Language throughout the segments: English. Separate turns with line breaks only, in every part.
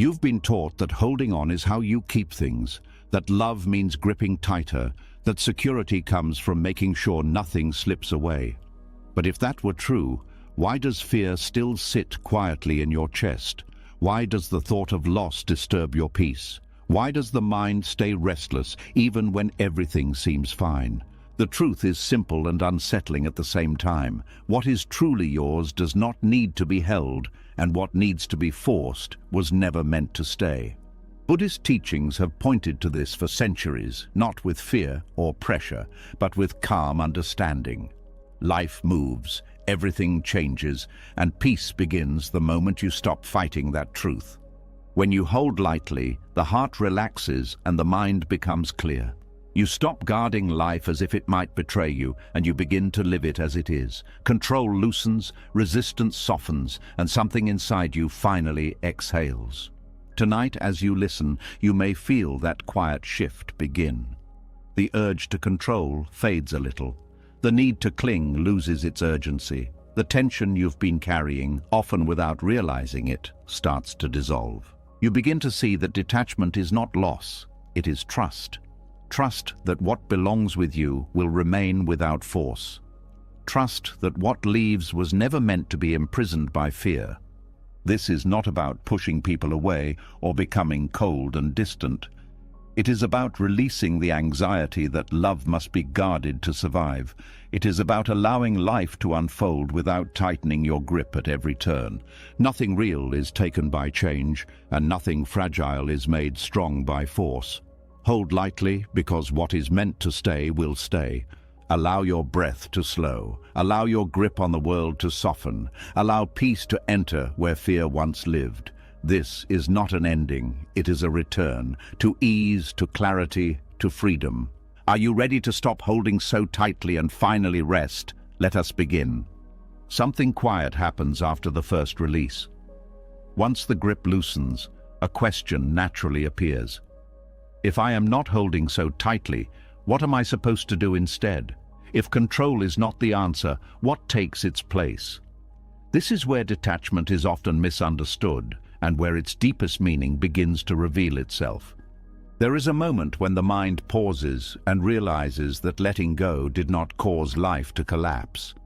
You've been taught that holding on is how you keep things, that love means gripping tighter, that security comes from making sure nothing slips away. But if that were true, why does fear still sit quietly in your chest? Why does the thought of loss disturb your peace? Why does the mind stay restless even when everything seems fine? The truth is simple and unsettling at the same time. What is truly yours does not need to be held, and what needs to be forced was never meant to stay. Buddhist teachings have pointed to this for centuries, not with fear or pressure, but with calm understanding. Life moves, everything changes, and peace begins the moment you stop fighting that truth. When you hold lightly, the heart relaxes and the mind becomes clear. You stop guarding life as if it might betray you, and you begin to live it as it is. Control loosens, resistance softens, and something inside you finally exhales. Tonight, as you listen, you may feel that quiet shift begin. The urge to control fades a little. The need to cling loses its urgency. The tension you've been carrying, often without realizing it, starts to dissolve. You begin to see that detachment is not loss, it is trust. Trust that what belongs with you will remain without force. Trust that what leaves was never meant to be imprisoned by fear. This is not about pushing people away or becoming cold and distant. It is about releasing the anxiety that love must be guarded to survive. It is about allowing life to unfold without tightening your grip at every turn. Nothing real is taken by change, and nothing fragile is made strong by force. Hold lightly, because what is meant to stay will stay. Allow your breath to slow. Allow your grip on the world to soften. Allow peace to enter where fear once lived. This is not an ending, it is a return, to ease, to clarity, to freedom. Are you ready to stop holding so tightly and finally rest? Let us begin. Something quiet happens after the first release. Once the grip loosens, a question naturally appears. If I am not holding so tightly, what am I supposed to do instead? If control is not the answer, what takes its place? This is where detachment is often misunderstood, and where its deepest meaning begins to reveal itself. There is a moment when the mind pauses and realizes that letting go did not cause life to collapse.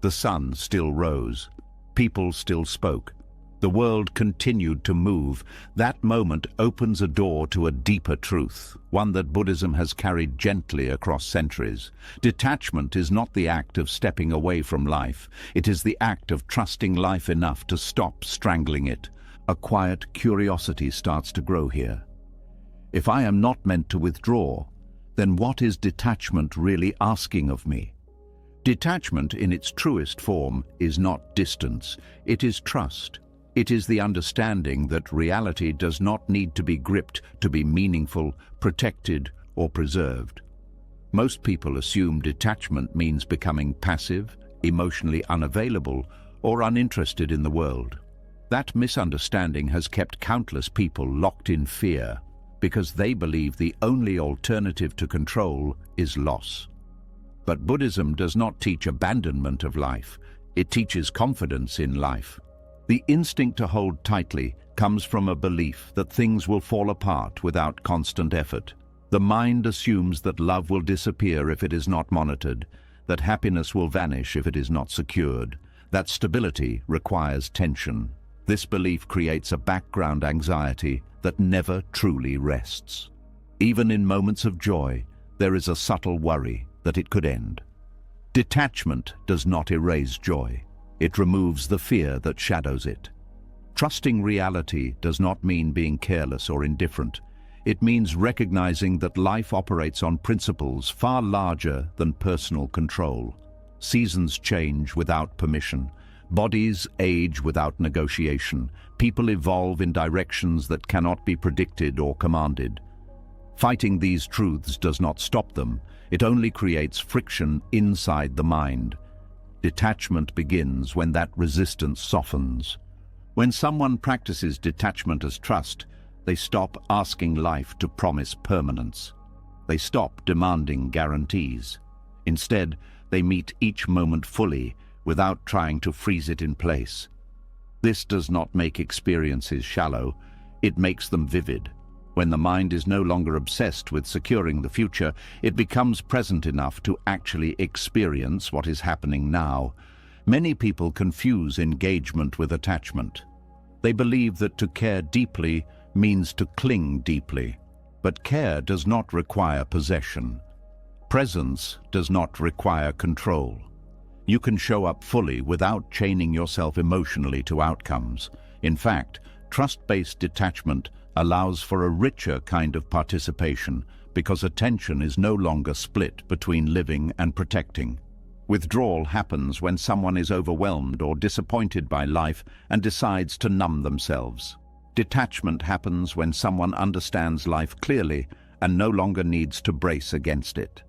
The sun still rose. People still spoke. The world continued to move. That moment opens a door to a deeper truth, one that Buddhism has carried gently across centuries. Detachment is not the act of stepping away from life. It is the act of trusting life enough to stop strangling it. A quiet curiosity starts to grow here. If I am not meant to withdraw, then what is detachment really asking of me? Detachment in its truest form is not distance, it is trust. It is the understanding that reality does not need to be gripped to be meaningful, protected, or preserved. Most people assume detachment means becoming passive, emotionally unavailable, or uninterested in the world. That misunderstanding has kept countless people locked in fear because they believe the only alternative to control is loss. But Buddhism does not teach abandonment of life. It teaches confidence in life. The instinct to hold tightly comes from a belief that things will fall apart without constant effort. The mind assumes that love will disappear if it is not monitored, that happiness will vanish if it is not secured, that stability requires tension. This belief creates a background anxiety that never truly rests. Even in moments of joy, there is a subtle worry that it could end. Detachment does not erase joy. It removes the fear that shadows it. Trusting reality does not mean being careless or indifferent. It means recognizing that life operates on principles far larger than personal control. Seasons change without permission. Bodies age without negotiation. People evolve in directions that cannot be predicted or commanded. Fighting these truths does not stop them. It only creates friction inside the mind. Detachment begins when that resistance softens. When someone practices detachment as trust, they stop asking life to promise permanence. They stop demanding guarantees. Instead, they meet each moment fully, without trying to freeze it in place. This does not make experiences shallow. It makes them vivid. When the mind is no longer obsessed with securing the future, it becomes present enough to actually experience what is happening now. Many people confuse engagement with attachment. They believe that to care deeply means to cling deeply. But care does not require possession. Presence does not require control. You can show up fully without chaining yourself emotionally to outcomes. In fact, trust-based detachment allows for a richer kind of participation because attention is no longer split between living and protecting. Withdrawal happens when someone is overwhelmed or disappointed by life and decides to numb themselves. Detachment happens when someone understands life clearly and no longer needs to brace against it.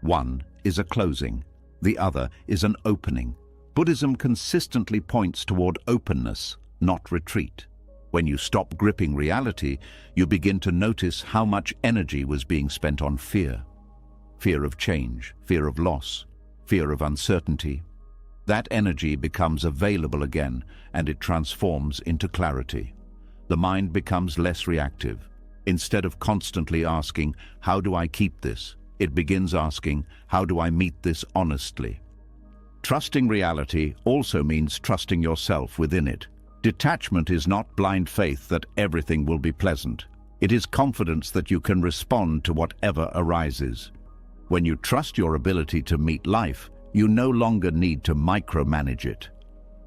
One is a closing, the other is an opening. Buddhism consistently points toward openness, not retreat. When you stop gripping reality, you begin to notice how much energy was being spent on fear. Fear of change, fear of loss, fear of uncertainty. That energy becomes available again, and it transforms into clarity. The mind becomes less reactive. Instead of constantly asking, "How do I keep this?" it begins asking, "How do I meet this honestly?" Trusting reality also means trusting yourself within it. Detachment is not blind faith that everything will be pleasant. It is confidence that you can respond to whatever arises. When you trust your ability to meet life, you no longer need to micromanage it.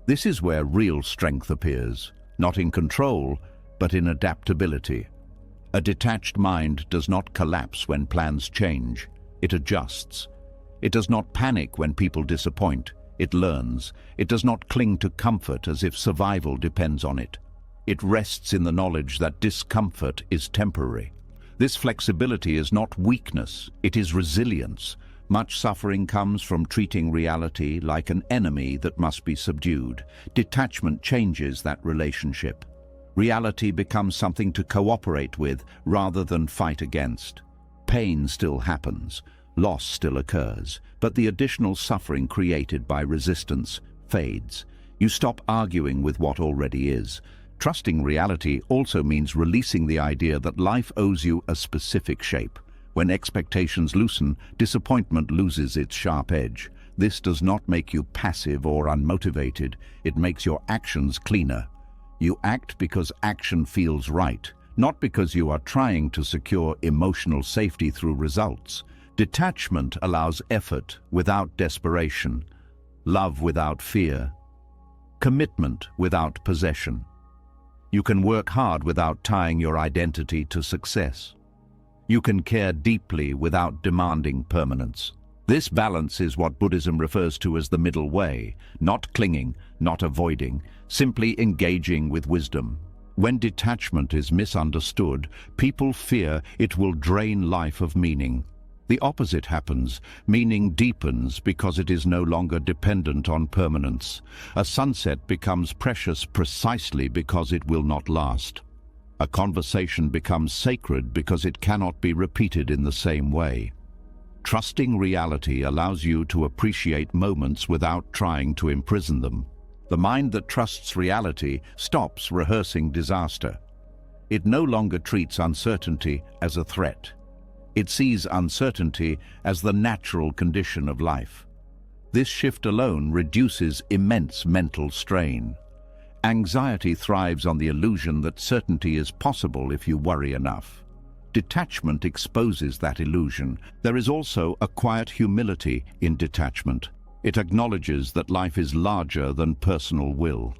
This is where real strength appears, not in control, but in adaptability. A detached mind does not collapse when plans change. It adjusts. It does not panic when people disappoint. It learns. It does not cling to comfort as if survival depends on it. It rests in the knowledge that discomfort is temporary. This flexibility is not weakness, it is resilience. Much suffering comes from treating reality like an enemy that must be subdued. Detachment changes that relationship. Reality becomes something to cooperate with rather than fight against. Pain still happens, loss still occurs, but the additional suffering created by resistance fades. You stop arguing with what already is. Trusting reality also means releasing the idea that life owes you a specific shape. When expectations loosen, disappointment loses its sharp edge. This does not make you passive or unmotivated. It makes your actions cleaner. You act because action feels right, not because you are trying to secure emotional safety through results. Detachment allows effort without desperation, love without fear, commitment without possession. You can work hard without tying your identity to success. You can care deeply without demanding permanence. This balance is what Buddhism refers to as the middle way, not clinging, not avoiding, simply engaging with wisdom. When detachment is misunderstood, people fear it will drain life of meaning. The opposite happens. Meaning deepens because it is no longer dependent on permanence. A sunset becomes precious precisely because it will not last. A conversation becomes sacred because it cannot be repeated in the same way. Trusting reality allows you to appreciate moments without trying to imprison them. The mind that trusts reality stops rehearsing disaster. It no longer treats uncertainty as a threat. It sees uncertainty as the natural condition of life. This shift alone reduces immense mental strain. Anxiety thrives on the illusion that certainty is possible if you worry enough. Detachment exposes that illusion. There is also a quiet humility in detachment. It acknowledges that life is larger than personal will.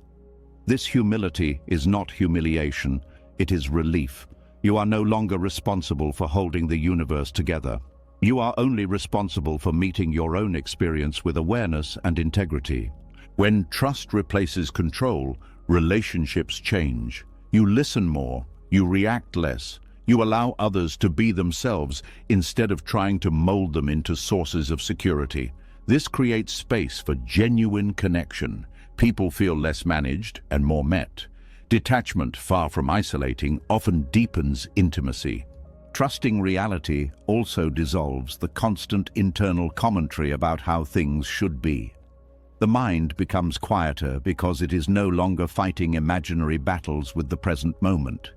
This humility is not humiliation, it is relief. You are no longer responsible for holding the universe together. You are only responsible for meeting your own experience with awareness and integrity. When trust replaces control, relationships change. You listen more, you react less, you allow others to be themselves instead of trying to mold them into sources of security. This creates space for genuine connection. People feel less managed and more met. Detachment, far from isolating, often deepens intimacy. Trusting reality also dissolves the constant internal commentary about how things should be. The mind becomes quieter because it is no longer fighting imaginary battles with the present moment.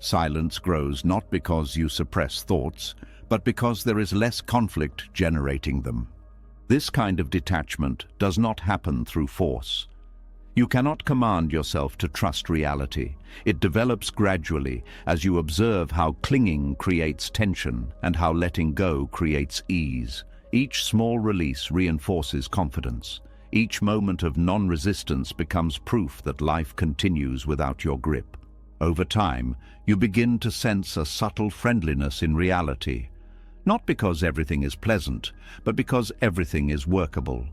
Silence grows not because you suppress thoughts, but because there is less conflict generating them. This kind of detachment does not happen through force. You cannot command yourself to trust reality. It develops gradually as you observe how clinging creates tension and how letting go creates ease. Each small release reinforces confidence. Each moment of non-resistance becomes proof that life continues without your grip. Over time, you begin to sense a subtle friendliness in reality, not because everything is pleasant, but because everything is workable.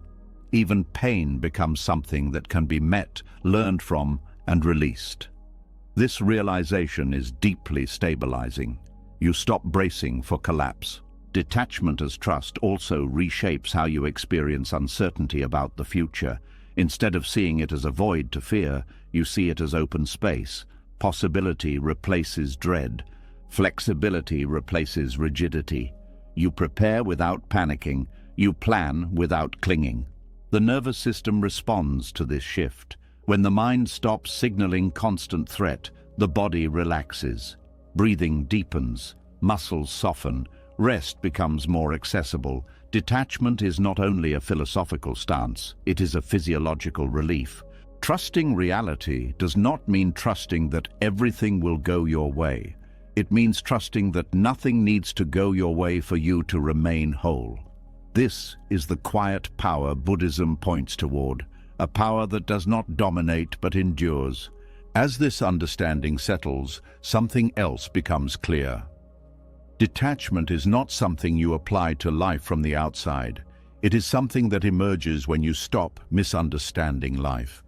Even pain becomes something that can be met, learned from, and released. This realization is deeply stabilizing. You stop bracing for collapse. Detachment as trust also reshapes how you experience uncertainty about the future. Instead of seeing it as a void to fear, you see it as open space. Possibility replaces dread. Flexibility replaces rigidity. You prepare without panicking. You plan without clinging. The nervous system responds to this shift. When the mind stops signaling constant threat, the body relaxes. Breathing deepens. Muscles soften. Rest becomes more accessible. Detachment is not only a philosophical stance, it is a physiological relief. Trusting reality does not mean trusting that everything will go your way. It means trusting that nothing needs to go your way for you to remain whole. This is the quiet power Buddhism points toward, a power that does not dominate but endures. As this understanding settles, something else becomes clear. Detachment is not something you apply to life from the outside. It is something that emerges when you stop misunderstanding life.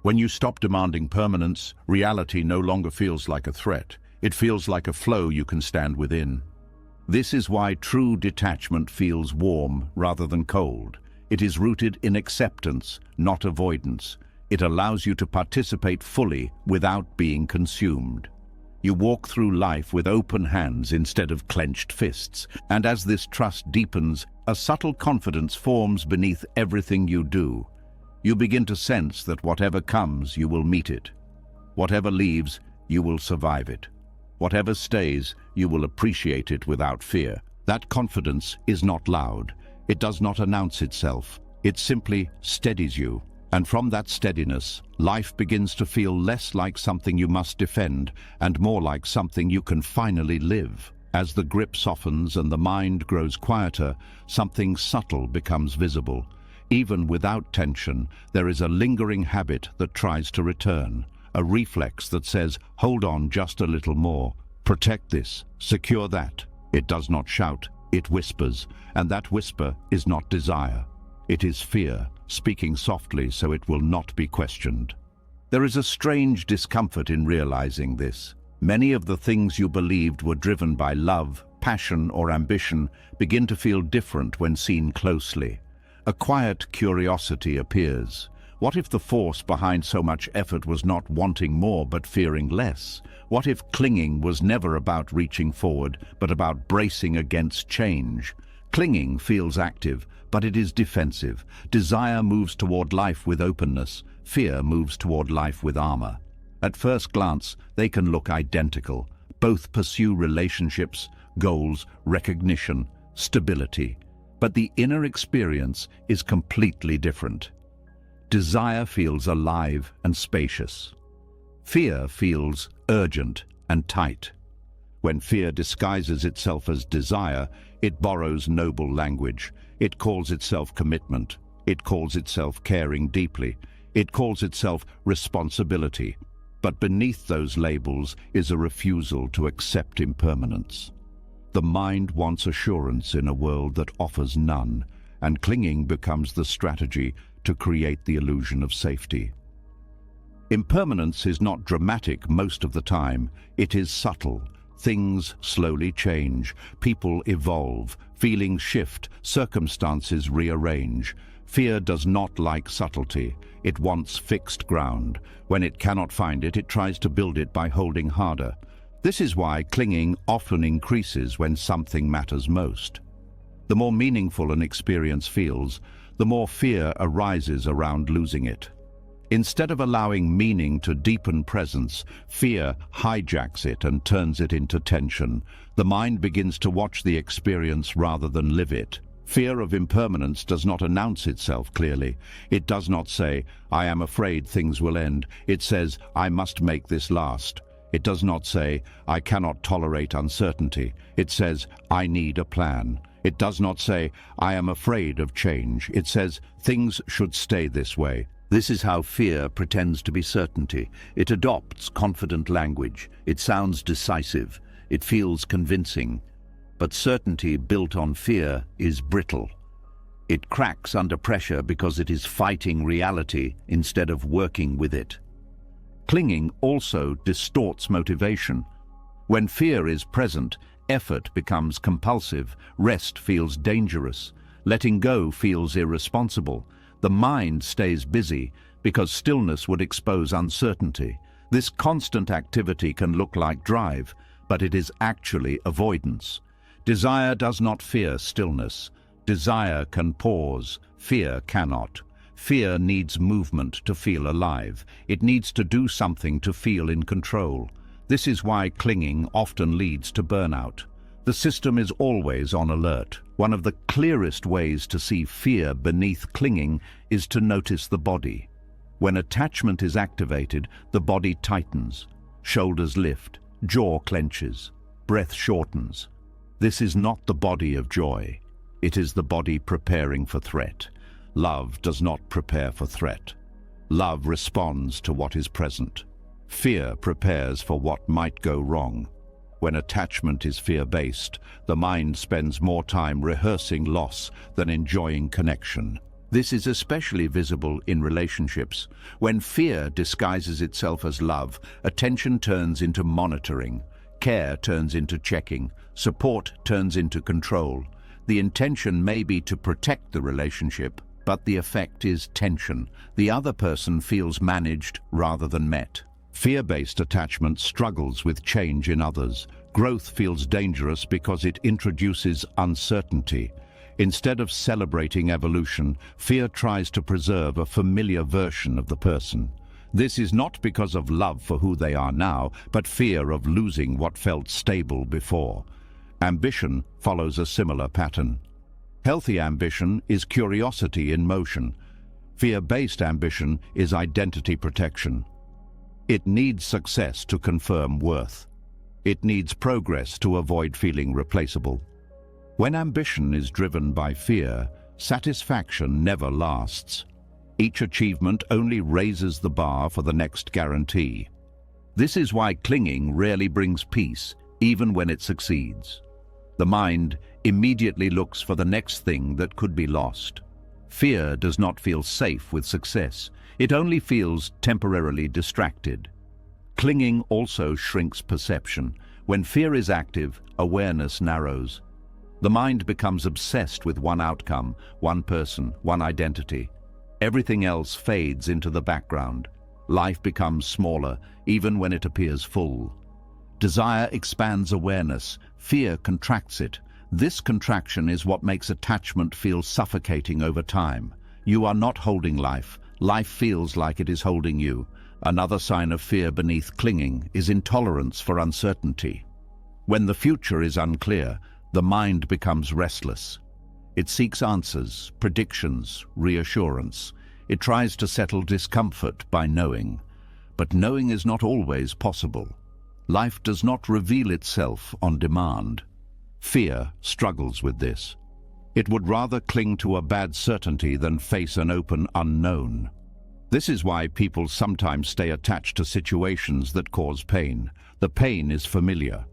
When you stop demanding permanence, reality no longer feels like a threat. It feels like a flow you can stand within. This is why true detachment feels warm rather than cold. It is rooted in acceptance, not avoidance. It allows you to participate fully without being consumed. You walk through life with open hands instead of clenched fists, and as this trust deepens, a subtle confidence forms beneath everything you do. You begin to sense that whatever comes, you will meet it. Whatever leaves, you will survive it. Whatever stays, you will appreciate it without fear. That confidence is not loud. It does not announce itself. It simply steadies you. And from that steadiness, life begins to feel less like something you must defend and more like something you can finally live. As the grip softens and the mind grows quieter, something subtle becomes visible. Even without tension, there is a lingering habit that tries to return, a reflex that says, hold on just a little more, protect this, secure that. It does not shout, it whispers, and that whisper is not desire. It is fear, speaking softly so it will not be questioned. There is a strange discomfort in realizing this. Many of the things you believed were driven by love, passion, or ambition begin to feel different when seen closely. A quiet curiosity appears. What if the force behind so much effort was not wanting more but fearing less? What if clinging was never about reaching forward, but about bracing against change? Clinging feels active, but it is defensive. Desire moves toward life with openness. Fear moves toward life with armor. At first glance, they can look identical. Both pursue relationships, goals, recognition, stability. But the inner experience is completely different. Desire feels alive and spacious. Fear feels urgent and tight. When fear disguises itself as desire, it borrows noble language. It calls itself commitment. It calls itself caring deeply. It calls itself responsibility. But beneath those labels is a refusal to accept impermanence. The mind wants assurance in a world that offers none, and clinging becomes the strategy to create the illusion of safety. Impermanence is not dramatic most of the time. It is subtle. Things slowly change, people evolve, feelings shift, circumstances rearrange. Fear does not like subtlety. It wants fixed ground. When it cannot find it, it tries to build it by holding harder. This is why clinging often increases when something matters most. The more meaningful an experience feels, the more fear arises around losing it. Instead of allowing meaning to deepen presence, fear hijacks it and turns it into tension. The mind begins to watch the experience rather than live it. Fear of impermanence does not announce itself clearly. It does not say, "I am afraid things will end." It says, "I must make this last." It does not say, "I cannot tolerate uncertainty." It says, "I need a plan." It does not say, "I am afraid of change." It says, "Things should stay this way." This is how fear pretends to be certainty. It adopts confident language. It sounds decisive. It feels convincing. But certainty built on fear is brittle. It cracks under pressure because it is fighting reality instead of working with it. Clinging also distorts motivation. When fear is present, effort becomes compulsive, rest feels dangerous, letting go feels irresponsible. The mind stays busy because stillness would expose uncertainty. This constant activity can look like drive, but it is actually avoidance. Desire does not fear stillness. Desire can pause. Fear cannot. Fear needs movement to feel alive. It needs to do something to feel in control. This is why clinging often leads to burnout. The system is always on alert. One of the clearest ways to see fear beneath clinging is to notice the body. When attachment is activated, the body tightens. Shoulders lift. Jaw clenches. Breath shortens. This is not the body of joy. It is the body preparing for threat. Love does not prepare for threat. Love responds to what is present. Fear prepares for what might go wrong. When attachment is fear-based, the mind spends more time rehearsing loss than enjoying connection. This is especially visible in relationships. When fear disguises itself as love, attention turns into monitoring. Care turns into checking. Support turns into control. The intention may be to protect the relationship, but the effect is tension. The other person feels managed rather than met. Fear-based attachment struggles with change in others. Growth feels dangerous because it introduces uncertainty. Instead of celebrating evolution, fear tries to preserve a familiar version of the person. This is not because of love for who they are now, but fear of losing what felt stable before. Ambition follows a similar pattern. Healthy ambition is curiosity in motion. Fear-based ambition is identity protection. It needs success to confirm worth. It needs progress to avoid feeling replaceable. When ambition is driven by fear, satisfaction never lasts. Each achievement only raises the bar for the next guarantee. This is why clinging rarely brings peace, even when it succeeds. The mind immediately looks for the next thing that could be lost. Fear does not feel safe with success. It only feels temporarily distracted. Clinging also shrinks perception. When fear is active, awareness narrows. The mind becomes obsessed with one outcome, one person, one identity. Everything else fades into the background. Life becomes smaller, even when it appears full. Desire expands awareness. Fear contracts it. This contraction is what makes attachment feel suffocating over time. You are not holding life. Life feels like it is holding you. Another sign of fear beneath clinging is intolerance for uncertainty. When the future is unclear, the mind becomes restless. It seeks answers, predictions, reassurance. It tries to settle discomfort by knowing. But knowing is not always possible. Life does not reveal itself on demand. Fear struggles with this. It would rather cling to a bad certainty than face an open unknown. This is why people sometimes stay attached to situations that cause pain. The pain is familiar.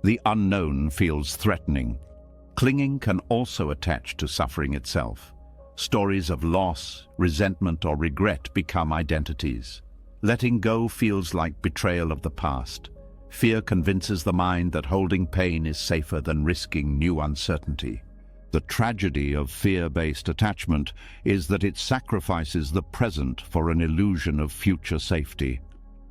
The unknown feels threatening. Clinging can also attach to suffering itself. Stories of loss, resentment, or regret become identities. Letting go feels like betrayal of the past. Fear convinces the mind that holding pain is safer than risking new uncertainty. The tragedy of fear-based attachment is that it sacrifices the present for an illusion of future safety.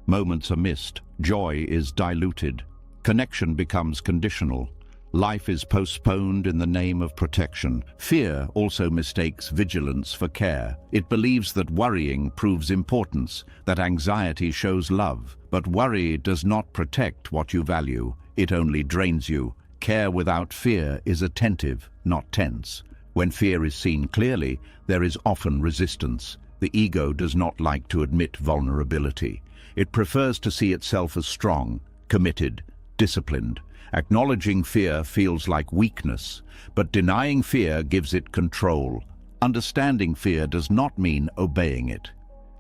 Moments are missed, joy is diluted, connection becomes conditional, Life is postponed in the name of protection. Fear also mistakes vigilance for care. It believes that worrying proves importance, that anxiety shows love. But worry does not protect what you value. It only drains you. Care without fear is attentive, not tense. When fear is seen clearly, there is often resistance. The ego does not like to admit vulnerability. It prefers to see itself as strong, committed, disciplined. Acknowledging fear feels like weakness, but denying fear gives it control. Understanding fear does not mean obeying it.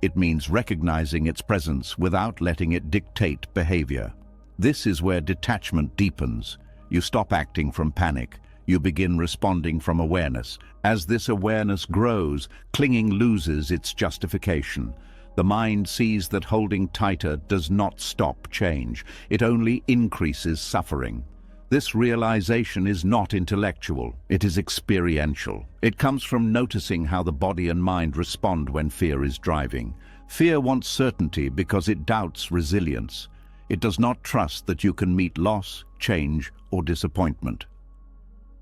It means recognizing its presence without letting it dictate behavior. This is where detachment deepens. You stop acting from panic. You begin responding from awareness. As this awareness grows, clinging loses its justification. The mind sees that holding tighter does not stop change. It only increases suffering. This realization is not intellectual. It is experiential. It comes from noticing how the body and mind respond when fear is driving. Fear wants certainty because it doubts resilience. It does not trust that you can meet loss, change, or disappointment.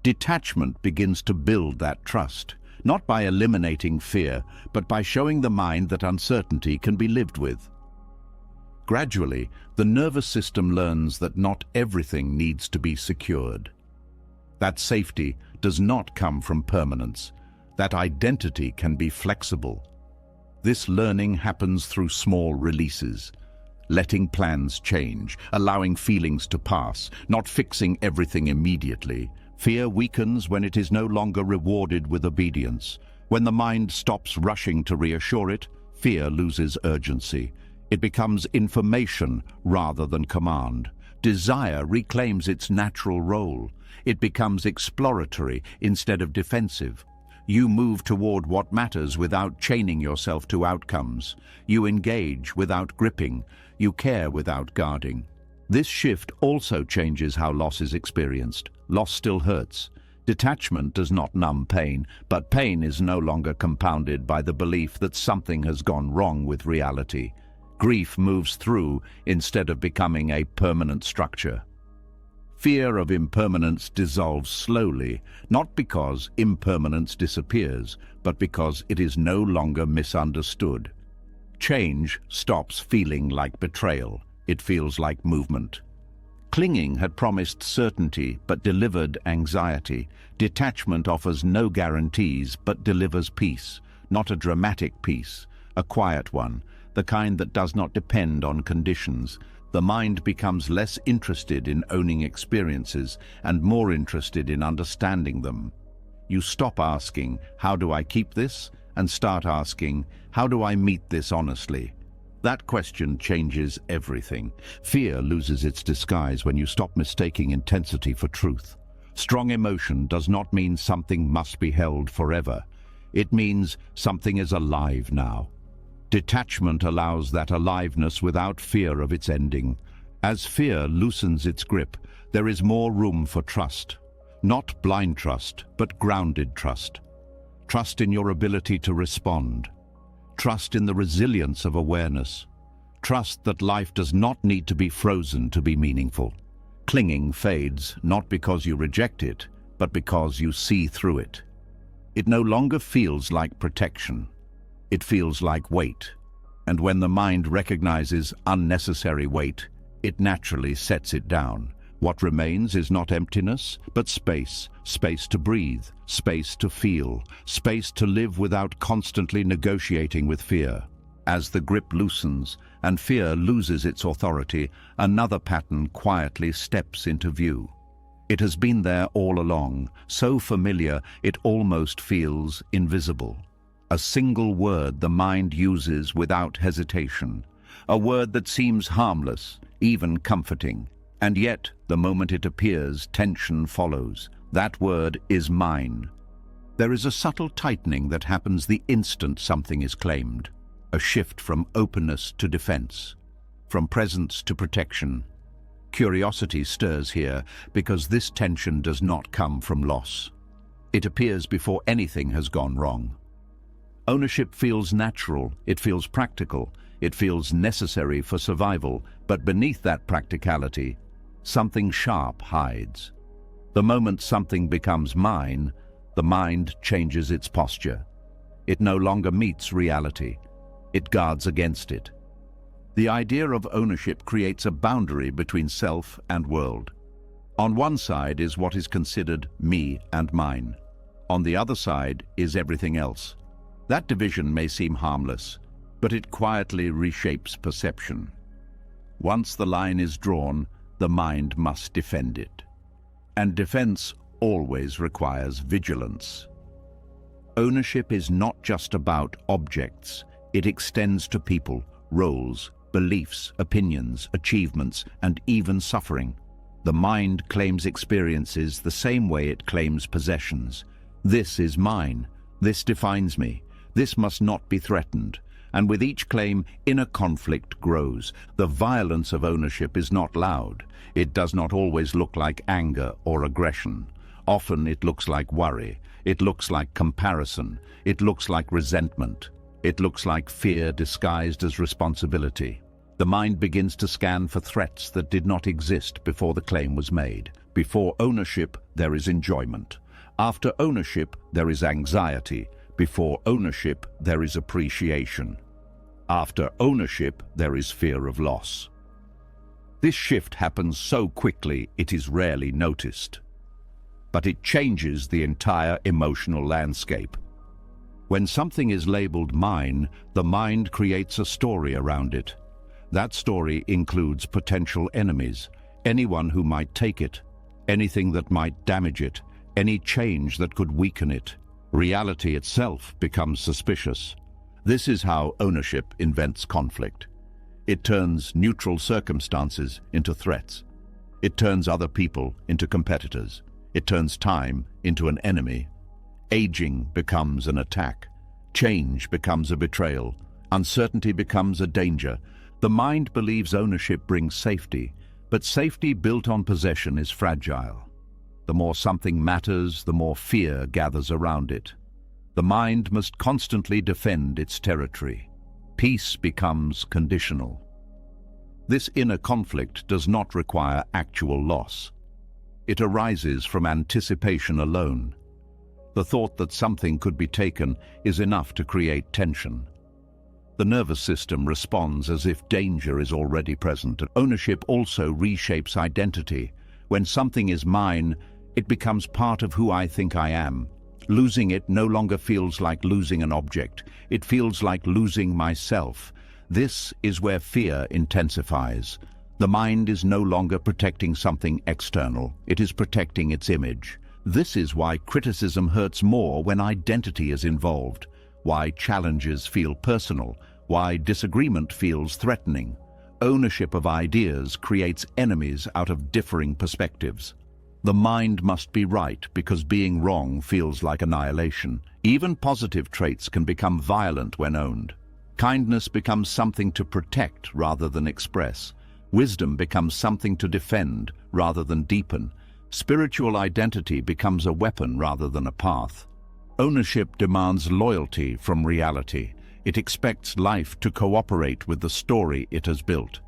Detachment begins to build that trust. Not by eliminating fear, but by showing the mind that uncertainty can be lived with. Gradually, the nervous system learns that not everything needs to be secured. That safety does not come from permanence. That identity can be flexible. This learning happens through small releases, letting plans change, allowing feelings to pass, not fixing everything immediately. Fear weakens when it is no longer rewarded with obedience. When the mind stops rushing to reassure it, fear loses urgency. It becomes information rather than command. Desire reclaims its natural role. It becomes exploratory instead of defensive. You move toward what matters without chaining yourself to outcomes. You engage without gripping. You care without guarding. This shift also changes how loss is experienced. Loss still hurts. Detachment does not numb pain, but pain is no longer compounded by the belief that something has gone wrong with reality. Grief moves through instead of becoming a permanent structure. Fear of impermanence dissolves slowly, not because impermanence disappears, but because it is no longer misunderstood. Change stops feeling like betrayal. It feels like movement. Clinging had promised certainty but delivered anxiety. Detachment offers no guarantees but delivers peace, not a dramatic peace, a quiet one, the kind that does not depend on conditions. The mind becomes less interested in owning experiences and more interested in understanding them. You stop asking, "How do I keep this?" and start asking, "How do I meet this honestly?" That question changes everything. Fear loses its disguise when you stop mistaking intensity for truth. Strong emotion does not mean something must be held forever. It means something is alive now. Detachment allows that aliveness without fear of its ending. As fear loosens its grip, there is more room for trust. Not blind trust, but grounded trust. Trust in your ability to respond. Trust in the resilience of awareness. Trust that life does not need to be frozen to be meaningful. Clinging fades not because you reject it, but because you see through it. It no longer feels like protection. It feels like weight. And when the mind recognizes unnecessary weight, it naturally sets it down. What remains is not emptiness, but space. Space to breathe, space to feel, space to live without constantly negotiating with fear. As the grip loosens and fear loses its authority, another pattern quietly steps into view. It has been there all along, so familiar it almost feels invisible. A single word the mind uses without hesitation. A word that seems harmless, even comforting. And yet, the moment it appears, tension follows. That word is mine. There is a subtle tightening that happens the instant something is claimed. A shift from openness to defense, from presence to protection. Curiosity stirs here because this tension does not come from loss. It appears before anything has gone wrong. Ownership feels natural, it feels practical, it feels necessary for survival, but beneath that practicality, something sharp hides. The moment something becomes mine, the mind changes its posture. It no longer meets reality. It guards against it. The idea of ownership creates a boundary between self and world. On one side is what is considered me and mine. On the other side is everything else. That division may seem harmless, but it quietly reshapes perception. Once the line is drawn, the mind must defend it. And defense always requires vigilance. Ownership is not just about objects. It extends to people, roles, beliefs, opinions, achievements, and even suffering. The mind claims experiences the same way it claims possessions. This is mine. This defines me. This must not be threatened. And with each claim, inner conflict grows. The violence of ownership is not loud. It does not always look like anger or aggression. Often it looks like worry. It looks like comparison. It looks like resentment. It looks like fear disguised as responsibility. The mind begins to scan for threats that did not exist before the claim was made. Before ownership, there is enjoyment. After ownership, there is anxiety. Before ownership, there is appreciation. After ownership, there is fear of loss. This shift happens so quickly it is rarely noticed. But it changes the entire emotional landscape. When something is labeled mine, the mind creates a story around it. That story includes potential enemies, anyone who might take it, anything that might damage it, any change that could weaken it. Reality itself becomes suspicious. This is how ownership invents conflict. It turns neutral circumstances into threats. It turns other people into competitors. It turns time into an enemy. Aging becomes an attack. Change becomes a betrayal. Uncertainty becomes a danger. The mind believes ownership brings safety, but safety built on possession is fragile. The more something matters, the more fear gathers around it. The mind must constantly defend its territory. Peace becomes conditional. This inner conflict does not require actual loss. It arises from anticipation alone. The thought that something could be taken is enough to create tension. The nervous system responds as if danger is already present. Ownership also reshapes identity. When something is mine, it becomes part of who I think I am. Losing it no longer feels like losing an object. It feels like losing myself. This is where fear intensifies. The mind is no longer protecting something external. It is protecting its image. This is why criticism hurts more when identity is involved, why challenges feel personal, why disagreement feels threatening. Ownership of ideas creates enemies out of differing perspectives. The mind must be right because being wrong feels like annihilation. Even positive traits can become violent when owned. Kindness becomes something to protect rather than express. Wisdom becomes something to defend rather than deepen. Spiritual identity becomes a weapon rather than a path. Ownership demands loyalty from reality. It expects life to cooperate with the story it has built.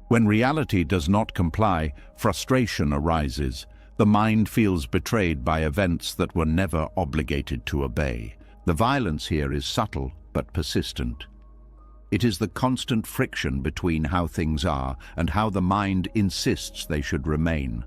When reality does not comply, frustration arises. The mind feels betrayed by events that were never obligated to obey. The violence here is subtle but persistent. It is the constant friction between how things are and how the mind insists they should remain.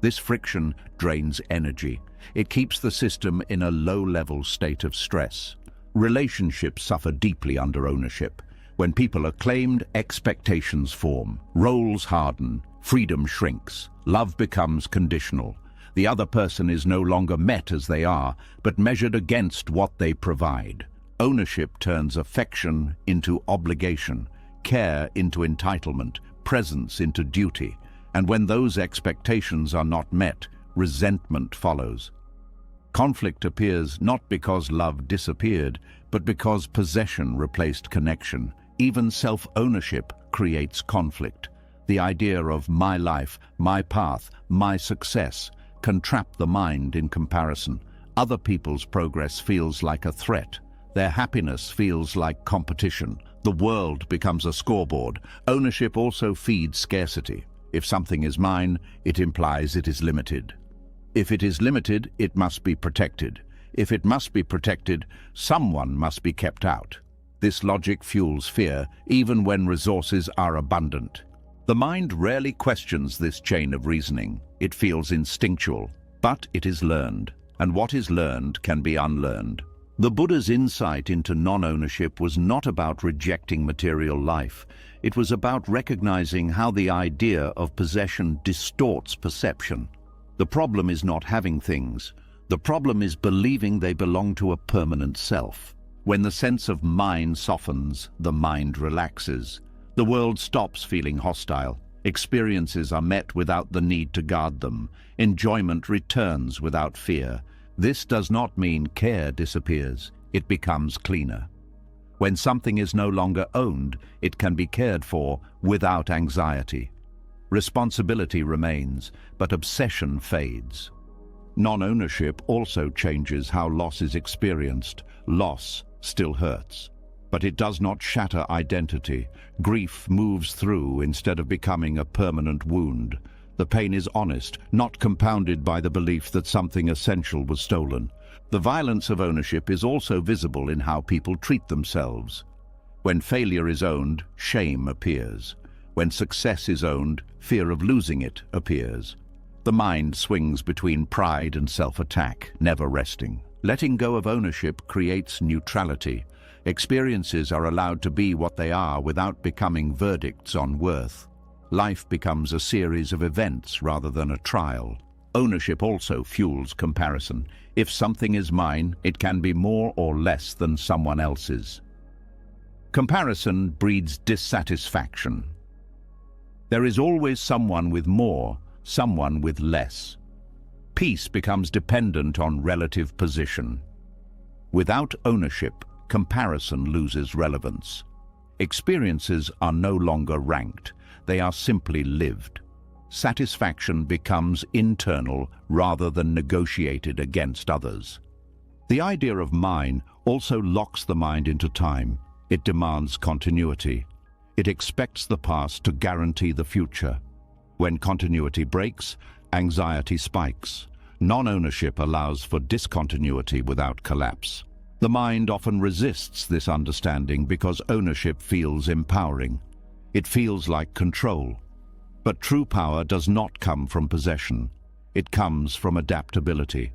This friction drains energy. It keeps the system in a low-level state of stress. Relationships suffer deeply under ownership. When people are claimed, expectations form. Roles harden. Freedom shrinks. Love becomes conditional. The other person is no longer met as they are, but measured against what they provide. Ownership turns affection into obligation, care into entitlement, presence into duty. And when those expectations are not met, resentment follows. Conflict appears not because love disappeared, but because possession replaced connection. Even self-ownership creates conflict. The idea of my life, my path, my success can trap the mind in comparison. Other people's progress feels like a threat. Their happiness feels like competition. The world becomes a scoreboard. Ownership also feeds scarcity. If something is mine, it implies it is limited. If it is limited, it must be protected. If it must be protected, someone must be kept out. This logic fuels fear, even when resources are abundant. The mind rarely questions this chain of reasoning. It feels instinctual, but it is learned, and what is learned can be unlearned. The Buddha's insight into non-ownership was not about rejecting material life. It was about recognizing how the idea of possession distorts perception. The problem is not having things. The problem is believing they belong to a permanent self. When the sense of mine softens, the mind relaxes. The world stops feeling hostile. Experiences are met without the need to guard them. Enjoyment returns without fear. This does not mean care disappears. It becomes cleaner. When something is no longer owned, it can be cared for without anxiety. Responsibility remains, but obsession fades. Non-ownership also changes how loss is experienced. Loss still hurts, but it does not shatter identity. Grief moves through instead of becoming a permanent wound. The pain is honest, not compounded by the belief that something essential was stolen. The violence of ownership is also visible in how people treat themselves. When failure is owned, shame appears. When success is owned, fear of losing it appears. The mind swings between pride and self-attack, never resting. Letting go of ownership creates neutrality. Experiences are allowed to be what they are without becoming verdicts on worth. Life becomes a series of events rather than a trial. Ownership also fuels comparison. If something is mine, it can be more or less than someone else's. Comparison breeds dissatisfaction. There is always someone with more, someone with less. Peace becomes dependent on relative position. Without ownership, comparison loses relevance. Experiences are no longer ranked. They are simply lived. Satisfaction becomes internal rather than negotiated against others. The idea of mine also locks the mind into time. It demands continuity. It expects the past to guarantee the future. When continuity breaks, anxiety spikes. Non-ownership allows for discontinuity without collapse. The mind often resists this understanding because ownership feels empowering. It feels like control. But true power does not come from possession. It comes from adaptability,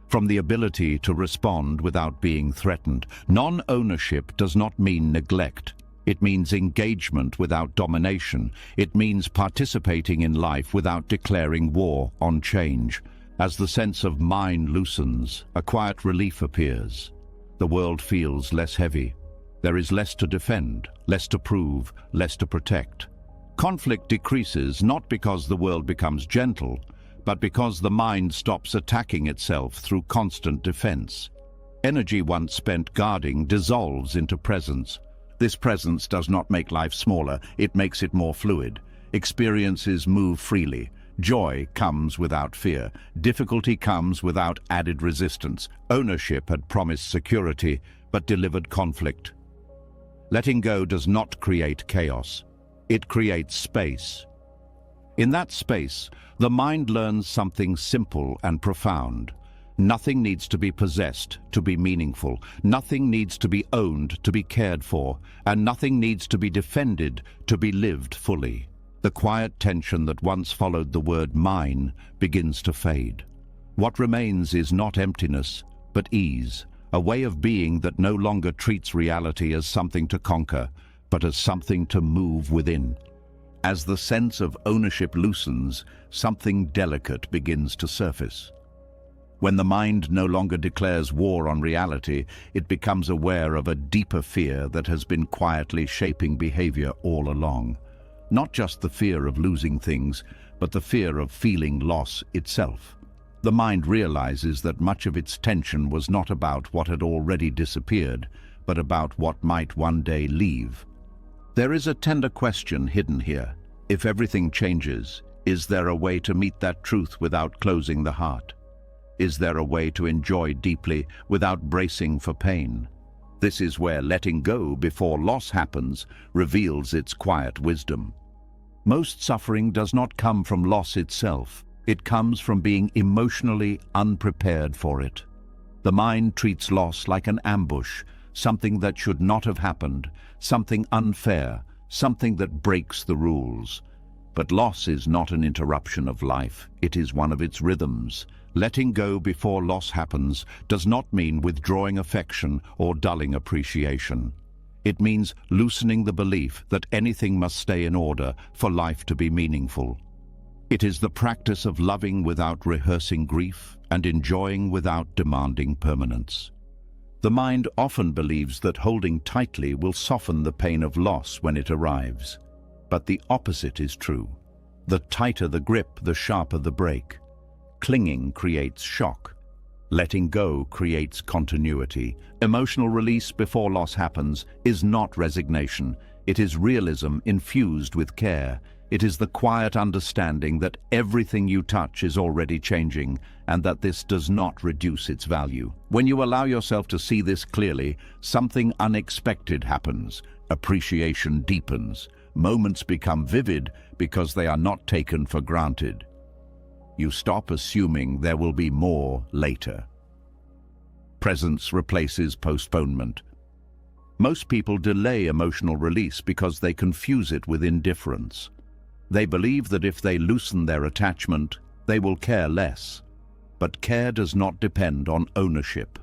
from the ability to respond without being threatened. Non-ownership does not mean neglect. It means engagement without domination. It means participating in life without declaring war on change. As the sense of mine loosens, a quiet relief appears. The world feels less heavy. There is less to defend, less to prove, less to protect. Conflict decreases not because the world becomes gentle, but because the mind stops attacking itself through constant defense. Energy once spent guarding dissolves into presence. This presence does not make life smaller, it makes it more fluid. Experiences move freely. Joy comes without fear. Difficulty comes without added resistance. Ownership had promised security, but delivered conflict. Letting go does not create chaos. It creates space. In that space, the mind learns something simple and profound. Nothing needs to be possessed to be meaningful. Nothing needs to be owned to be cared for. And nothing needs to be defended to be lived fully. The quiet tension that once followed the word mine begins to fade. What remains is not emptiness, but ease, a way of being that no longer treats reality as something to conquer, but as something to move within. As the sense of ownership loosens, something delicate begins to surface. When the mind no longer declares war on reality, it becomes aware of a deeper fear that has been quietly shaping behavior all along. Not just the fear of losing things, but the fear of feeling loss itself. The mind realizes that much of its tension was not about what had already disappeared, but about what might one day leave. There is a tender question hidden here. If everything changes, is there a way to meet that truth without closing the heart? Is there a way to enjoy deeply without bracing for pain? This is where letting go before loss happens reveals its quiet wisdom. Most suffering does not come from loss itself. It comes from being emotionally unprepared for it. The mind treats loss like an ambush, something that should not have happened, something unfair, something that breaks the rules. But loss is not an interruption of life, it is one of its rhythms. Letting go before loss happens does not mean withdrawing affection or dulling appreciation. It means loosening the belief that anything must stay in order for life to be meaningful. It is the practice of loving without rehearsing grief and enjoying without demanding permanence. The mind often believes that holding tightly will soften the pain of loss when it arrives. But the opposite is true. The tighter the grip, the sharper the break. Clinging creates shock. Letting go creates continuity. Emotional release before loss happens is not resignation. It is realism infused with care. It is the quiet understanding that everything you touch is already changing and that this does not reduce its value. When you allow yourself to see this clearly, something unexpected happens. Appreciation deepens. Moments become vivid because they are not taken for granted. You stop assuming there will be more later. Presence replaces postponement. Most people delay emotional release because they confuse it with indifference. They believe that if they loosen their attachment, they will care less. But care does not depend on ownership.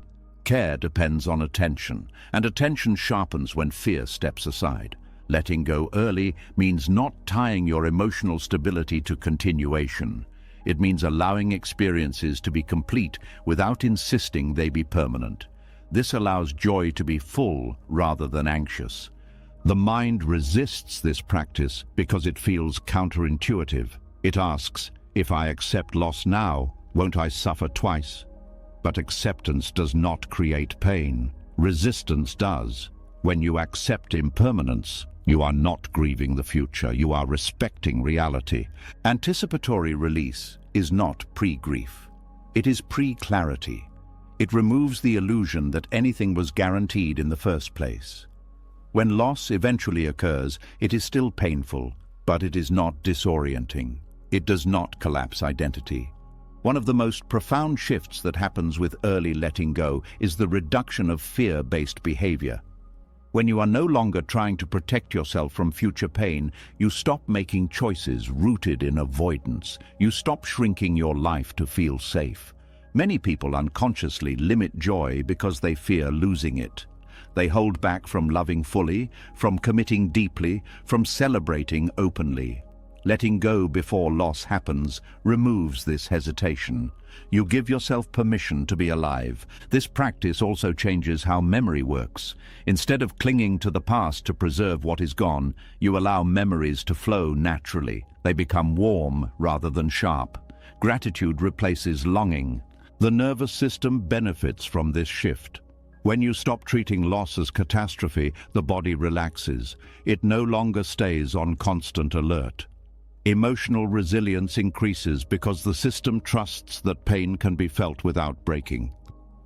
Care depends on attention, and attention sharpens when fear steps aside. Letting go early means not tying your emotional stability to continuation. It means allowing experiences to be complete without insisting they be permanent. This allows joy to be full rather than anxious. The mind resists this practice because it feels counterintuitive. It asks, if I accept loss now, won't I suffer twice? But acceptance does not create pain. Resistance does. When you accept impermanence, you are not grieving the future, you are respecting reality. Anticipatory release is not pre-grief. It is pre-clarity. It removes the illusion that anything was guaranteed in the first place. When loss eventually occurs, it is still painful, but it is not disorienting. It does not collapse identity. One of the most profound shifts that happens with early letting go is the reduction of fear-based behavior. When you are no longer trying to protect yourself from future pain, you stop making choices rooted in avoidance. You stop shrinking your life to feel safe. Many people unconsciously limit joy because they fear losing it. They hold back from loving fully, from committing deeply, from celebrating openly. Letting go before loss happens removes this hesitation. You give yourself permission to be alive. This practice also changes how memory works. Instead of clinging to the past to preserve what is gone, you allow memories to flow naturally. They become warm rather than sharp. Gratitude replaces longing. The nervous system benefits from this shift. When you stop treating loss as catastrophe, the body relaxes. It no longer stays on constant alert. Emotional resilience increases because the system trusts that pain can be felt without breaking.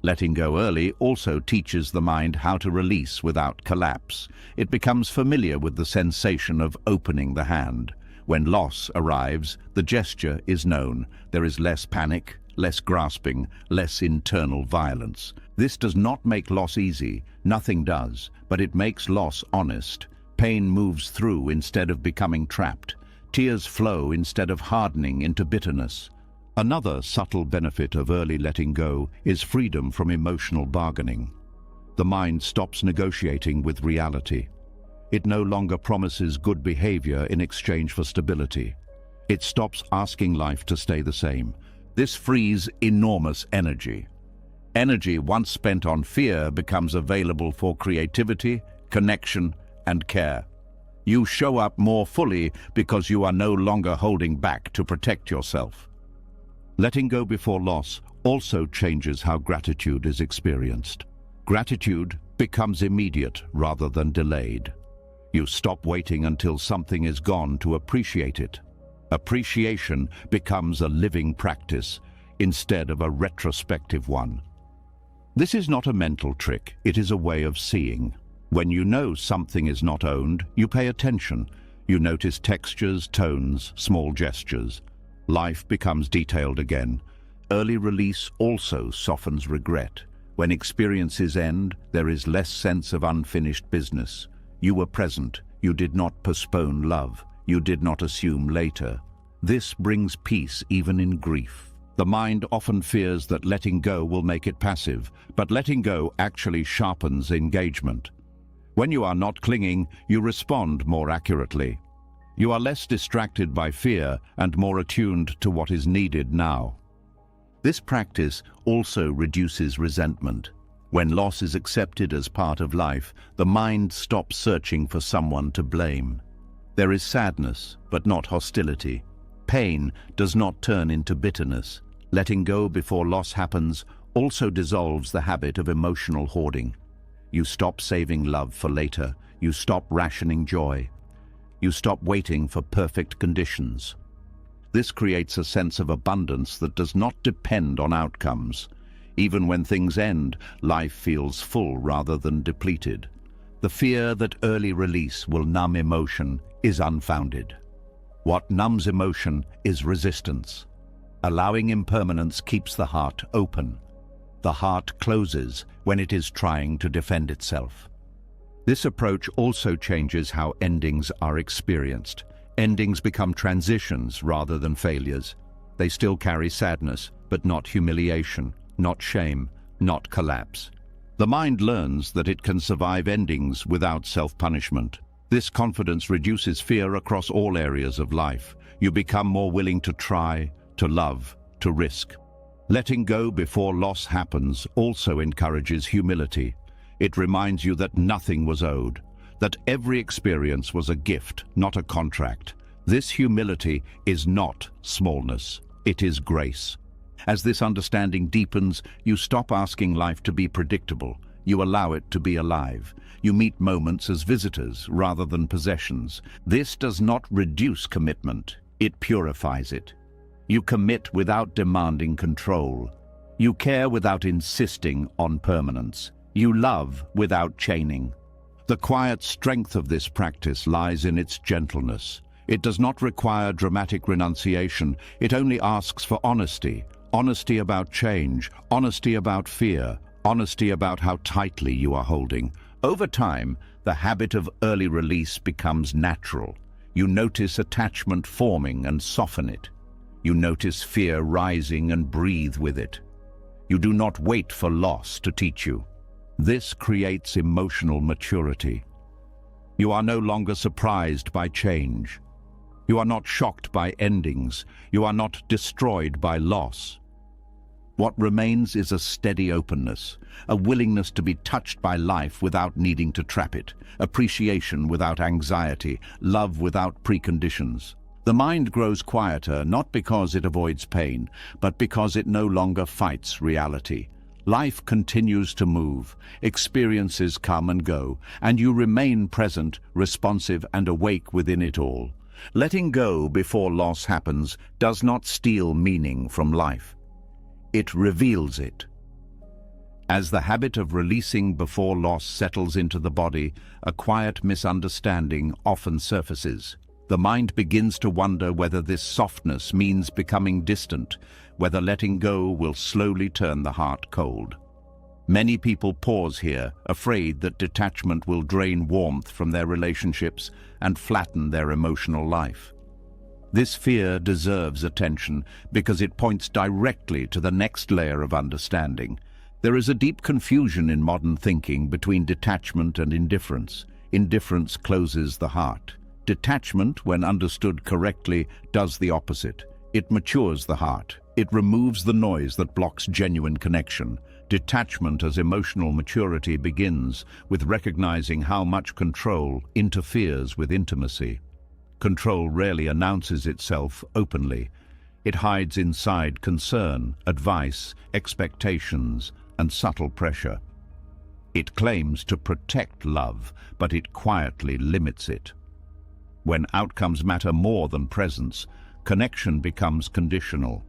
Letting go early also teaches the mind how to release without collapse. It becomes familiar with the sensation of opening the hand. When loss arrives, the gesture is known. There is less panic, less grasping, less internal violence. This does not make loss easy, nothing does, but it makes loss honest. Pain moves through instead of becoming trapped. Tears flow instead of hardening into bitterness. Another subtle benefit of early letting go is freedom from emotional bargaining. The mind stops negotiating with reality. It no longer promises good behavior in exchange for stability. It stops asking life to stay the same. This frees enormous energy. Energy once spent on fear becomes available for creativity, connection, and care. You show up more fully because you are no longer holding back to protect yourself. Letting go before loss also changes how gratitude is experienced. Gratitude becomes immediate rather than delayed. You stop waiting until something is gone to appreciate it. Appreciation becomes a living practice instead of a retrospective one. This is not a mental trick, it is a way of seeing. When you know something is not owned, you pay attention. You notice textures, tones, small gestures. Life becomes detailed again. Early release also softens regret. When experiences end, there is less sense of unfinished business. You were present. You did not postpone love. You did not assume later. This brings peace even in grief. The mind often fears that letting go will make it passive, but letting go actually sharpens engagement. When you are not clinging, you respond more accurately. You are less distracted by fear and more attuned to what is needed now. This practice also reduces resentment. When loss is accepted as part of life, the mind stops searching for someone to blame. There is sadness, but not hostility. Pain does not turn into bitterness. Letting go before loss happens also dissolves the habit of emotional hoarding. You stop saving love for later. You stop rationing joy. You stop waiting for perfect conditions. This creates a sense of abundance that does not depend on outcomes. Even when things end, life feels full rather than depleted. The fear that early release will numb emotion is unfounded. What numbs emotion is resistance. Allowing impermanence keeps the heart open. The heart closes when it is trying to defend itself. This approach also changes how endings are experienced. Endings become transitions rather than failures. They still carry sadness, but not humiliation, not shame, not collapse. The mind learns that it can survive endings without self-punishment. This confidence reduces fear across all areas of life. You become more willing to try, to love, to risk. Letting go before loss happens also encourages humility. It reminds you that nothing was owed, that every experience was a gift, not a contract. This humility is not smallness, it is grace. As this understanding deepens, you stop asking life to be predictable. You allow it to be alive. You meet moments as visitors rather than possessions. This does not reduce commitment, it purifies it. You commit without demanding control. You care without insisting on permanence. You love without chaining. The quiet strength of this practice lies in its gentleness. It does not require dramatic renunciation. It only asks for honesty. Honesty about change, honesty about fear, honesty about how tightly you are holding. Over time, the habit of early release becomes natural. You notice attachment forming and soften it. You notice fear rising and breathe with it. You do not wait for loss to teach you. This creates emotional maturity. You are no longer surprised by change. You are not shocked by endings. You are not destroyed by loss. What remains is a steady openness, a willingness to be touched by life without needing to trap it, appreciation without anxiety, love without preconditions. The mind grows quieter not because it avoids pain, but because it no longer fights reality. Life continues to move, experiences come and go, and you remain present, responsive, and awake within it all. Letting go before loss happens does not steal meaning from life. It reveals it. As the habit of releasing before loss settles into the body, a quiet misunderstanding often surfaces. The mind begins to wonder whether this softness means becoming distant, whether letting go will slowly turn the heart cold. Many people pause here, afraid that detachment will drain warmth from their relationships and flatten their emotional life. This fear deserves attention because it points directly to the next layer of understanding. There is a deep confusion in modern thinking between detachment and indifference. Indifference closes the heart. Detachment, when understood correctly, does the opposite. It matures the heart. It removes the noise that blocks genuine connection. Detachment as emotional maturity begins with recognizing how much control interferes with intimacy. Control rarely announces itself openly. It hides inside concern, advice, expectations, and subtle pressure. It claims to protect love, but it quietly limits it. When outcomes matter more than presence, connection becomes conditional.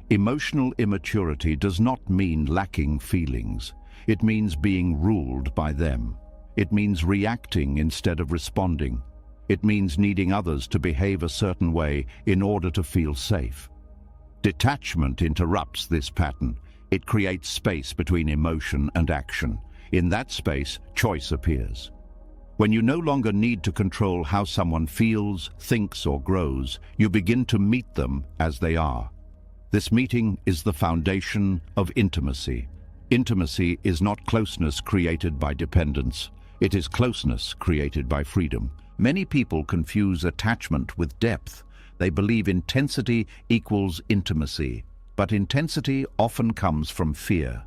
Emotional immaturity does not mean lacking feelings. It means being ruled by them. It means reacting instead of responding. It means needing others to behave a certain way in order to feel safe. Detachment interrupts this pattern. It creates space between emotion and action. In that space, choice appears. When you no longer need to control how someone feels, thinks, or grows, you begin to meet them as they are. This meeting is the foundation of intimacy. Intimacy is not closeness created by dependence. It is closeness created by freedom. Many people confuse attachment with depth. They believe intensity equals intimacy. But intensity often comes from fear.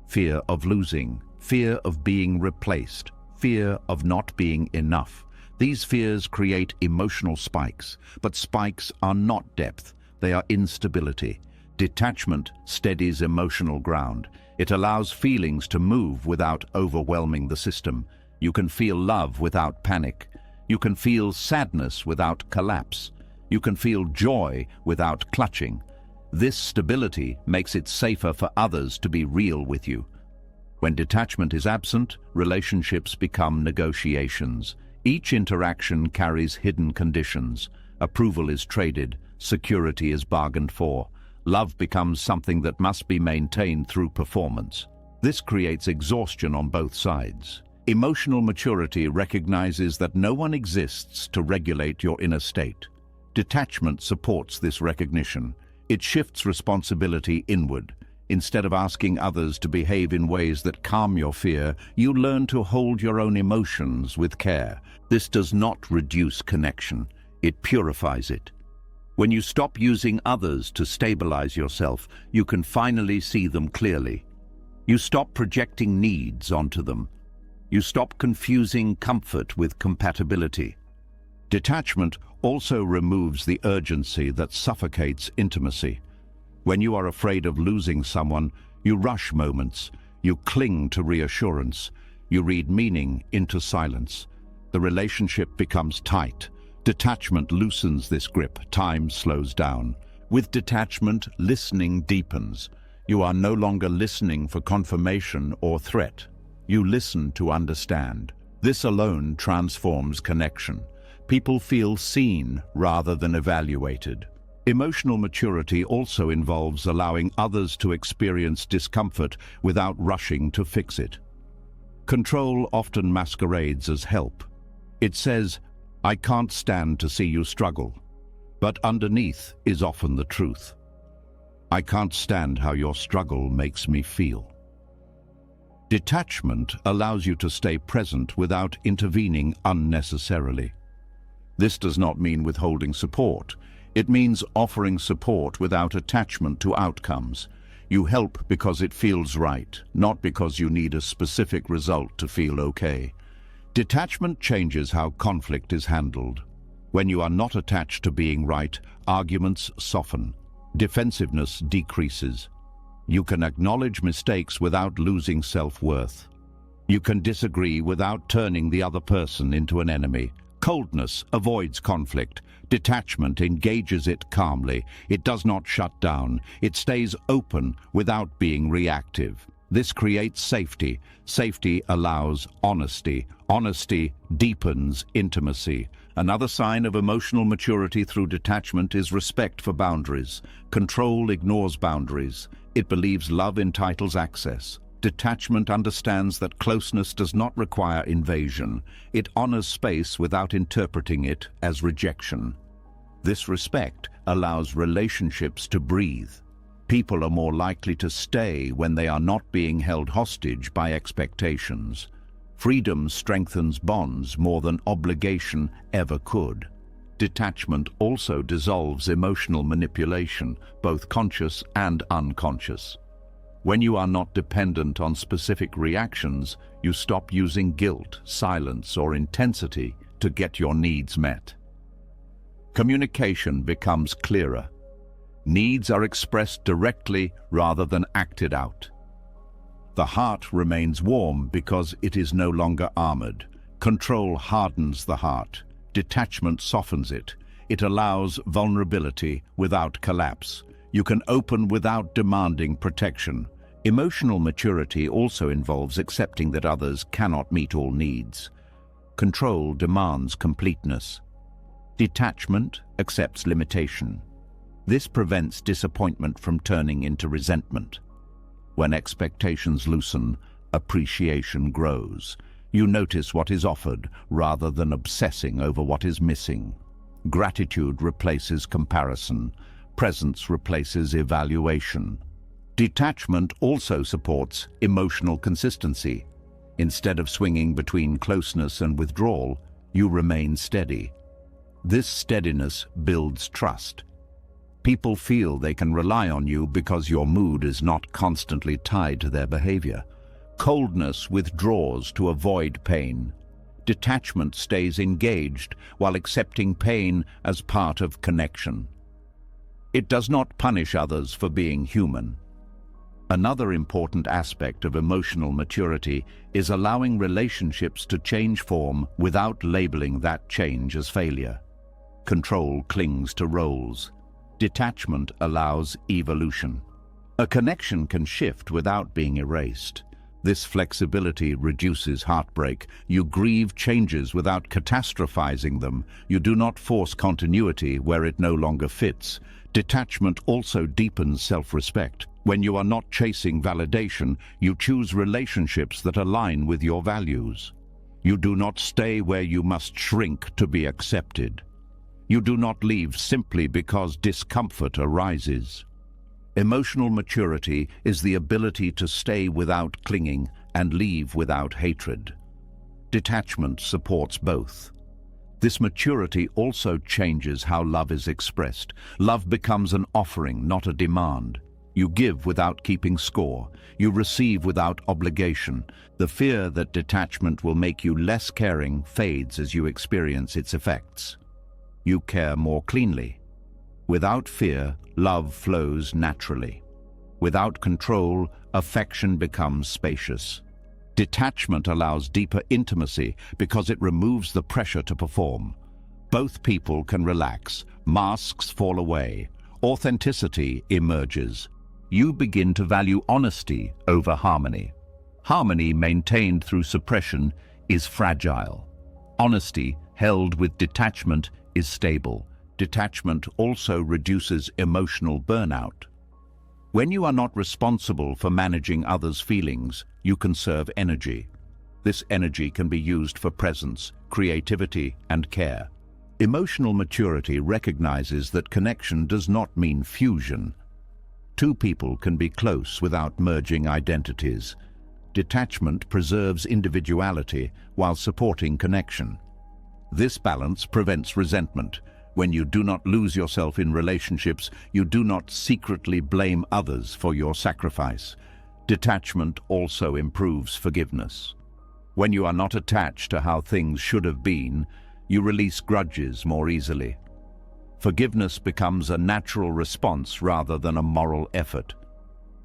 Fear of losing, fear of being replaced, fear of not being enough. These fears create emotional spikes, but spikes are not depth, they are instability. Detachment steadies emotional ground. It allows feelings to move without overwhelming the system. You can feel love without panic. You can feel sadness without collapse. You can feel joy without clutching. This stability makes it safer for others to be real with you. When detachment is absent, relationships become negotiations. Each interaction carries hidden conditions. Approval is traded, security is bargained for. Love becomes something that must be maintained through performance. This creates exhaustion on both sides. Emotional maturity recognizes that no one exists to regulate your inner state. Detachment supports this recognition. It shifts responsibility inward. Instead of asking others to behave in ways that calm your fear, you learn to hold your own emotions with care. This does not reduce connection. It purifies it. When you stop using others to stabilize yourself, you can finally see them clearly. You stop projecting needs onto them. You stop confusing comfort with compatibility. Detachment also removes the urgency that suffocates intimacy. When you are afraid of losing someone, you rush moments. You cling to reassurance. You read meaning into silence. The relationship becomes tight. Detachment loosens this grip. Time slows down. With detachment, listening deepens. You are no longer listening for confirmation or threat. You listen to understand. This alone transforms connection. People feel seen rather than evaluated. Emotional maturity also involves allowing others to experience discomfort without rushing to fix it. Control often masquerades as help. It says, "I can't stand to see you struggle," but underneath is often the truth. "I can't stand how your struggle makes me feel." Detachment allows you to stay present without intervening unnecessarily. This does not mean withholding support. It means offering support without attachment to outcomes. You help because it feels right, not because you need a specific result to feel okay. Detachment changes how conflict is handled. When you are not attached to being right, arguments soften. Defensiveness decreases. You can acknowledge mistakes without losing self-worth. You can disagree without turning the other person into an enemy. Coldness avoids conflict. Detachment engages it calmly. It does not shut down. It stays open without being reactive. This creates safety. Safety allows honesty. Honesty deepens intimacy. Another sign of emotional maturity through detachment is respect for boundaries. Control ignores boundaries. It believes love entitles access. Detachment understands that closeness does not require invasion. It honors space without interpreting it as rejection. This respect allows relationships to breathe. People are more likely to stay when they are not being held hostage by expectations. Freedom strengthens bonds more than obligation ever could. Detachment also dissolves emotional manipulation, both conscious and unconscious. When you are not dependent on specific reactions, you stop using guilt, silence, or intensity to get your needs met. Communication becomes clearer. Needs are expressed directly rather than acted out. The heart remains warm because it is no longer armored. Control hardens the heart. Detachment softens it. It allows vulnerability without collapse. You can open without demanding protection. Emotional maturity also involves accepting that others cannot meet all needs. Control demands completeness. Detachment accepts limitation. This prevents disappointment from turning into resentment. When expectations loosen, appreciation grows. You notice what is offered rather than obsessing over what is missing. Gratitude replaces comparison. Presence replaces evaluation. Detachment also supports emotional consistency. Instead of swinging between closeness and withdrawal, you remain steady. This steadiness builds trust. People feel they can rely on you because your mood is not constantly tied to their behavior. Coldness withdraws to avoid pain. Detachment stays engaged while accepting pain as part of connection. It does not punish others for being human. Another important aspect of emotional maturity is allowing relationships to change form without labeling that change as failure. Control clings to roles. Detachment allows evolution. A connection can shift without being erased. This flexibility reduces heartbreak. You grieve changes without catastrophizing them. You do not force continuity where it no longer fits. Detachment also deepens self-respect. When you are not chasing validation, you choose relationships that align with your values. You do not stay where you must shrink to be accepted. You do not leave simply because discomfort arises. Emotional maturity is the ability to stay without clinging and leave without hatred. Detachment supports both. This maturity also changes how love is expressed. Love becomes an offering, not a demand. You give without keeping score. You receive without obligation. The fear that detachment will make you less caring fades as you experience its effects. You care more cleanly. Without fear, love flows naturally. Without control, affection becomes spacious. Detachment allows deeper intimacy because it removes the pressure to perform. Both people can relax, masks fall away, authenticity emerges. You begin to value honesty over harmony. Harmony maintained through suppression is fragile. Honesty held with detachment is stable. Detachment also reduces emotional burnout. When you are not responsible for managing others' feelings, you conserve energy. This energy can be used for presence, creativity, and care. Emotional maturity recognizes that connection does not mean fusion. Two people can be close without merging identities. Detachment preserves individuality while supporting connection. This balance prevents resentment. When you do not lose yourself in relationships, you do not secretly blame others for your sacrifice. Detachment also improves forgiveness. When you are not attached to how things should have been, you release grudges more easily. Forgiveness becomes a natural response rather than a moral effort.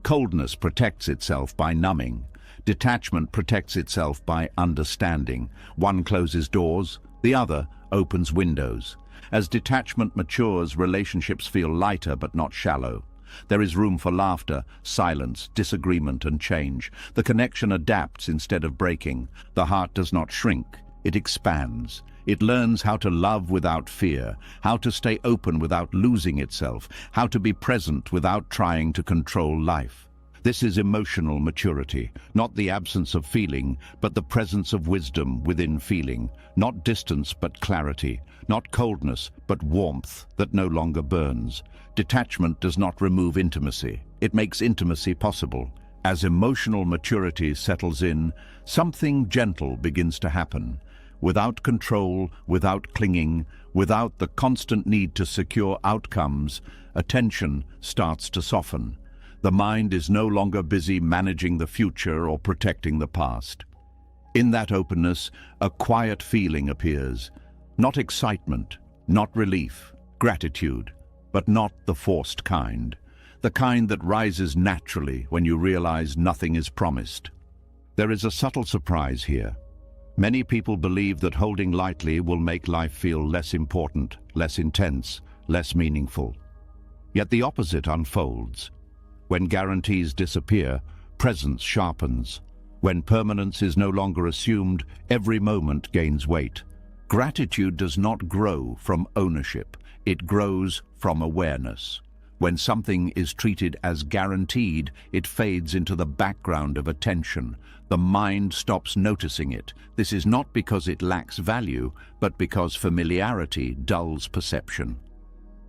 Coldness protects itself by numbing. Detachment protects itself by understanding. One closes doors, the other opens windows. As detachment matures, relationships feel lighter but not shallow. There is room for laughter, silence, disagreement, and change. The connection adapts instead of breaking. The heart does not shrink, it expands. It learns how to love without fear, how to stay open without losing itself, how to be present without trying to control life. This is emotional maturity, not the absence of feeling, but the presence of wisdom within feeling, not distance but clarity, not coldness but warmth that no longer burns. Detachment does not remove intimacy, it makes intimacy possible. As emotional maturity settles in, something gentle begins to happen. Without control, without clinging, without the constant need to secure outcomes, attention starts to soften. The mind is no longer busy managing the future or protecting the past. In that openness, a quiet feeling appears. Not excitement, not relief, gratitude, but not the forced kind. The kind that rises naturally when you realize nothing is promised. There is a subtle surprise here. Many people believe that holding lightly will make life feel less important, less intense, less meaningful. Yet the opposite unfolds. When guarantees disappear, presence sharpens. When permanence is no longer assumed, every moment gains weight. Gratitude does not grow from ownership, it grows from awareness. When something is treated as guaranteed, it fades into the background of attention. The mind stops noticing it. This is not because it lacks value, but because familiarity dulls perception.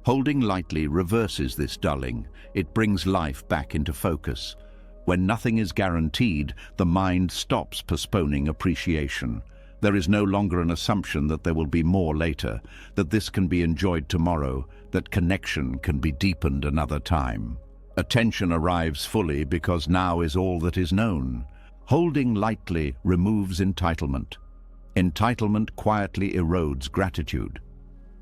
Holding lightly reverses this dulling. It brings life back into focus. When nothing is guaranteed, the mind stops postponing appreciation. There is no longer an assumption that there will be more later, that this can be enjoyed tomorrow, that connection can be deepened another time. Attention arrives fully because now is all that is known. Holding lightly removes entitlement. Entitlement quietly erodes gratitude.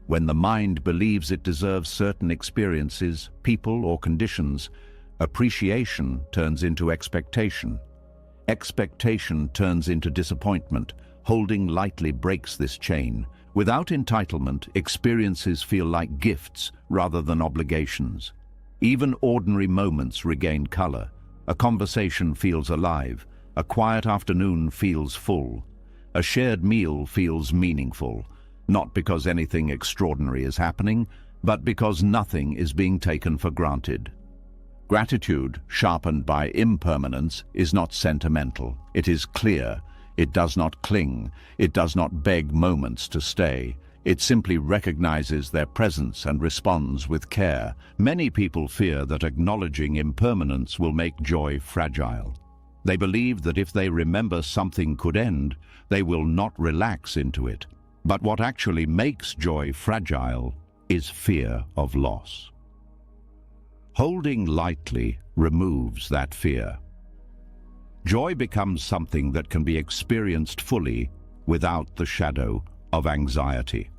When the mind believes it deserves certain experiences, people, or conditions, appreciation turns into expectation. Expectation turns into disappointment. Holding lightly breaks this chain. Without entitlement, experiences feel like gifts rather than obligations. Even ordinary moments regain color. A conversation feels alive. A quiet afternoon feels full. A shared meal feels meaningful, not because anything extraordinary is happening, but because nothing is being taken for granted. Gratitude, sharpened by impermanence, is not sentimental. It is clear. It does not cling. It does not beg moments to stay. It simply recognizes their presence and responds with care. Many people fear that acknowledging impermanence will make joy fragile. They believe that if they remember something could end, they will not relax into it. But what actually makes joy fragile is fear of loss. Holding lightly removes that fear. Joy becomes something that can be experienced fully without the shadow of anxiety.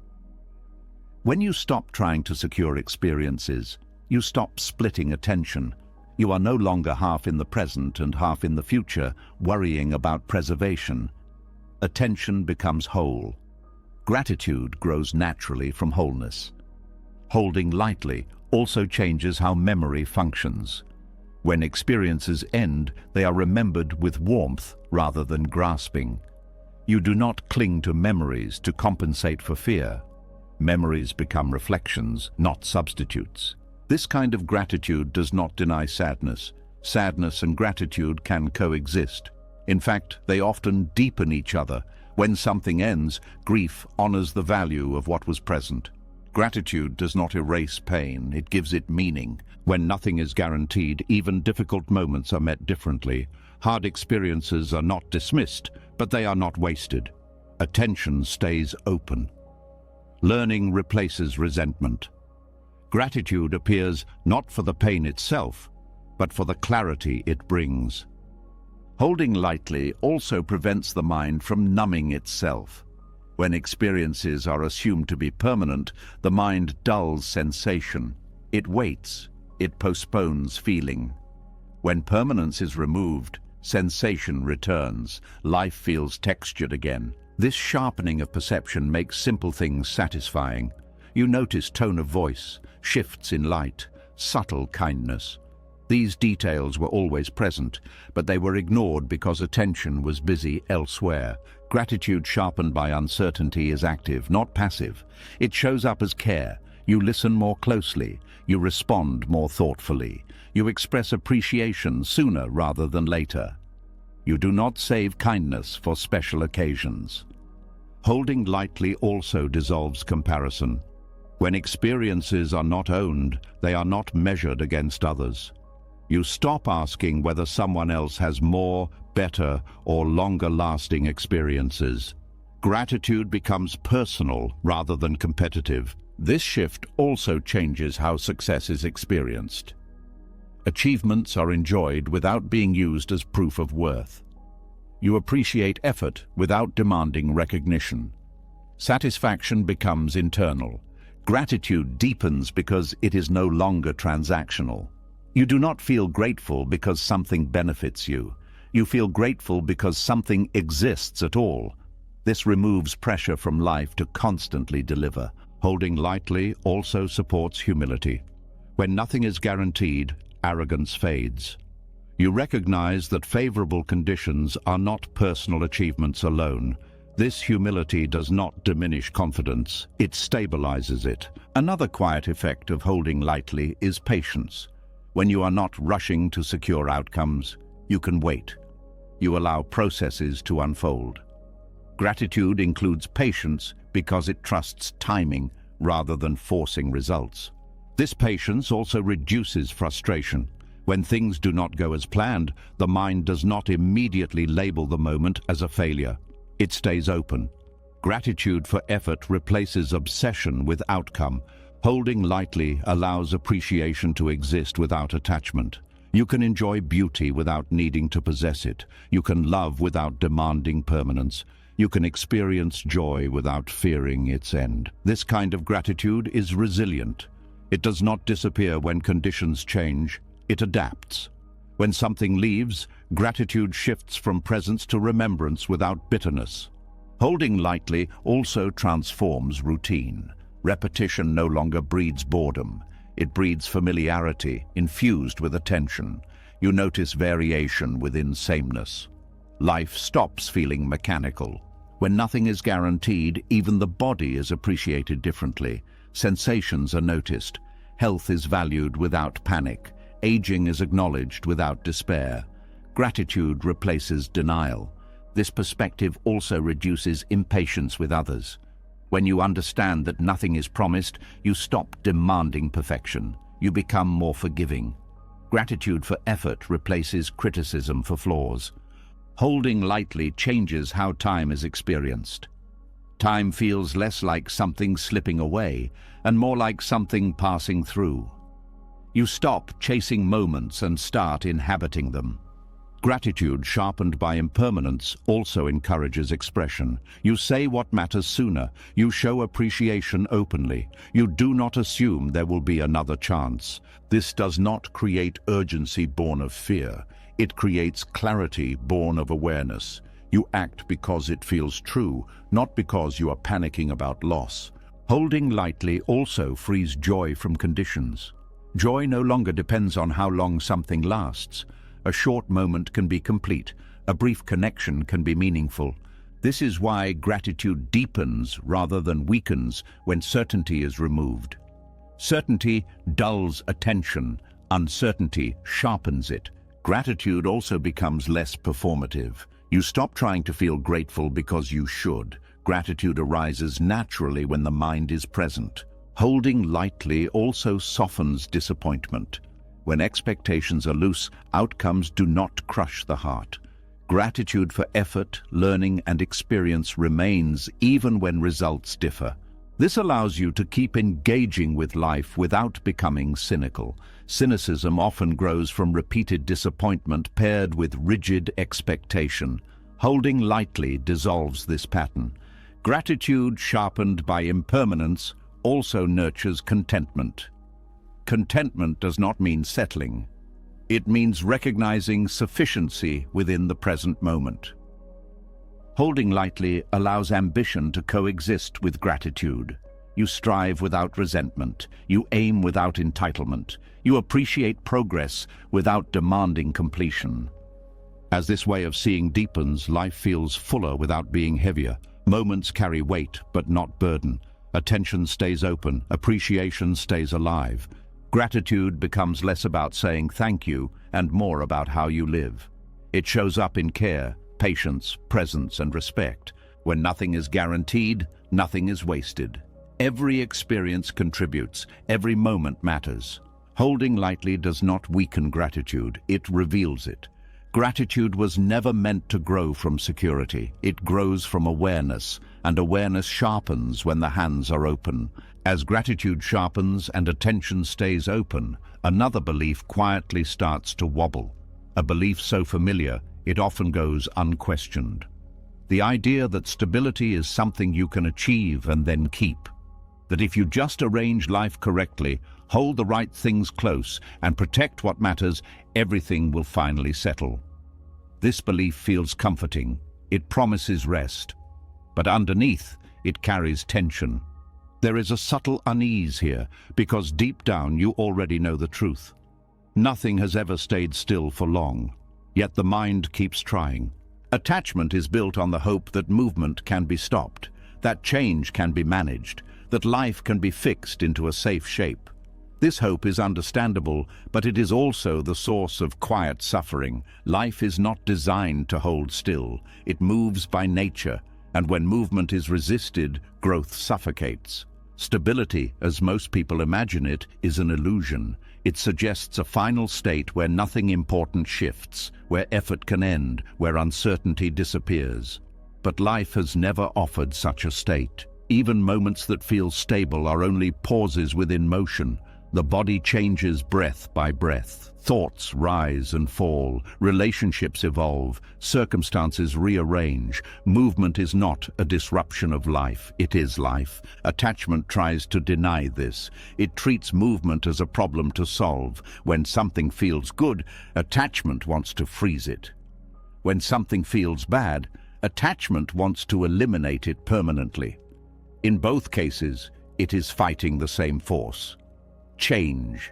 When you stop trying to secure experiences, you stop splitting attention. You are no longer half in the present and half in the future, worrying about preservation. Attention becomes whole. Gratitude grows naturally from wholeness. Holding lightly also changes how memory functions. When experiences end, they are remembered with warmth rather than grasping. You do not cling to memories to compensate for fear. Memories become reflections, not substitutes. This kind of gratitude does not deny sadness. Sadness and gratitude can coexist. In fact, they often deepen each other. When something ends, grief honors the value of what was present. Gratitude does not erase pain, it gives it meaning. When nothing is guaranteed, even difficult moments are met differently. Hard experiences are not dismissed, but they are not wasted. Attention stays open. Learning replaces resentment. Gratitude appears not for the pain itself, but for the clarity it brings. Holding lightly also prevents the mind from numbing itself. When experiences are assumed to be permanent, the mind dulls sensation. It waits. It postpones feeling. When permanence is removed, sensation returns. Life feels textured again. This sharpening of perception makes simple things satisfying. You notice tone of voice, shifts in light, subtle kindness. These details were always present, but they were ignored because attention was busy elsewhere. Gratitude sharpened by uncertainty is active, not passive. It shows up as care. You listen more closely. You respond more thoughtfully. You express appreciation sooner rather than later. You do not save kindness for special occasions. Holding lightly also dissolves comparison. When experiences are not owned, they are not measured against others. You stop asking whether someone else has more, better, or longer-lasting experiences. Gratitude becomes personal rather than competitive. This shift also changes how success is experienced. Achievements are enjoyed without being used as proof of worth. You appreciate effort without demanding recognition. Satisfaction becomes internal. Gratitude deepens because it is no longer transactional. You do not feel grateful because something benefits you. You feel grateful because something exists at all. This removes pressure from life to constantly deliver. Holding lightly also supports humility. When nothing is guaranteed, arrogance fades. You recognize that favorable conditions are not personal achievements alone. This humility does not diminish confidence, it stabilizes it. Another quiet effect of holding lightly is patience. When you are not rushing to secure outcomes, you can wait. You allow processes to unfold. Gratitude includes patience because it trusts timing rather than forcing results. This patience also reduces frustration. When things do not go as planned, the mind does not immediately label the moment as a failure. It stays open. Gratitude for effort replaces obsession with outcome. Holding lightly allows appreciation to exist without attachment. You can enjoy beauty without needing to possess it. You can love without demanding permanence. You can experience joy without fearing its end. This kind of gratitude is resilient. It does not disappear when conditions change. It adapts. When something leaves, gratitude shifts from presence to remembrance without bitterness. Holding lightly also transforms routine. Repetition no longer breeds boredom. It breeds familiarity, infused with attention. You notice variation within sameness. Life stops feeling mechanical. When nothing is guaranteed, even the body is appreciated differently. Sensations are noticed. Health is valued without panic. Aging is acknowledged without despair. Gratitude replaces denial. This perspective also reduces impatience with others. When you understand that nothing is promised, you stop demanding perfection. You become more forgiving. Gratitude for effort replaces criticism for flaws. Holding lightly changes how time is experienced. Time feels less like something slipping away and more like something passing through. You stop chasing moments and start inhabiting them. Gratitude, sharpened by impermanence, also encourages expression. You say what matters sooner. You show appreciation openly. You do not assume there will be another chance. This does not create urgency born of fear. It creates clarity born of awareness. You act because it feels true, not because you are panicking about loss. Holding lightly also frees joy from conditions. Joy no longer depends on how long something lasts. A short moment can be complete. A brief connection can be meaningful. This is why gratitude deepens rather than weakens when certainty is removed. Certainty dulls attention. Uncertainty sharpens it. Gratitude also becomes less performative. You stop trying to feel grateful because you should. Gratitude arises naturally when the mind is present. Holding lightly also softens disappointment. When expectations are loose, outcomes do not crush the heart. Gratitude for effort, learning, and experience remains even when results differ. This allows you to keep engaging with life without becoming cynical. Cynicism often grows from repeated disappointment paired with rigid expectation. Holding lightly dissolves this pattern. Gratitude, sharpened by impermanence, also nurtures contentment. Contentment does not mean settling. It means recognizing sufficiency within the present moment. Holding lightly allows ambition to coexist with gratitude. You strive without resentment. You aim without entitlement. You appreciate progress without demanding completion. As this way of seeing deepens, life feels fuller without being heavier. Moments carry weight, but not burden. Attention stays open. Appreciation stays alive. Gratitude becomes less about saying thank you and more about how you live. It shows up in care, patience, presence, and respect. When nothing is guaranteed, nothing is wasted. Every experience contributes. Every moment matters. Holding lightly does not weaken gratitude. It reveals it. Gratitude was never meant to grow from security. It grows from awareness, and awareness sharpens when the hands are open. As gratitude sharpens and attention stays open, another belief quietly starts to wobble. A belief so familiar, it often goes unquestioned. The idea that stability is something you can achieve and then keep. That if you just arrange life correctly, hold the right things close, and protect what matters, everything will finally settle. This belief feels comforting. It promises rest. But underneath, it carries tension. There is a subtle unease here, because deep down you already know the truth. Nothing has ever stayed still for long, yet the mind keeps trying. Attachment is built on the hope that movement can be stopped, that change can be managed, that life can be fixed into a safe shape. This hope is understandable, but it is also the source of quiet suffering. Life is not designed to hold still. It moves by nature, and when movement is resisted, growth suffocates. Stability, as most people imagine it, is an illusion. It suggests a final state where nothing important shifts, where effort can end, where uncertainty disappears. But life has never offered such a state. Even moments that feel stable are only pauses within motion. The body changes breath by breath. Thoughts rise and fall. Relationships evolve. Circumstances rearrange. Movement is not a disruption of life. It is life. Attachment tries to deny this. It treats movement as a problem to solve. When something feels good, attachment wants to freeze it. When something feels bad, attachment wants to eliminate it permanently. In both cases, it is fighting the same force: change.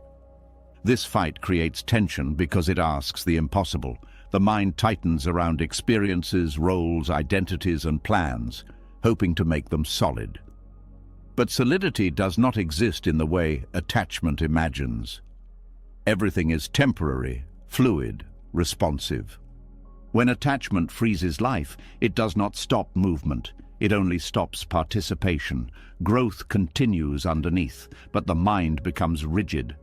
This fight creates tension because it asks the impossible. The mind tightens around experiences, roles, identities, and plans, hoping to make them solid. But solidity does not exist in the way attachment imagines. Everything is temporary, fluid, responsive. When attachment freezes life, it does not stop movement. It only stops participation. Growth continues underneath, but the mind becomes rigid.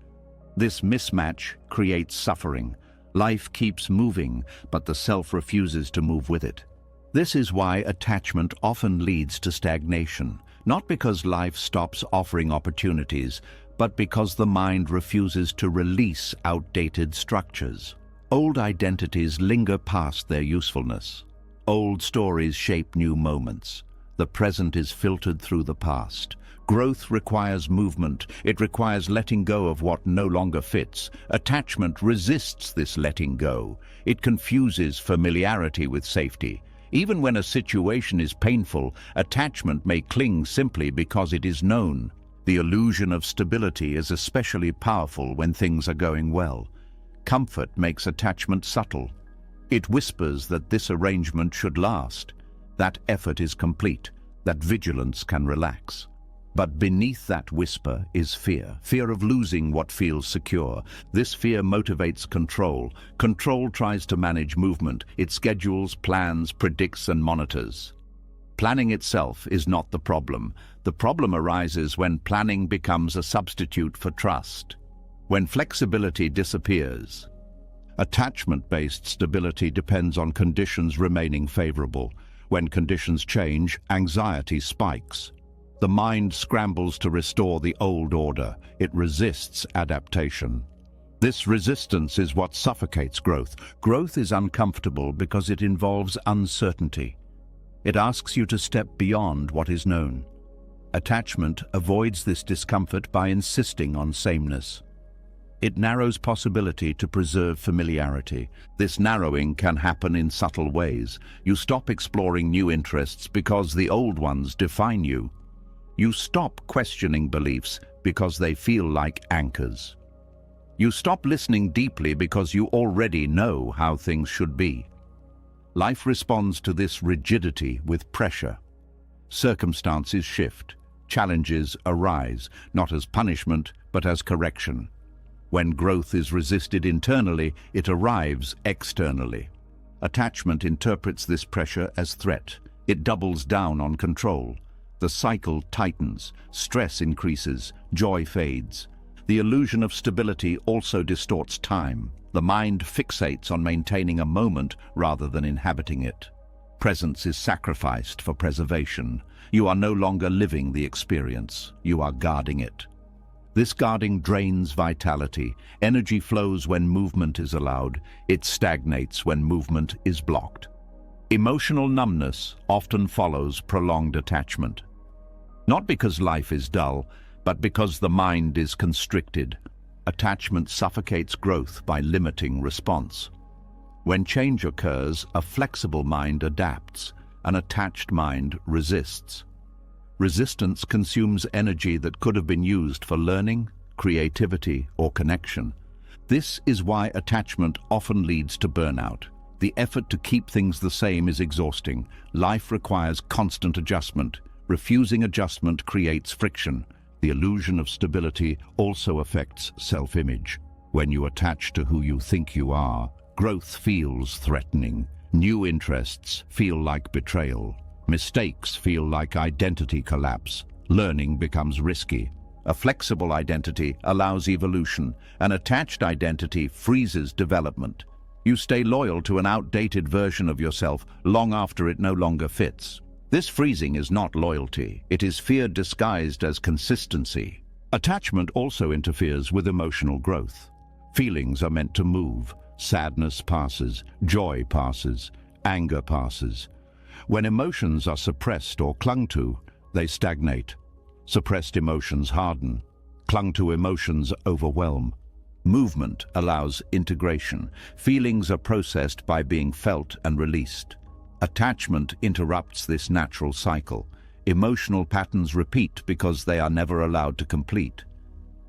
This mismatch creates suffering. Life keeps moving, but the self refuses to move with it. This is why attachment often leads to stagnation, not because life stops offering opportunities, but because the mind refuses to release outdated structures. Old identities linger past their usefulness. Old stories shape new moments. The present is filtered through the past. Growth requires movement. It requires letting go of what no longer fits. Attachment resists this letting go. It confuses familiarity with safety. Even when a situation is painful, attachment may cling simply because it is known. The illusion of stability is especially powerful when things are going well. Comfort makes attachment subtle. It whispers that this arrangement should last, that effort is complete, that vigilance can relax. But beneath that whisper is fear, fear of losing what feels secure. This fear motivates control. Control tries to manage movement. It schedules, plans, predicts, and monitors. Planning itself is not the problem. The problem arises when planning becomes a substitute for trust, when flexibility disappears. Attachment-based stability depends on conditions remaining favorable. When conditions change, anxiety spikes. The mind scrambles to restore the old order. It resists adaptation. This resistance is what suffocates growth. Growth is uncomfortable because it involves uncertainty. It asks you to step beyond what is known. Attachment avoids this discomfort by insisting on sameness. It narrows possibility to preserve familiarity. This narrowing can happen in subtle ways. You stop exploring new interests because the old ones define you. You stop questioning beliefs because they feel like anchors. You stop listening deeply because you already know how things should be. Life responds to this rigidity with pressure. Circumstances shift. Challenges arise, not as punishment, but as correction. When growth is resisted internally, it arrives externally. Attachment interprets this pressure as threat. It doubles down on control. The cycle tightens, stress increases, joy fades. The illusion of stability also distorts time. The mind fixates on maintaining a moment rather than inhabiting it. Presence is sacrificed for preservation. You are no longer living the experience. You are guarding it. This guarding drains vitality. Energy flows when movement is allowed. It stagnates when movement is blocked. Emotional numbness often follows prolonged attachment. Not because life is dull, but because the mind is constricted. Attachment suffocates growth by limiting response. When change occurs, a flexible mind adapts. An attached mind resists. Resistance consumes energy that could have been used for learning, creativity, or connection. This is why attachment often leads to burnout. The effort to keep things the same is exhausting. Life requires constant adjustment. Refusing adjustment creates friction. The illusion of stability also affects self-image. When you attach to who you think you are, growth feels threatening. New interests feel like betrayal. Mistakes feel like identity collapse. Learning becomes risky. A flexible identity allows evolution. An attached identity freezes development. You stay loyal to an outdated version of yourself long after it no longer fits. This freezing is not loyalty. It is fear disguised as consistency. Attachment also interferes with emotional growth. Feelings are meant to move. Sadness passes, joy passes, anger passes. When emotions are suppressed or clung to, they stagnate. Suppressed emotions harden. Clung to emotions overwhelm. Movement allows integration. Feelings are processed by being felt and released. Attachment interrupts this natural cycle. Emotional patterns repeat because they are never allowed to complete.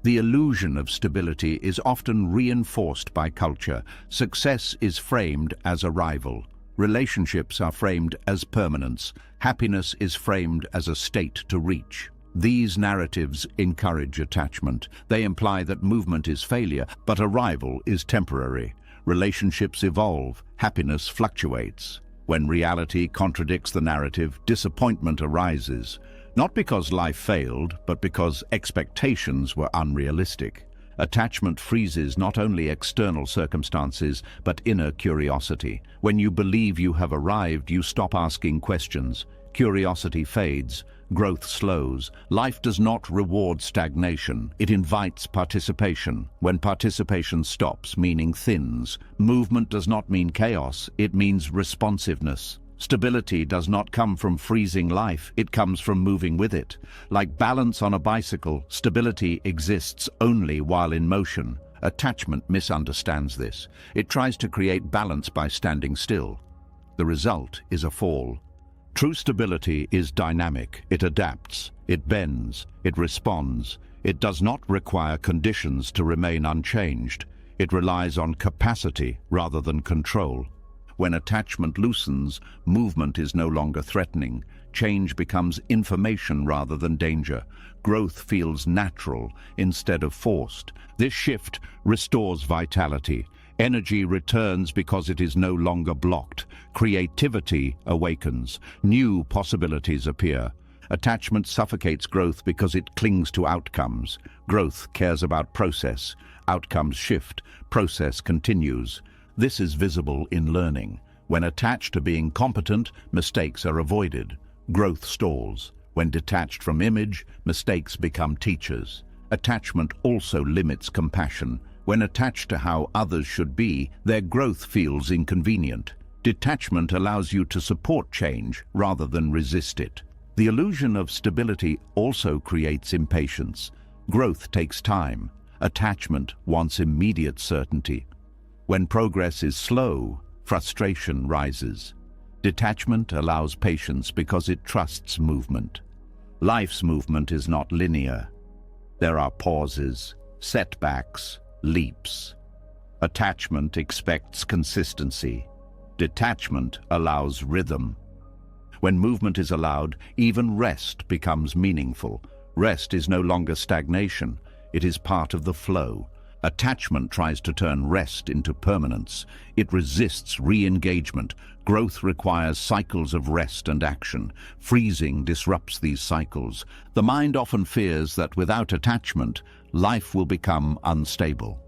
The illusion of stability is often reinforced by culture. Success is framed as arrival. Relationships are framed as permanence. Happiness is framed as a state to reach. These narratives encourage attachment. They imply that movement is failure, but arrival is temporary. Relationships evolve. Happiness fluctuates. When reality contradicts the narrative, disappointment arises. Not because life failed, but because expectations were unrealistic. Attachment freezes not only external circumstances, but inner curiosity. When you believe you have arrived, you stop asking questions. Curiosity fades. Growth slows. Life does not reward stagnation. It invites participation. When participation stops, meaning thins. Movement does not mean chaos. It means responsiveness. Stability does not come from freezing life. It comes from moving with it. Like balance on a bicycle, stability exists only while in motion. Attachment misunderstands this. It tries to create balance by standing still. The result is a fall. True stability is dynamic. It adapts, it bends, it responds. It does not require conditions to remain unchanged. It relies on capacity rather than control. When attachment loosens, movement is no longer threatening. Change becomes information rather than danger. Growth feels natural instead of forced. This shift restores vitality. Energy returns because it is no longer blocked. Creativity awakens. New possibilities appear. Attachment suffocates growth because it clings to outcomes. Growth cares about process. Outcomes shift. Process continues. This is visible in learning. When attached to being competent, mistakes are avoided. Growth stalls. When detached from image, mistakes become teachers. Attachment also limits compassion. When attached to how others should be, their growth feels inconvenient. Detachment allows you to support change rather than resist it. The illusion of stability also creates impatience. Growth takes time. Attachment wants immediate certainty. When progress is slow, frustration rises. Detachment allows patience because it trusts movement. Life's movement is not linear. There are pauses, setbacks, leaps. Attachment expects consistency. Detachment allows rhythm. When movement is allowed, even rest becomes meaningful. Rest is no longer stagnation. It is part of the flow. Attachment tries to turn rest into permanence. It resists re-engagement. Growth requires cycles of rest and action. Freezing disrupts these cycles. The mind often fears that without attachment, life will become unstable.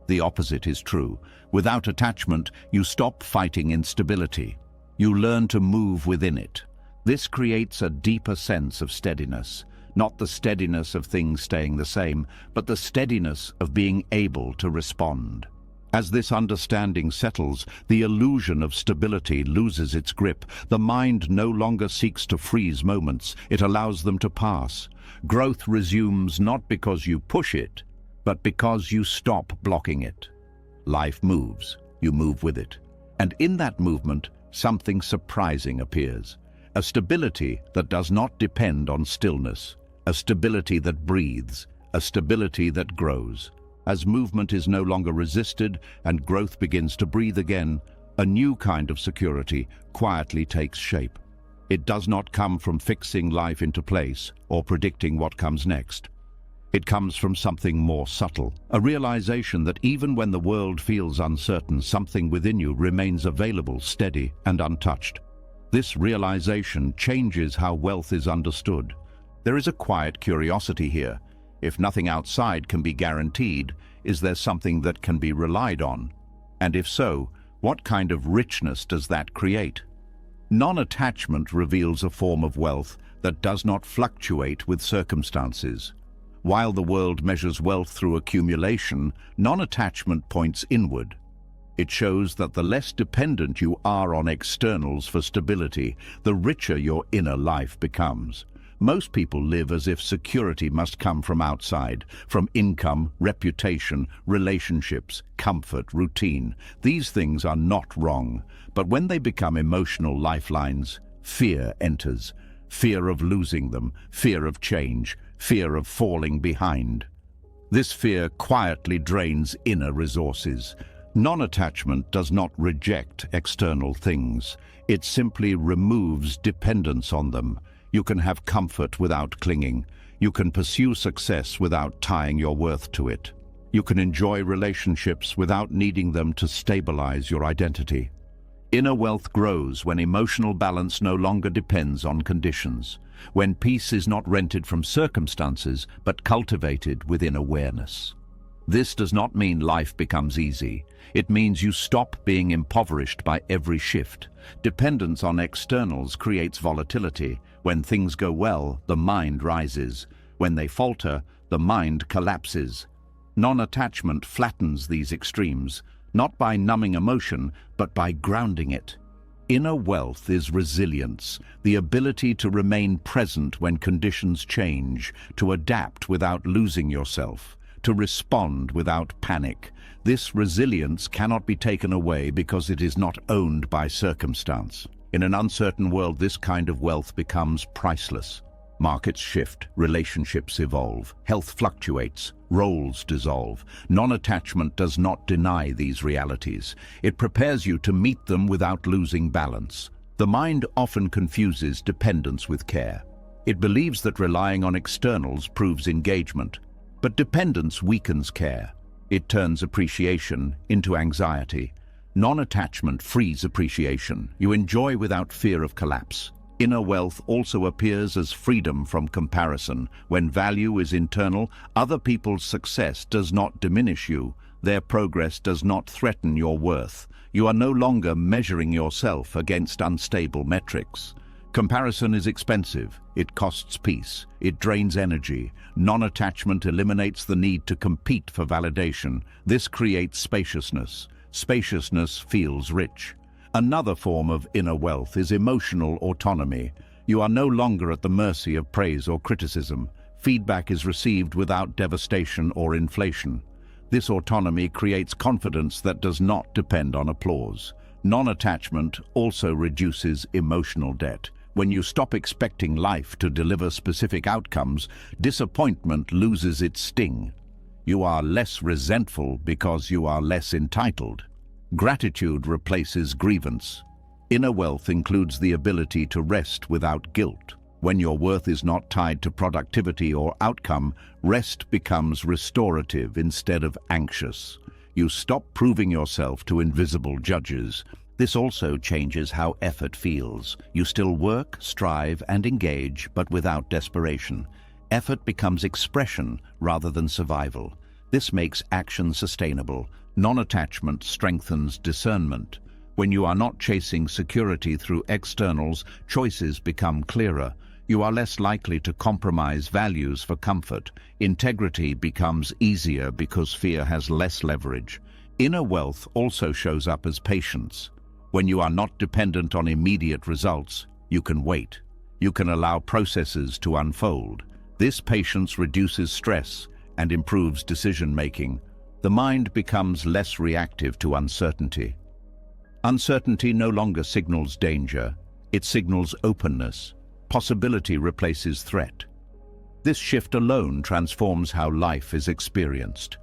The opposite is true. Without attachment, you stop fighting instability. You learn to move within it. This creates a deeper sense of steadiness. Not the steadiness of things staying the same, but the steadiness of being able to respond. As this understanding settles, the illusion of stability loses its grip. The mind no longer seeks to freeze moments. It allows them to pass. Growth resumes not because you push it, but because you stop blocking it. Life moves. You move with it. And in that movement, something surprising appears. A stability that does not depend on stillness. A stability that breathes, a stability that grows. As movement is no longer resisted and growth begins to breathe again, A new kind of security quietly takes shape. It does not come from fixing life into place or predicting what comes next. It comes from something more subtle, a realization that even when the world feels uncertain, something within you remains available, steady, and untouched. This realization changes how wealth is understood. There is a quiet curiosity here. If nothing outside can be guaranteed, is there something that can be relied on? And if so, what kind of richness does that create? Non-attachment reveals a form of wealth that does not fluctuate with circumstances. While the world measures wealth through accumulation, non-attachment points inward. It shows that the less dependent you are on externals for stability, the richer your inner life becomes. Most people live as if security must come from outside, from income, reputation, relationships, comfort, routine. These things are not wrong, but when they become emotional lifelines, fear enters. Fear of losing them, fear of change, fear of falling behind. This fear quietly drains inner resources. Non-attachment does not reject external things. It simply removes dependence on them. You can have comfort without clinging. You can pursue success without tying your worth to it. You can enjoy relationships without needing them to stabilize your identity. Inner wealth grows when emotional balance no longer depends on conditions, when peace is not rented from circumstances but cultivated within awareness. This does not mean life becomes easy. It means you stop being impoverished by every shift. Dependence on externals creates volatility. When things go well, the mind rises. When they falter, the mind collapses. Non-attachment flattens these extremes, not by numbing emotion, but by grounding it. Inner wealth is resilience, the ability to remain present when conditions change, to adapt without losing yourself, to respond without panic. This resilience cannot be taken away because it is not owned by circumstance. In an uncertain world, this kind of wealth becomes priceless. Markets shift, relationships evolve, health fluctuates, roles dissolve. Non-attachment does not deny these realities. It prepares you to meet them without losing balance. The mind often confuses dependence with care. It believes that relying on externals proves engagement, but dependence weakens care. It turns appreciation into anxiety. Non-attachment frees appreciation. You enjoy without fear of collapse. Inner wealth also appears as freedom from comparison. When value is internal, other people's success does not diminish you. Their progress does not threaten your worth. You are no longer measuring yourself against unstable metrics. Comparison is expensive. It costs peace. It drains energy. Non-attachment eliminates the need to compete for validation. This creates spaciousness. Spaciousness feels rich. Another form of inner wealth is emotional autonomy. You are no longer at the mercy of praise or criticism. Feedback is received without devastation or inflation. This autonomy creates confidence that does not depend on applause. Non-attachment also reduces emotional debt. When you stop expecting life to deliver specific outcomes, disappointment loses its sting. You are less resentful because you are less entitled. Gratitude replaces grievance. Inner wealth includes the ability to rest without guilt. When your worth is not tied to productivity or outcome, rest becomes restorative instead of anxious. You stop proving yourself to invisible judges. This also changes how effort feels. You still work, strive, and engage, but without desperation. Effort becomes expression rather than survival. This makes action sustainable. Non-attachment strengthens discernment. When you are not chasing security through externals, choices become clearer. You are less likely to compromise values for comfort. Integrity becomes easier because fear has less leverage. Inner wealth also shows up as patience. When you are not dependent on immediate results, you can wait. You can allow processes to unfold. This patience reduces stress and improves decision-making. The mind becomes less reactive to uncertainty. Uncertainty no longer signals danger. It signals openness. Possibility replaces threat. This shift alone transforms how life is experienced.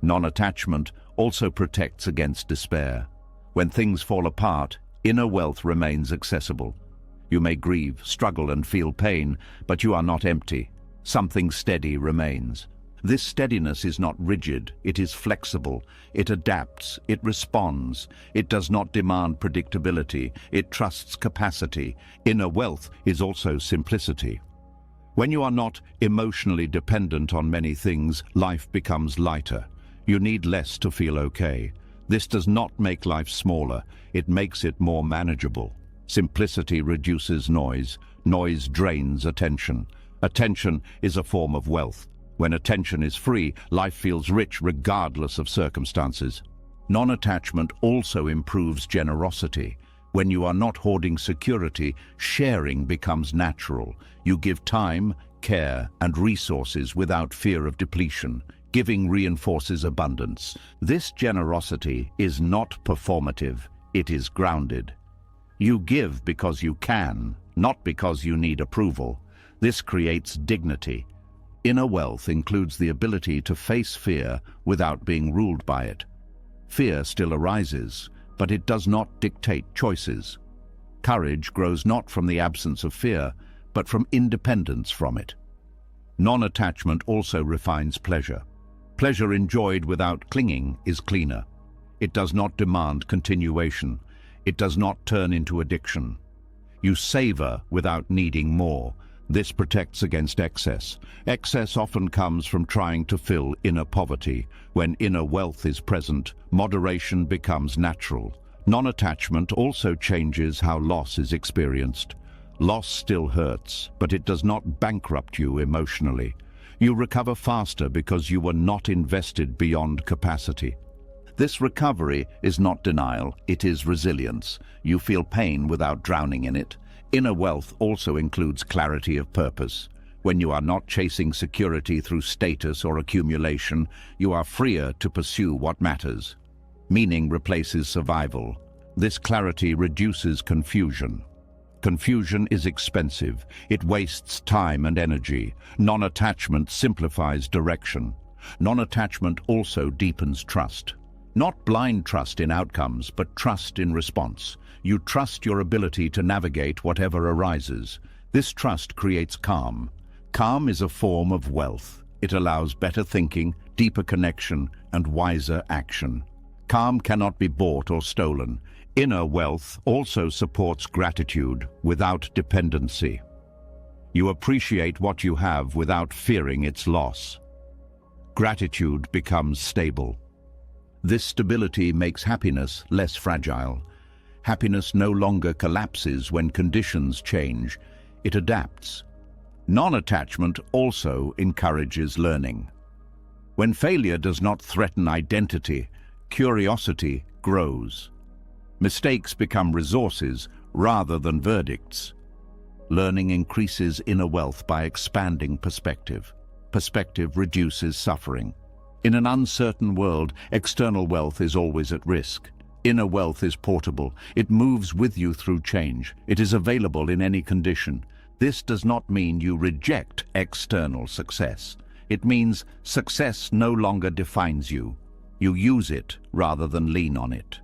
Non-attachment also protects against despair. When things fall apart, inner wealth remains accessible. You may grieve, struggle, and feel pain, but you are not empty. Something steady remains. This steadiness is not rigid, it is flexible. It adapts, it responds. It does not demand predictability, it trusts capacity. Inner wealth is also simplicity. When you are not emotionally dependent on many things, life becomes lighter. You need less to feel okay. This does not make life smaller, it makes it more manageable. Simplicity reduces noise. Noise drains attention. Attention is a form of wealth. When attention is free, life feels rich regardless of circumstances. Non-attachment also improves generosity. When you are not hoarding security, sharing becomes natural. You give time, care, and resources without fear of depletion. Giving reinforces abundance. This generosity is not performative, it is grounded. You give because you can, not because you need approval. This creates dignity. Inner wealth includes the ability to face fear without being ruled by it. Fear still arises, but it does not dictate choices. Courage grows not from the absence of fear, but from independence from it. Non-attachment also refines pleasure. Pleasure enjoyed without clinging is cleaner. It does not demand continuation. It does not turn into addiction. You savor without needing more. This protects against excess. Excess often comes from trying to fill inner poverty. When inner wealth is present, moderation becomes natural. Non-attachment also changes how loss is experienced. Loss still hurts, but it does not bankrupt you emotionally. You recover faster because you were not invested beyond capacity. This recovery is not denial, it is resilience. You feel pain without drowning in it. Inner wealth also includes clarity of purpose. When you are not chasing security through status or accumulation, you are freer to pursue what matters. Meaning replaces survival. This clarity reduces confusion. Confusion is expensive. It wastes time and energy. Non-attachment simplifies direction. Non-attachment also deepens trust. Not blind trust in outcomes, but trust in response. You trust your ability to navigate whatever arises. This trust creates calm. Calm is a form of wealth. It allows better thinking, deeper connection, and wiser action. Calm cannot be bought or stolen. Inner wealth also supports gratitude without dependency. You appreciate what you have without fearing its loss. Gratitude becomes stable. This stability makes happiness less fragile. Happiness no longer collapses when conditions change. It adapts. Non-attachment also encourages learning. When failure does not threaten identity, curiosity grows. Mistakes become resources rather than verdicts. Learning increases inner wealth by expanding perspective. Perspective reduces suffering. In an uncertain world, external wealth is always at risk. Inner wealth is portable. It moves with you through change. It is available in any condition. This does not mean you reject external success. It means success no longer defines you. You use it rather than lean on it.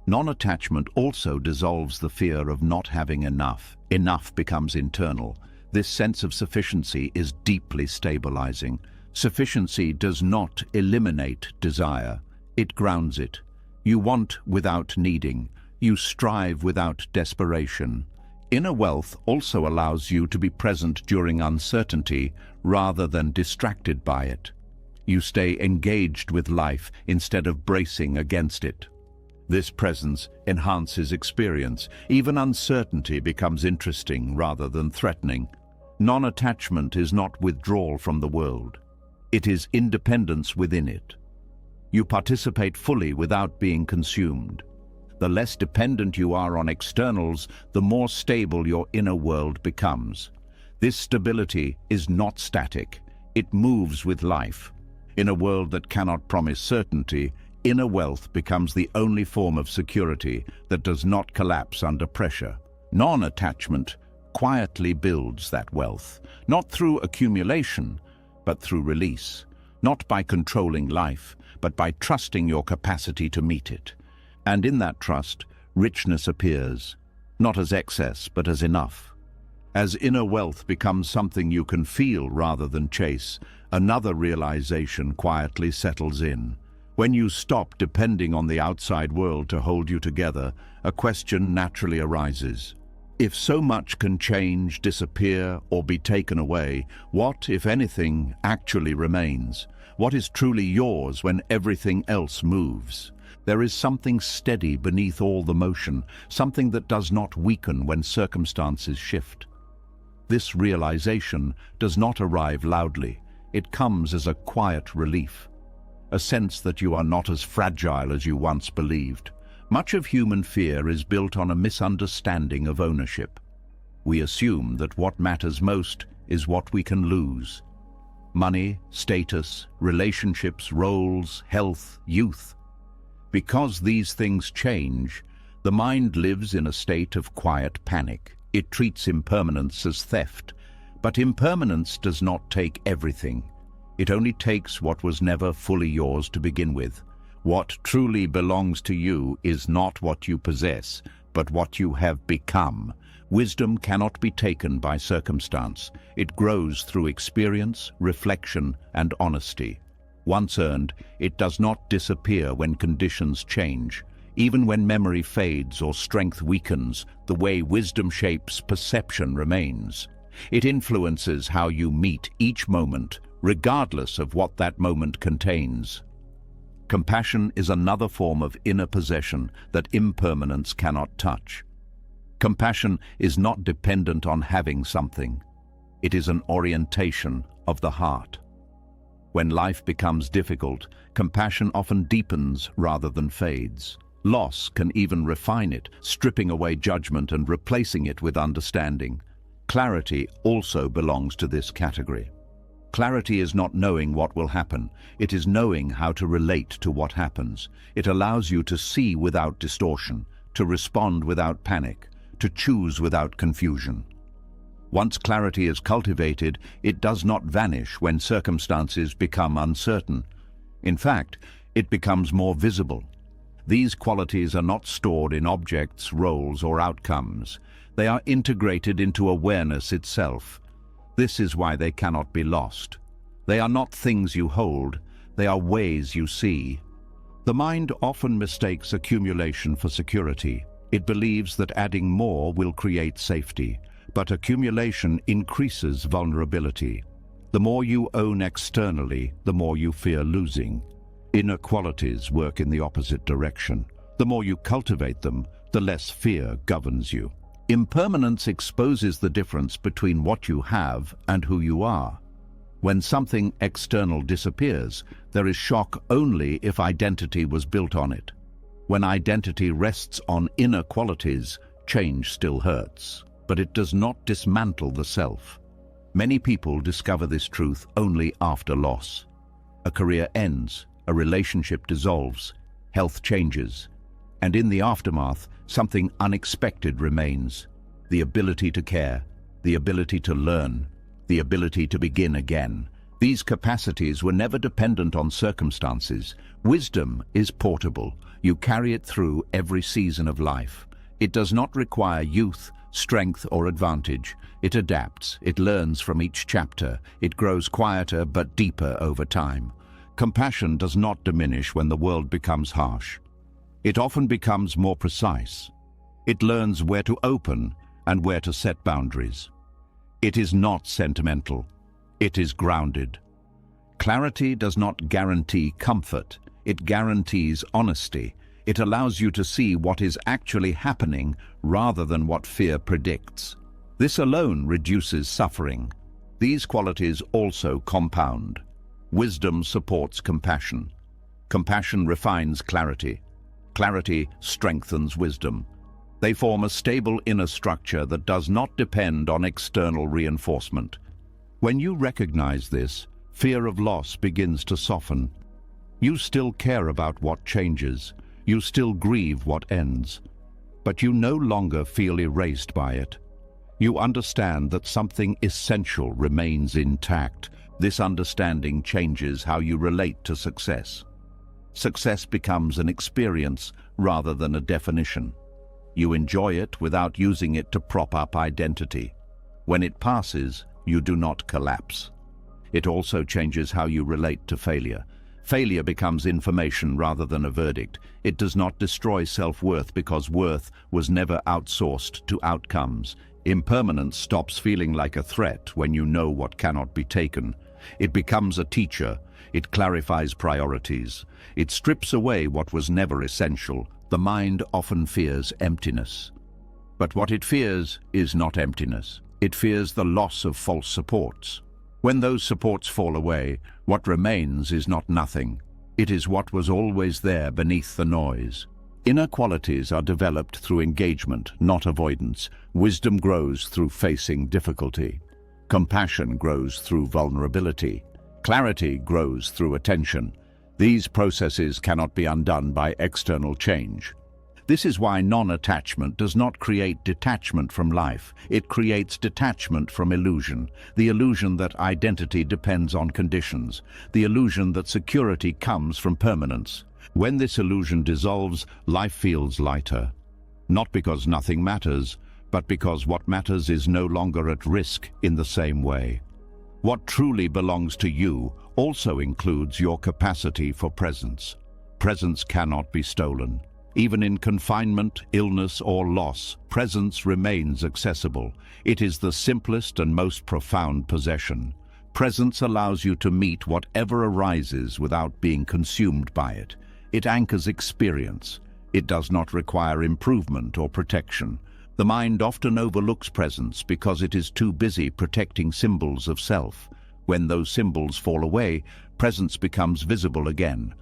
Non-attachment also dissolves the fear of not having enough. Enough becomes internal. This sense of sufficiency is deeply stabilizing. Sufficiency does not eliminate desire. It grounds it. You want without needing. You strive without desperation. Inner wealth also allows you to be present during uncertainty rather than distracted by it. You stay engaged with life instead of bracing against it. This presence enhances experience. Even uncertainty becomes interesting rather than threatening. Non-attachment is not withdrawal from the world. It is independence within it. You participate fully without being consumed. The less dependent you are on externals, the more stable your inner world becomes. This stability is not static. It moves with life. In a world that cannot promise certainty, inner wealth becomes the only form of security that does not collapse under pressure. Non-attachment quietly builds that wealth, not through accumulation, but through release, not by controlling life, but by trusting your capacity to meet it. And in that trust, richness appears, not as excess, but as enough. As inner wealth becomes something you can feel rather than chase, another realization quietly settles in. When you stop depending on the outside world to hold you together, a question naturally arises. If so much can change, disappear, or be taken away, what, if anything, actually remains? What is truly yours when everything else moves? There is something steady beneath all the motion, something that does not weaken when circumstances shift. This realization does not arrive loudly. It comes as a quiet relief, a sense that you are not as fragile as you once believed. Much of human fear is built on a misunderstanding of ownership. We assume that what matters most is what we can lose. Money, status, relationships, roles, health, youth. Because these things change, the mind lives in a state of quiet panic. It treats impermanence as theft. But impermanence does not take everything. It only takes what was never fully yours to begin with. What truly belongs to you is not what you possess, but what you have become. Wisdom cannot be taken by circumstance. It grows through experience, reflection, and honesty. Once earned, it does not disappear when conditions change. Even when memory fades or strength weakens, the way wisdom shapes perception remains. It influences how you meet each moment, regardless of what that moment contains. Compassion is another form of inner possession that impermanence cannot touch. Compassion is not dependent on having something. It is an orientation of the heart. When life becomes difficult, compassion often deepens rather than fades. Loss can even refine it, stripping away judgment and replacing it with understanding. Clarity also belongs to this category. Clarity is not knowing what will happen. It is knowing how to relate to what happens. It allows you to see without distortion, to respond without panic, to choose without confusion. Once clarity is cultivated, it does not vanish when circumstances become uncertain. In fact, it becomes more visible. These qualities are not stored in objects, roles, or outcomes. They are integrated into awareness itself. This is why they cannot be lost. They are not things you hold, they are ways you see. The mind often mistakes accumulation for security. It believes that adding more will create safety, but accumulation increases vulnerability. The more you own externally, the more you fear losing. Inner qualities work in the opposite direction. The more you cultivate them, the less fear governs you. Impermanence exposes the difference between what you have and who you are. When something external disappears, there is shock only if identity was built on it. When identity rests on inner qualities, change still hurts, but it does not dismantle the self. Many people discover this truth only after loss. A career ends, a relationship dissolves, health changes, and in the aftermath, something unexpected remains: the ability to care, the ability to learn, the ability to begin again. These capacities were never dependent on circumstances. Wisdom is portable. You carry it through every season of life. It does not require youth, strength, or advantage. It adapts. It learns from each chapter. It grows quieter but deeper over time. Compassion does not diminish when the world becomes harsh. It often becomes more precise. It learns where to open and where to set boundaries. It is not sentimental. It is grounded. Clarity does not guarantee comfort. It guarantees honesty. It allows you to see what is actually happening rather than what fear predicts. This alone reduces suffering. These qualities also compound. Wisdom supports compassion. Compassion refines clarity. Clarity strengthens wisdom. They form a stable inner structure that does not depend on external reinforcement. When you recognize this, fear of loss begins to soften. You still care about what changes. You still grieve what ends. But you no longer feel erased by it. You understand that something essential remains intact. This understanding changes how you relate to success. Success becomes an experience rather than a definition. You enjoy it without using it to prop up identity. When it passes, you do not collapse. It also changes how you relate to failure. Failure becomes information rather than a verdict. It does not destroy self-worth because worth was never outsourced to outcomes. Impermanence stops feeling like a threat when you know what cannot be taken. It becomes a teacher. It clarifies priorities. It strips away what was never essential. The mind often fears emptiness. But what it fears is not emptiness. It fears the loss of false supports. When those supports fall away, what remains is not nothing. It is what was always there beneath the noise. Inner qualities are developed through engagement, not avoidance. Wisdom grows through facing difficulty. Compassion grows through vulnerability. Clarity grows through attention. These processes cannot be undone by external change. This is why non-attachment does not create detachment from life. It creates detachment from illusion. The illusion that identity depends on conditions. The illusion that security comes from permanence. When this illusion dissolves, life feels lighter. Not because nothing matters, but because what matters is no longer at risk in the same way. What truly belongs to you also includes your capacity for presence. Presence cannot be stolen. Even in confinement, illness, or loss, presence remains accessible. It is the simplest and most profound possession. Presence allows you to meet whatever arises without being consumed by it. It anchors experience. It does not require improvement or protection. The mind often overlooks presence because it is too busy protecting symbols of self. When those symbols fall away, presence becomes visible again.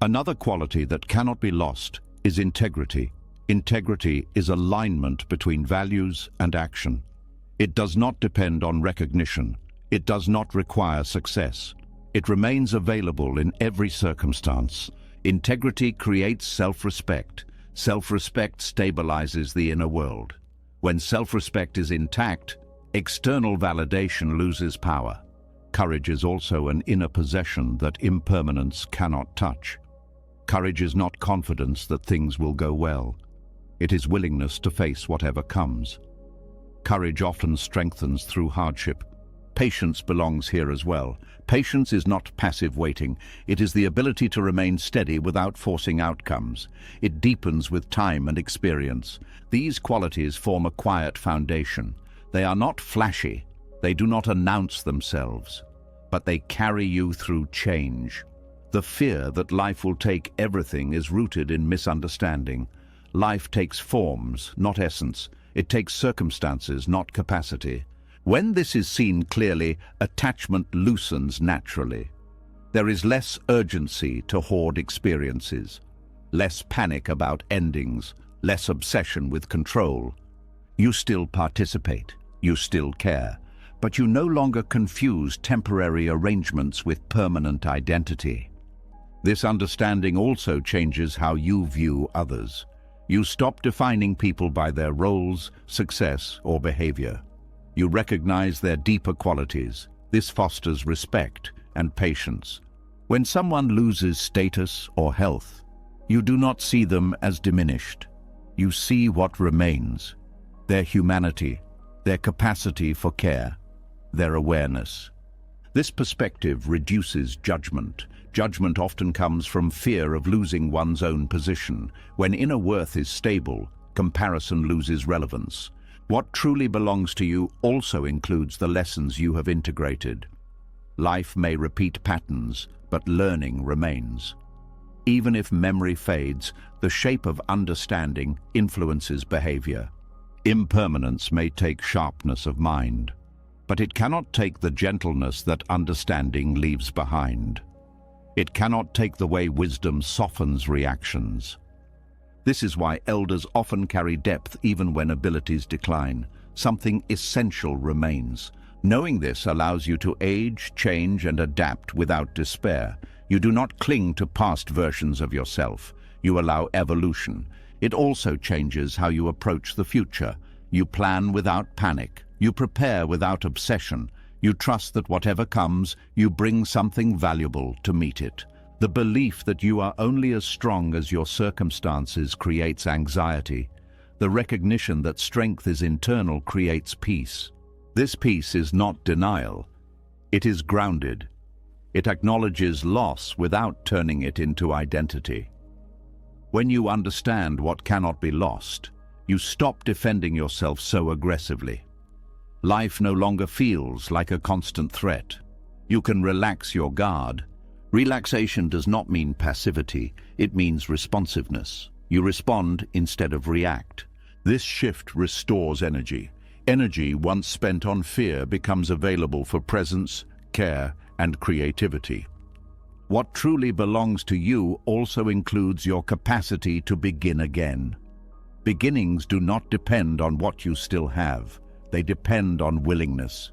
Another quality that cannot be lost is integrity. Integrity is alignment between values and action. It does not depend on recognition. It does not require success. It remains available in every circumstance. Integrity creates self-respect. Self-respect stabilizes the inner world. When self-respect is intact, external validation loses power. Courage is also an inner possession that impermanence cannot touch. Courage is not confidence that things will go well. It is willingness to face whatever comes. Courage often strengthens through hardship. Patience belongs here as well. Patience is not passive waiting. It is the ability to remain steady without forcing outcomes. It deepens with time and experience. These qualities form a quiet foundation. They are not flashy. They do not announce themselves, but they carry you through change. The fear that life will take everything is rooted in misunderstanding. Life takes forms, not essence. It takes circumstances, not capacity. When this is seen clearly, attachment loosens naturally. There is less urgency to hoard experiences, less panic about endings, less obsession with control. You still participate, you still care, but you no longer confuse temporary arrangements with permanent identity. This understanding also changes how you view others. You stop defining people by their roles, success, or behavior. You recognize their deeper qualities. This fosters respect and patience. When someone loses status or health, you do not see them as diminished. You see what remains: their humanity, their capacity for care, their awareness. This perspective reduces judgment. Judgment often comes from fear of losing one's own position. When inner worth is stable, comparison loses relevance. What truly belongs to you also includes the lessons you have integrated. Life may repeat patterns, but learning remains. Even if memory fades, the shape of understanding influences behavior. Impermanence may take sharpness of mind, but it cannot take the gentleness that understanding leaves behind. It cannot take the way wisdom softens reactions. This is why elders often carry depth even when abilities decline. Something essential remains. Knowing this allows you to age, change, and adapt without despair. You do not cling to past versions of yourself. You allow evolution. It also changes how you approach the future. You plan without panic. You prepare without obsession. You trust that whatever comes, you bring something valuable to meet it. The belief that you are only as strong as your circumstances creates anxiety. The recognition that strength is internal creates peace. This peace is not denial. It is grounded. It acknowledges loss without turning it into identity. When you understand what cannot be lost, you stop defending yourself so aggressively. Life no longer feels like a constant threat. You can relax your guard. Relaxation does not mean passivity, it means responsiveness. You respond instead of react. This shift restores energy. Energy once spent on fear becomes available for presence, care, and creativity. What truly belongs to you also includes your capacity to begin again. Beginnings do not depend on what you still have. They depend on willingness.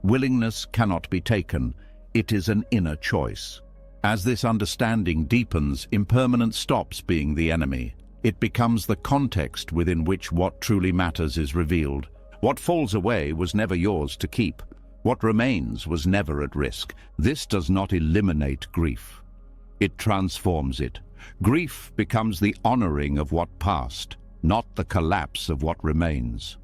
Willingness cannot be taken. It is an inner choice. As this understanding deepens, impermanence stops being the enemy. It becomes the context within which what truly matters is revealed. What falls away was never yours to keep. What remains was never at risk. This does not eliminate grief. It transforms it. Grief becomes the honoring of what passed, not the collapse of what remains.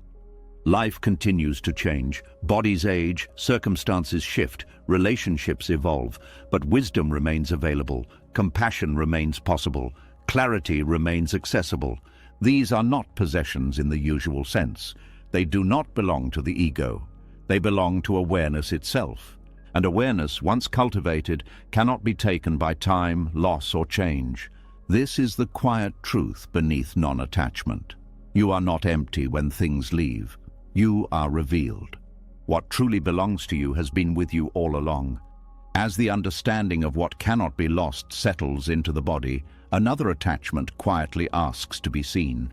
Life continues to change. Bodies age, circumstances shift, relationships evolve, but wisdom remains available, compassion remains possible, clarity remains accessible. These are not possessions in the usual sense. They do not belong to the ego. They belong to awareness itself. And awareness, once cultivated, cannot be taken by time, loss, or change. This is the quiet truth beneath non-attachment. You are not empty when things leave. You are revealed. What truly belongs to you has been with you all along. As the understanding of what cannot be lost settles into the body, another attachment quietly asks to be seen.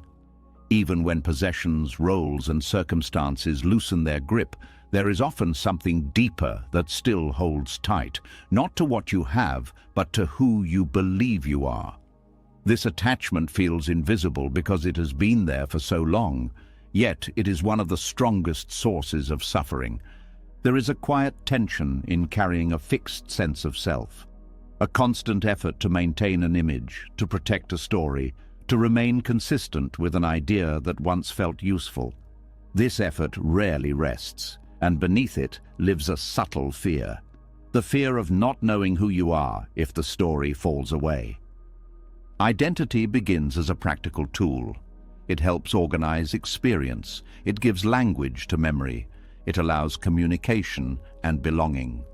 Even when possessions, roles, and circumstances loosen their grip, there is often something deeper that still holds tight, not to what you have, but to who you believe you are. This attachment feels invisible because it has been there for so long, yet it is one of the strongest sources of suffering. There is a quiet tension in carrying a fixed sense of self, a constant effort to maintain an image, to protect a story, to remain consistent with an idea that once felt useful. This effort rarely rests, and beneath it lives a subtle fear. The fear of not knowing who you are if the story falls away. Identity begins as a practical tool. It helps organize experience. It gives language to memory. It allows communication and belonging.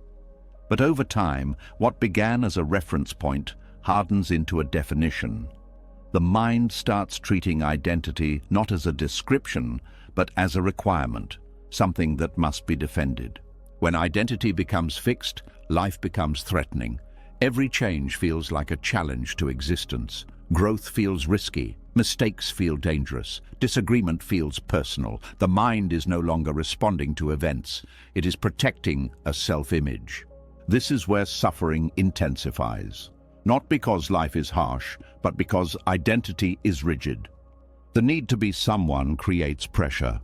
But over time, what began as a reference point hardens into a definition. The mind starts treating identity not as a description, but as a requirement, something that must be defended. When identity becomes fixed, life becomes threatening. Every change feels like a challenge to existence. Growth feels risky. Mistakes feel dangerous. Disagreement feels personal. The mind is no longer responding to events. It is protecting a self-image. This is where suffering intensifies. Not because life is harsh, but because identity is rigid. The need to be someone creates pressure.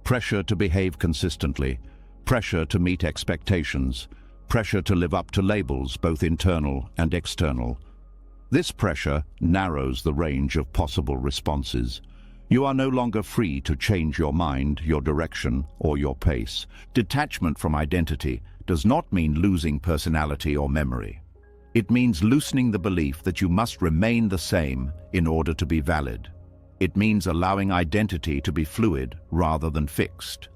Pressure to behave consistently. Pressure to meet expectations. Pressure to live up to labels, both internal and external. This pressure narrows the range of possible responses. You are no longer free to change your mind, your direction, or your pace. Detachment from identity does not mean losing personality or memory. It means loosening the belief that you must remain the same in order to be valid. It means allowing identity to be fluid rather than fixed.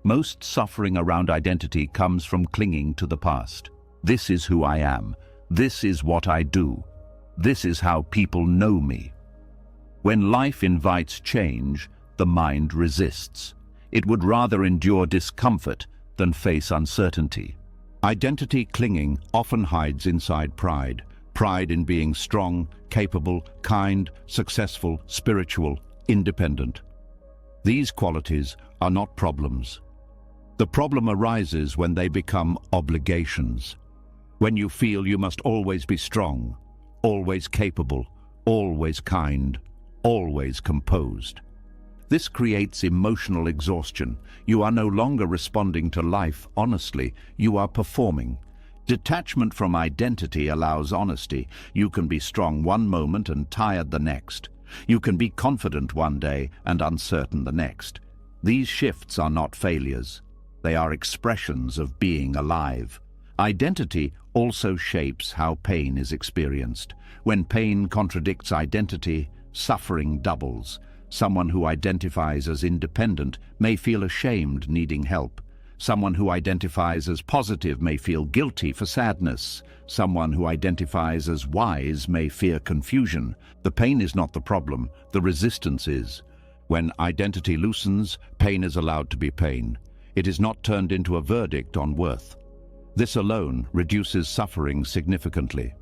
Most suffering around identity comes from clinging to the past. This is who I am. This is what I do. This is how people know me. When life invites change, the mind resists. It would rather endure discomfort than face uncertainty. Identity clinging often hides inside pride. Pride in being strong, capable, kind, successful, spiritual, independent. These qualities are not problems. The problem arises when they become obligations. When you feel you must always be strong, always capable, always kind, always composed. This creates emotional exhaustion. You are no longer responding to life honestly, you are performing. Detachment from identity allows honesty. You can be strong one moment and tired the next. You can be confident one day and uncertain the next. These shifts are not failures. They are expressions of being alive. Identity also shapes how pain is experienced. When pain contradicts identity, suffering doubles. Someone who identifies as independent may feel ashamed, needing help. Someone who identifies as positive may feel guilty for sadness. Someone who identifies as wise may fear confusion. The pain is not the problem, the resistance is. When identity loosens, pain is allowed to be pain. It is not turned into a verdict on worth. This alone reduces suffering significantly.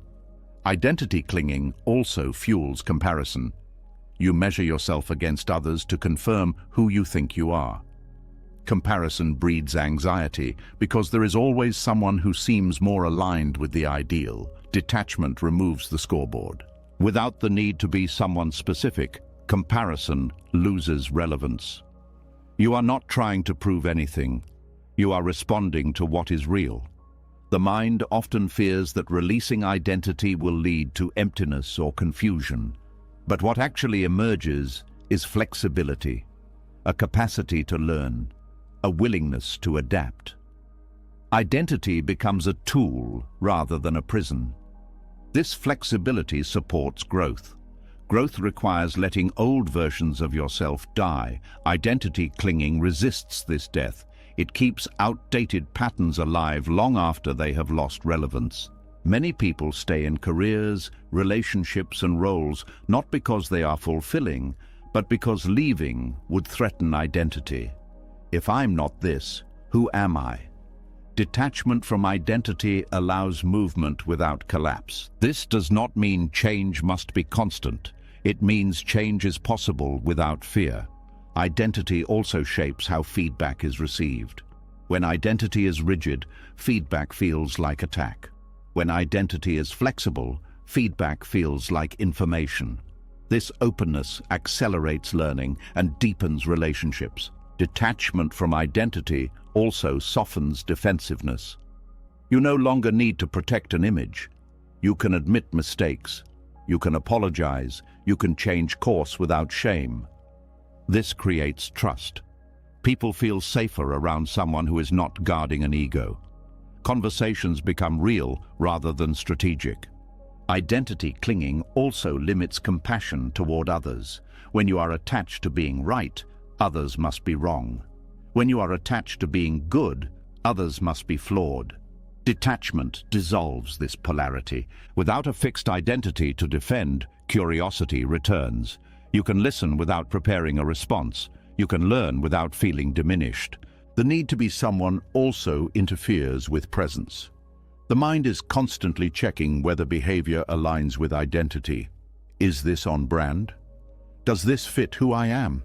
Identity clinging also fuels comparison. You measure yourself against others to confirm who you think you are. Comparison breeds anxiety because there is always someone who seems more aligned with the ideal. Detachment removes the scoreboard. Without the need to be someone specific, comparison loses relevance. You are not trying to prove anything. You are responding to what is real. The mind often fears that releasing identity will lead to emptiness or confusion. But what actually emerges is flexibility, a capacity to learn, a willingness to adapt. Identity becomes a tool rather than a prison. This flexibility supports growth. Growth requires letting old versions of yourself die. Identity clinging resists this death. It keeps outdated patterns alive long after they have lost relevance. Many people stay in careers, relationships, and roles not because they are fulfilling, but because leaving would threaten identity. If I'm not this, who am I? Detachment from identity allows movement without collapse. This does not mean change must be constant. It means change is possible without fear. Identity also shapes how feedback is received. When identity is rigid, feedback feels like attack. When identity is flexible, feedback feels like information. This openness accelerates learning and deepens relationships. Detachment from identity also softens defensiveness. You no longer need to protect an image. You can admit mistakes. You can apologize. You can change course without shame. This creates trust. People feel safer around someone who is not guarding an ego. Conversations become real rather than strategic. Identity clinging also limits compassion toward others. When you are attached to being right, others must be wrong. When you are attached to being good, others must be flawed. Detachment dissolves this polarity. Without a fixed identity to defend, curiosity returns. You can listen without preparing a response. You can learn without feeling diminished. The need to be someone also interferes with presence. The mind is constantly checking whether behavior aligns with identity. Is this on brand? Does this fit who I am?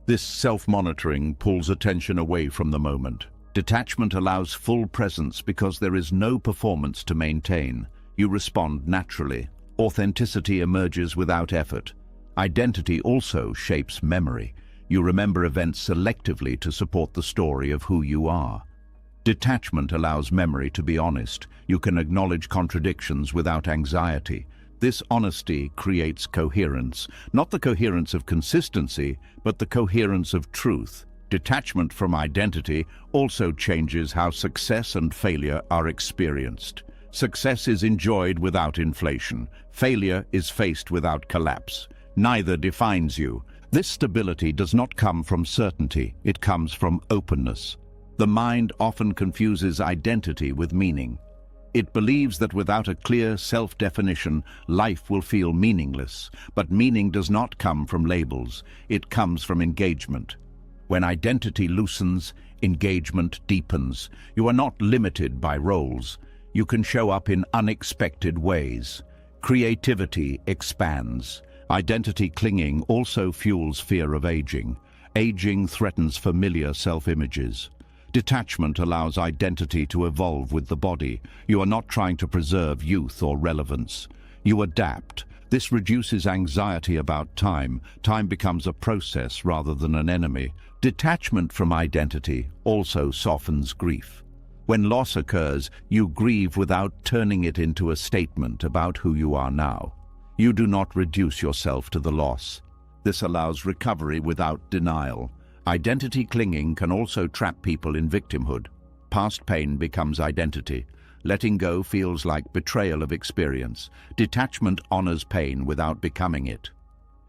This self-monitoring pulls attention away from the moment. Detachment allows full presence because there is no performance to maintain. You respond naturally. Authenticity emerges without effort. Identity also shapes memory. You remember events selectively to support the story of who you are. Detachment allows memory to be honest. You can acknowledge contradictions without anxiety. This honesty creates coherence, not the coherence of consistency, but the coherence of truth. Detachment from identity also changes how success and failure are experienced. Success is enjoyed without inflation. Failure is faced without collapse. Neither defines you. This stability does not come from certainty, it comes from openness. The mind often confuses identity with meaning. It believes that without a clear self-definition, life will feel meaningless. But meaning does not come from labels, it comes from engagement. When identity loosens, engagement deepens. You are not limited by roles. You can show up in unexpected ways. Creativity expands. Identity clinging also fuels fear of aging. Aging threatens familiar self-images. Detachment allows identity to evolve with the body. You are not trying to preserve youth or relevance. You adapt. This reduces anxiety about time. Time becomes a process rather than an enemy. Detachment from identity also softens grief. When loss occurs, you grieve without turning it into a statement about who you are now. You do not reduce yourself to the loss. This allows recovery without denial. Identity clinging can also trap people in victimhood. Past pain becomes identity. Letting go feels like betrayal of experience. Detachment honors pain without becoming it.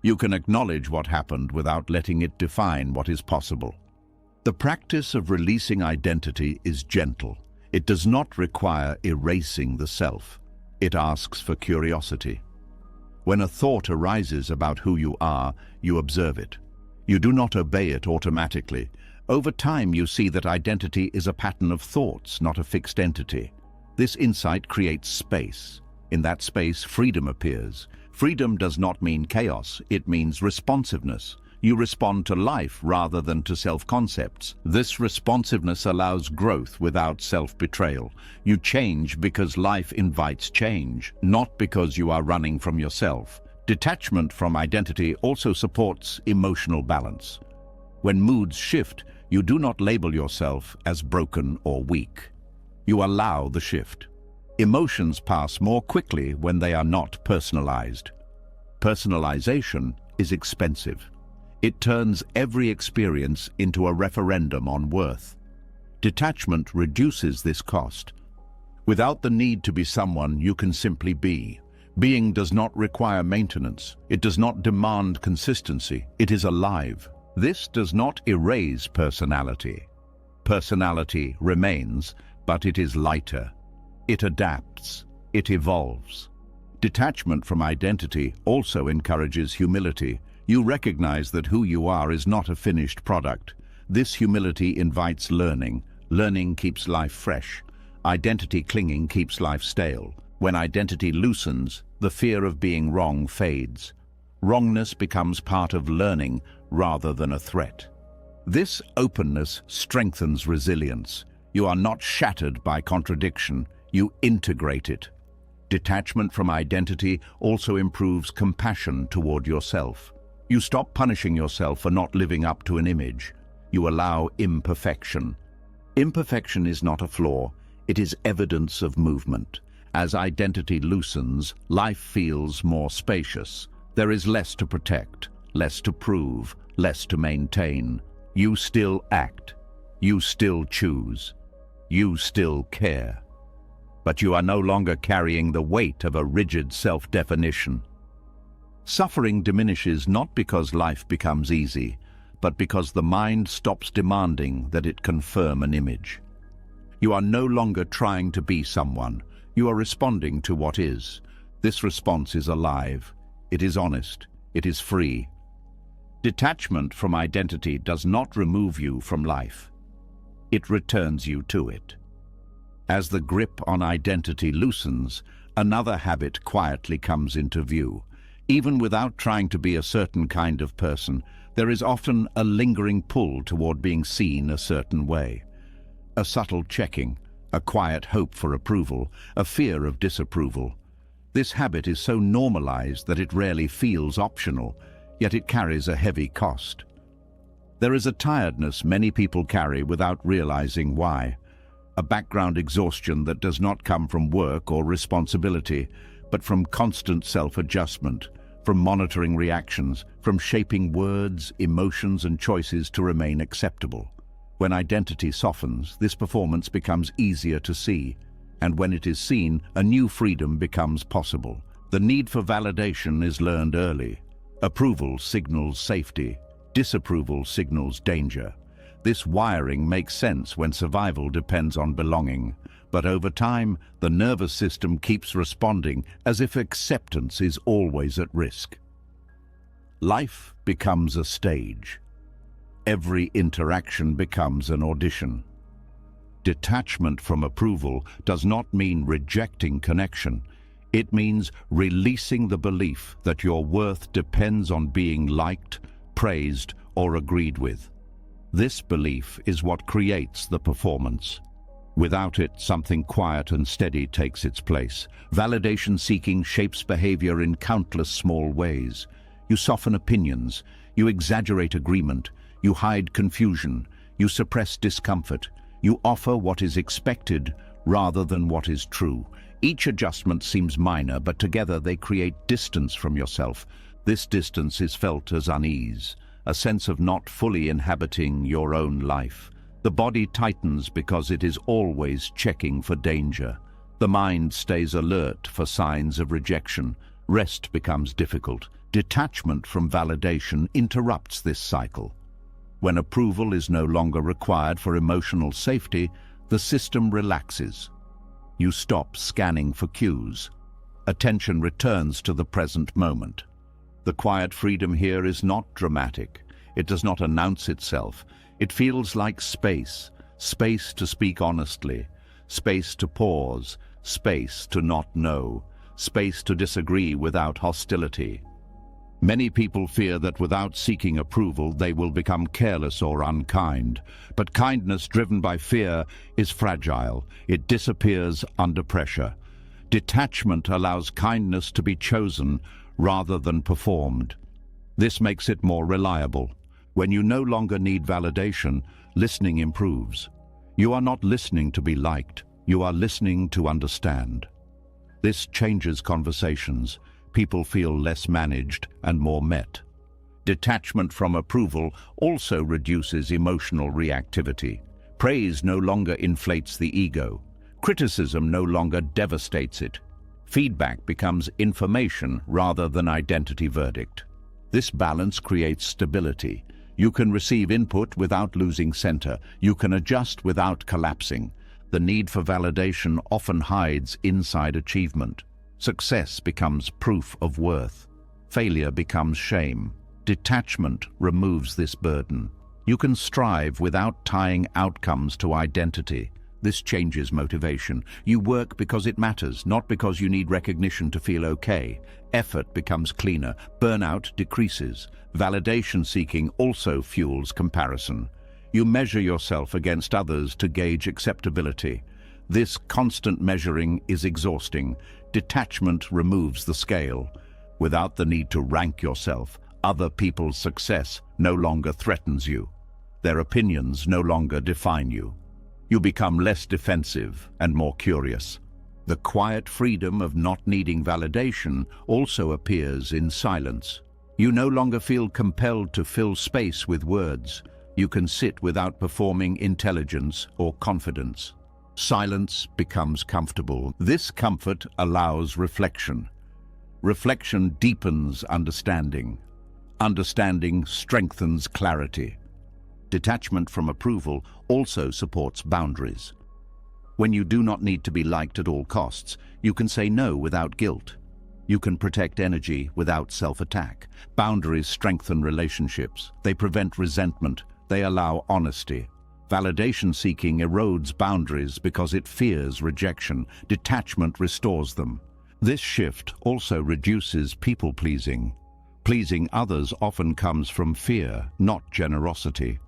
You can acknowledge what happened without letting it define what is possible. The practice of releasing identity is gentle. It does not require erasing the self. It asks for curiosity. When a thought arises about who you are, you observe it. You do not obey it automatically. Over time, you see that identity is a pattern of thoughts, not a fixed entity. This insight creates space. In that space, freedom appears. Freedom does not mean chaos, it means responsiveness. You respond to life rather than to self-concepts. This responsiveness allows growth without self-betrayal. You change because life invites change, not because you are running from yourself. Detachment from identity also supports emotional balance. When moods shift, you do not label yourself as broken or weak. You allow the shift. Emotions pass more quickly when they are not personalized. Personalization is expensive. It turns every experience into a referendum on worth. Detachment reduces this cost. Without the need to be someone, you can simply be. Being does not require maintenance. It does not demand consistency. It is alive. This does not erase personality. Personality remains, but it is lighter. It adapts. It evolves. Detachment from identity also encourages humility. You recognize that who you are is not a finished product. This humility invites learning. Learning keeps life fresh. Identity clinging keeps life stale. When identity loosens, the fear of being wrong fades. Wrongness becomes part of learning rather than a threat. This openness strengthens resilience. You are not shattered by contradiction, you integrate it. Detachment from identity also improves compassion toward yourself. You stop punishing yourself for not living up to an image. You allow imperfection. Imperfection is not a flaw, it is evidence of movement. As identity loosens, life feels more spacious. There is less to protect, less to prove, less to maintain. You still act. You still choose. You still care. But you are no longer carrying the weight of a rigid self-definition. Suffering diminishes not because life becomes easy, but because the mind stops demanding that it confirm an image. You are no longer trying to be someone. You are responding to what is. This response is alive. It is honest. It is free. Detachment from identity does not remove you from life. It returns you to it. As the grip on identity loosens, another habit quietly comes into view. Even without trying to be a certain kind of person, there is often a lingering pull toward being seen a certain way. A subtle checking, a quiet hope for approval, a fear of disapproval. This habit is so normalized that it rarely feels optional, yet it carries a heavy cost. There is a tiredness many people carry without realizing why. A background exhaustion that does not come from work or responsibility, but from constant self-adjustment, from monitoring reactions, from shaping words, emotions, and choices to remain acceptable. When identity softens, this performance becomes easier to see, and when it is seen, a new freedom becomes possible. The need for validation is learned early. Approval signals safety. Disapproval signals danger. This wiring makes sense when survival depends on belonging, but over time, the nervous system keeps responding as if acceptance is always at risk. Life becomes a stage. Every interaction becomes an audition. Detachment from approval does not mean rejecting connection. It means releasing the belief that your worth depends on being liked, praised, or agreed with. This belief is what creates the performance. Without it, something quiet and steady takes its place. Validation seeking shapes behavior in countless small ways. You soften opinions, you exaggerate agreement, you hide confusion, you suppress discomfort, You offer what is expected rather than what is true. Each adjustment seems minor, but together they create distance from yourself. This distance is felt as unease, a sense of not fully inhabiting your own life. The body tightens because it is always checking for danger. The mind stays alert for signs of rejection. Rest becomes difficult. Detachment from validation interrupts this cycle. When approval is no longer required for emotional safety, the system relaxes. You stop scanning for cues. Attention returns to the present moment. The quiet freedom here is not dramatic. It does not announce itself. It feels like space. Space to speak honestly. Space to pause. Space to not know. Space to disagree without hostility. Many people fear that without seeking approval, they will become careless or unkind. But kindness driven by fear is fragile. It disappears under pressure. Detachment allows kindness to be chosen rather than performed. This makes it more reliable. When you no longer need validation, listening improves. You are not listening to be liked. You are listening to understand. This changes conversations. People feel less managed and more met. Detachment from approval also reduces emotional reactivity. Praise no longer inflates the ego. Criticism no longer devastates it. Feedback becomes information rather than identity verdict. This balance creates stability. You can receive input without losing center. You can adjust without collapsing. The need for validation often hides inside achievement. Success becomes proof of worth. Failure becomes shame. Detachment removes this burden. You can strive without tying outcomes to identity. This changes motivation. You work because it matters, not because you need recognition to feel okay. Effort becomes cleaner. Burnout decreases. Validation seeking also fuels comparison. You measure yourself against others to gauge acceptability. This constant measuring is exhausting. Detachment removes the scale. Without the need to rank yourself, other people's success no longer threatens you. Their opinions no longer define you. You become less defensive and more curious. The quiet freedom of not needing validation also appears in silence. You no longer feel compelled to fill space with words. You can sit without performing intelligence or confidence. Silence becomes comfortable. This comfort allows reflection. Reflection deepens understanding. Understanding strengthens clarity. Detachment from approval also supports boundaries. When you do not need to be liked at all costs, you can say no without guilt. You can protect energy without self-attack. Boundaries strengthen relationships. They prevent resentment. They allow honesty. Validation seeking erodes boundaries because it fears rejection. Detachment restores them. This shift also reduces people-pleasing. Pleasing others often comes from fear, not generosity.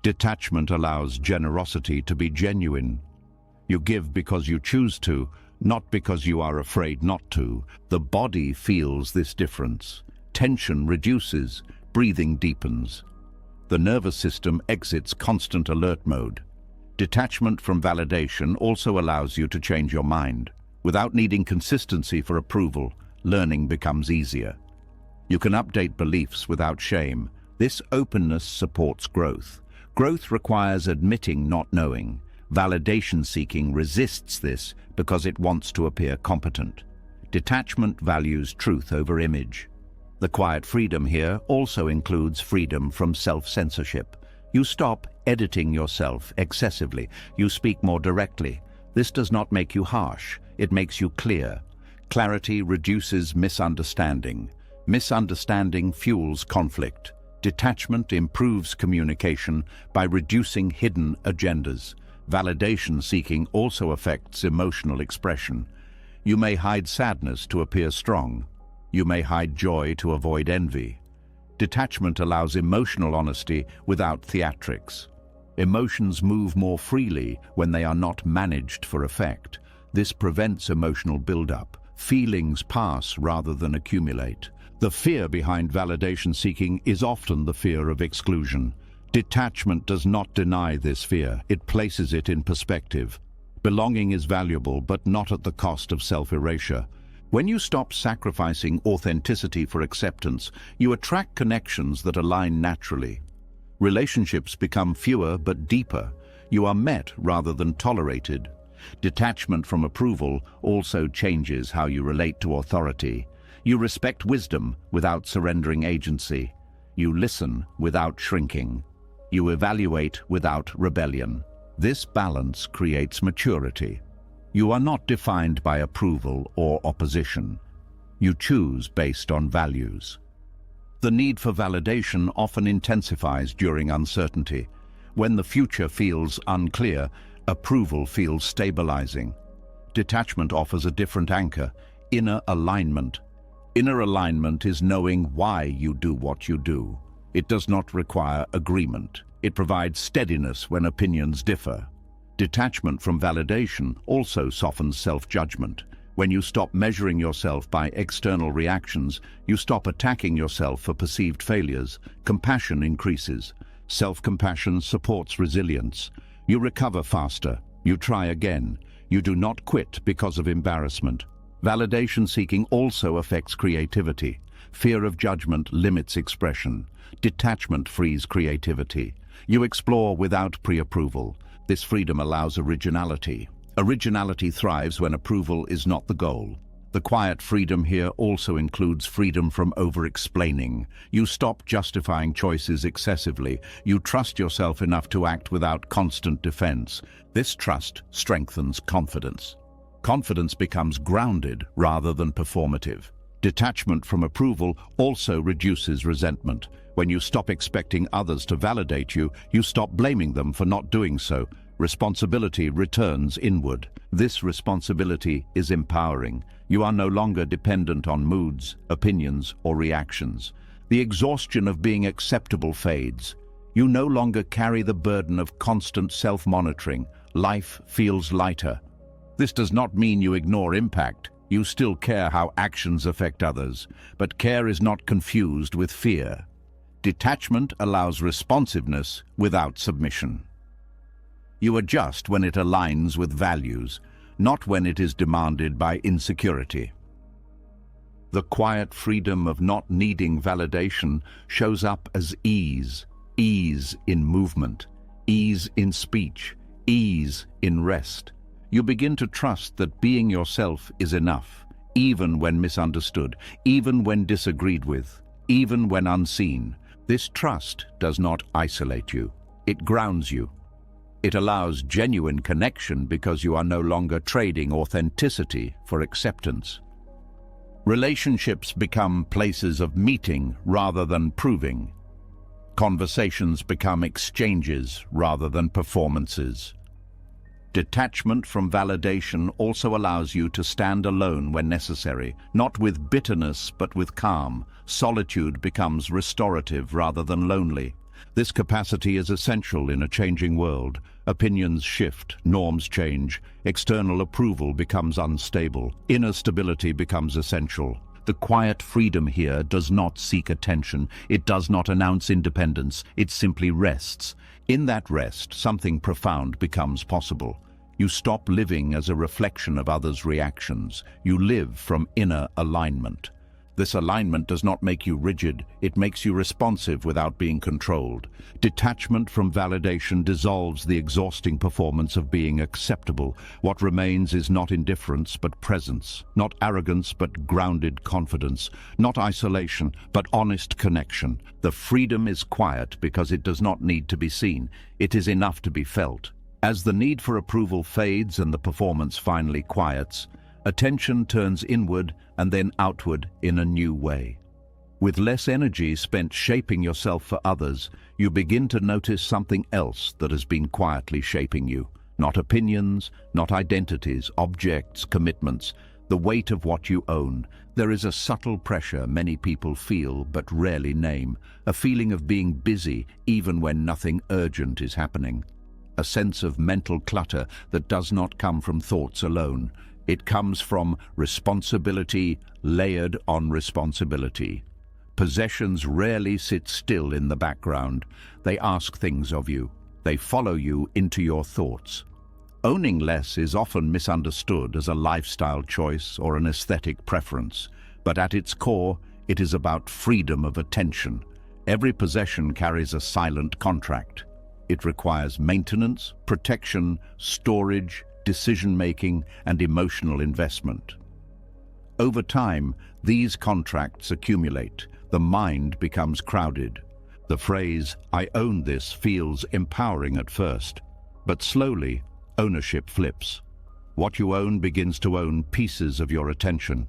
Detachment allows generosity to be genuine. You give because you choose to, not because you are afraid not to. The body feels this difference. Tension reduces, breathing deepens. The nervous system exits constant alert mode. Detachment from validation also allows you to change your mind. Without needing consistency for approval, learning becomes easier. You can update beliefs without shame. This openness supports growth. Growth requires admitting not knowing. Validation seeking resists this because it wants to appear competent. Detachment values truth over image. The quiet freedom here also includes freedom from self-censorship. You stop editing yourself excessively. You speak more directly. This does not make you harsh. It makes you clear. Clarity reduces misunderstanding. Misunderstanding fuels conflict. Detachment improves communication by reducing hidden agendas. Validation seeking also affects emotional expression. You may hide sadness to appear strong. You may hide joy to avoid envy. Detachment allows emotional honesty without theatrics. Emotions move more freely when they are not managed for effect. This prevents emotional buildup. Feelings pass rather than accumulate. The fear behind validation seeking is often the fear of exclusion. Detachment does not deny this fear, it places it in perspective. Belonging is valuable, but not at the cost of self-erasure. When you stop sacrificing authenticity for acceptance, you attract connections that align naturally. Relationships become fewer but deeper. You are met rather than tolerated. Detachment from approval also changes how you relate to authority. You respect wisdom without surrendering agency. You listen without shrinking. You evaluate without rebellion. This balance creates maturity. You are not defined by approval or opposition. You choose based on values. The need for validation often intensifies during uncertainty. When the future feels unclear, approval feels stabilizing. Detachment offers a different anchor, inner alignment. Inner alignment is knowing why you do what you do. It does not require agreement. It provides steadiness when opinions differ. Detachment from validation also softens self-judgment. When you stop measuring yourself by external reactions, you stop attacking yourself for perceived failures. Compassion increases. Self-compassion supports resilience. You recover faster. You try again. You do not quit because of embarrassment. Validation seeking also affects creativity. Fear of judgment limits expression. Detachment frees creativity. You explore without pre-approval. This freedom allows originality. Originality thrives when approval is not the goal. The quiet freedom here also includes freedom from over-explaining. You stop justifying choices excessively. You trust yourself enough to act without constant defense. This trust strengthens confidence. Confidence becomes grounded rather than performative. Detachment from approval also reduces resentment. When you stop expecting others to validate you, you stop blaming them for not doing so. Responsibility returns inward. This responsibility is empowering. You are no longer dependent on moods, opinions, or reactions. The exhaustion of being acceptable fades. You no longer carry the burden of constant self-monitoring. Life feels lighter. This does not mean you ignore impact. You still care how actions affect others, but care is not confused with fear. Detachment allows responsiveness without submission. You adjust when it aligns with values, not when it is demanded by insecurity. The quiet freedom of not needing validation shows up as ease. Ease in movement, ease in speech, ease in rest. You begin to trust that being yourself is enough, even when misunderstood, even when disagreed with, even when unseen. This trust does not isolate you. It grounds you. It allows genuine connection because you are no longer trading authenticity for acceptance. Relationships become places of meeting rather than proving. Conversations become exchanges rather than performances. Detachment from validation also allows you to stand alone when necessary, not with bitterness but with calm. Solitude becomes restorative rather than lonely. This capacity is essential in a changing world. Opinions shift, norms change, external approval becomes unstable, inner stability becomes essential. The quiet freedom here does not seek attention, it does not announce independence, it simply rests. In that rest, something profound becomes possible. You stop living as a reflection of others' reactions. You live from inner alignment. This alignment does not make you rigid, it makes you responsive without being controlled. Detachment from validation dissolves the exhausting performance of being acceptable. What remains is not indifference but presence, not arrogance but grounded confidence, not isolation but honest connection. The freedom is quiet because it does not need to be seen, it is enough to be felt. As the need for approval fades and the performance finally quiets, attention turns inward and then outward in a new way. With less energy spent shaping yourself for others, you begin to notice something else that has been quietly shaping you. Not opinions, not identities, objects, commitments, the weight of what you own. There is a subtle pressure many people feel but rarely name, a feeling of being busy even when nothing urgent is happening. A sense of mental clutter that does not come from thoughts alone. It comes from responsibility layered on responsibility. Possessions rarely sit still in the background. They ask things of you. They follow you into your thoughts. Owning less is often misunderstood as a lifestyle choice or an aesthetic preference, but at its core, it is about freedom of attention. Every possession carries a silent contract. It requires maintenance, protection, storage, decision-making, and emotional investment. Over time, these contracts accumulate. The mind becomes crowded. The phrase, "I own this," feels empowering at first, but slowly, ownership flips. What you own begins to own pieces of your attention.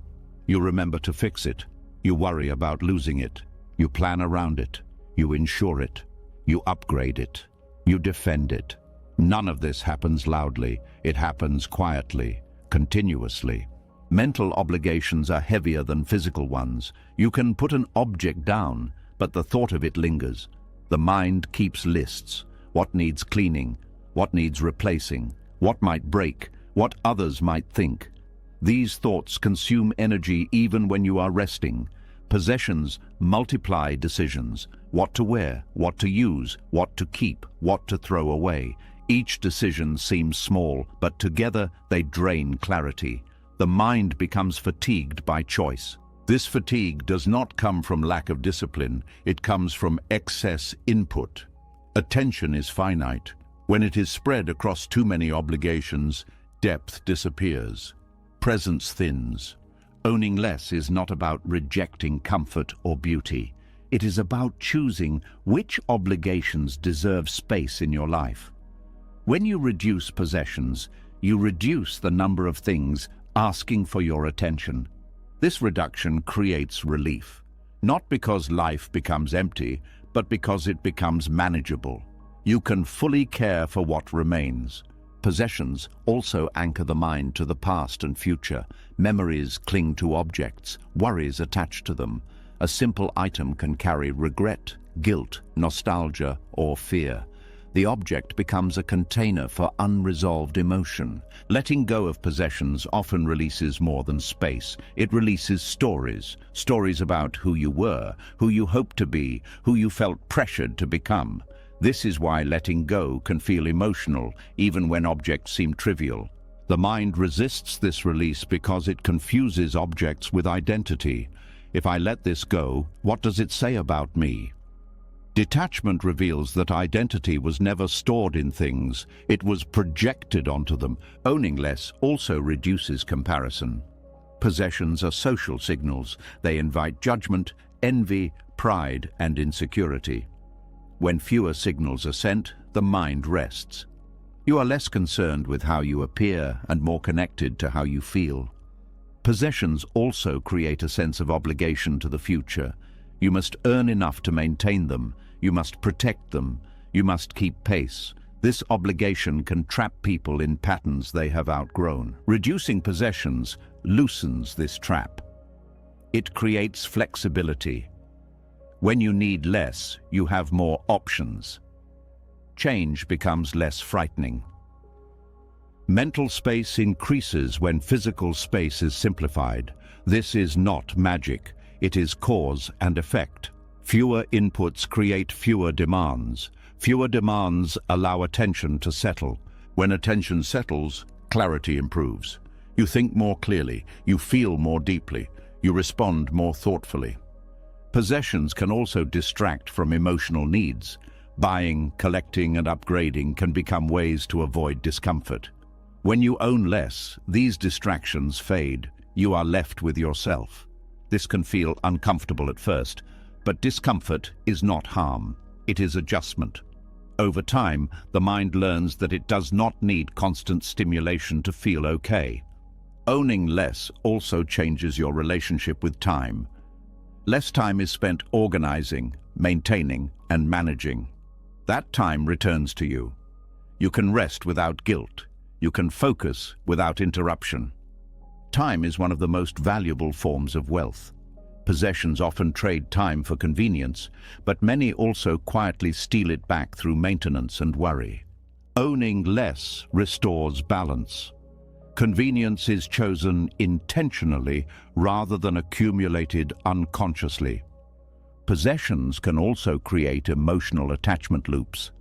You remember to fix it. You worry about losing it. You plan around it. You insure it. You upgrade it. You defend it. None of this happens loudly. It happens quietly, continuously. Mental obligations are heavier than physical ones. You can put an object down, but the thought of it lingers. The mind keeps lists. What needs cleaning? What needs replacing? What might break? What others might think? These thoughts consume energy even when you are resting. Possessions multiply decisions. What to wear, what to use, what to keep, what to throw away. Each decision seems small, but together they drain clarity. The mind becomes fatigued by choice. This fatigue does not come from lack of discipline, it comes from excess input. Attention is finite. When it is spread across too many obligations, depth disappears. Presence thins. Owning less is not about rejecting comfort or beauty. It is about choosing which obligations deserve space in your life. When you reduce possessions, you reduce the number of things asking for your attention. This reduction creates relief, not because life becomes empty, but because it becomes manageable. You can fully care for what remains. Possessions also anchor the mind to the past and future. Memories cling to objects, worries attach to them. A simple item can carry regret, guilt, nostalgia, or fear. The object becomes a container for unresolved emotion. Letting go of possessions often releases more than space. It releases stories. Stories about who you were, who you hoped to be, who you felt pressured to become. This is why letting go can feel emotional, even when objects seem trivial. The mind resists this release because it confuses objects with identity. If I let this go, what does it say about me? Detachment reveals that identity was never stored in things, it was projected onto them. Owning less also reduces comparison. Possessions are social signals. They invite judgment, envy, pride, and insecurity. When fewer signals are sent, the mind rests. You are less concerned with how you appear and more connected to how you feel. Possessions also create a sense of obligation to the future. You must earn enough to maintain them. You must protect them. You must keep pace. This obligation can trap people in patterns they have outgrown. Reducing possessions loosens this trap. It creates flexibility. When you need less, you have more options. Change becomes less frightening. Mental space increases when physical space is simplified. This is not magic. It is cause and effect. Fewer inputs create fewer demands. Fewer demands allow attention to settle. When attention settles, clarity improves. You think more clearly, you feel more deeply, you respond more thoughtfully. Possessions can also distract from emotional needs. Buying, collecting, and upgrading can become ways to avoid discomfort. When you own less, these distractions fade. You are left with yourself. This can feel uncomfortable at first, but discomfort is not harm. It is adjustment. Over time, the mind learns that it does not need constant stimulation to feel okay. Owning less also changes your relationship with time. Less time is spent organizing, maintaining, and managing. That time returns to you. You can rest without guilt. You can focus without interruption. Time is one of the most valuable forms of wealth. Possessions often trade time for convenience, but many also quietly steal it back through maintenance and worry. Owning less restores balance. Convenience is chosen intentionally rather than accumulated unconsciously. Possessions can also create emotional attachment loops.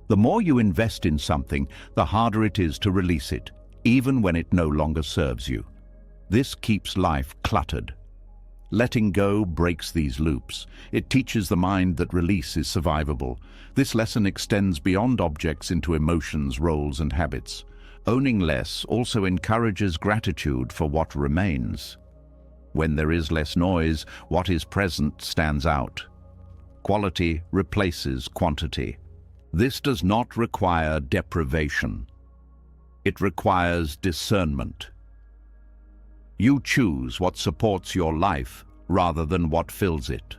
The more you invest in something, the harder it is to release it, even when it no longer serves you. This keeps life cluttered. Letting go breaks these loops. It teaches the mind that release is survivable. This lesson extends beyond objects into emotions, roles, and habits. Owning less also encourages gratitude for what remains. When there is less noise, what is present stands out. Quality replaces quantity. This does not require deprivation. It requires discernment. You choose what supports your life rather than what fills it.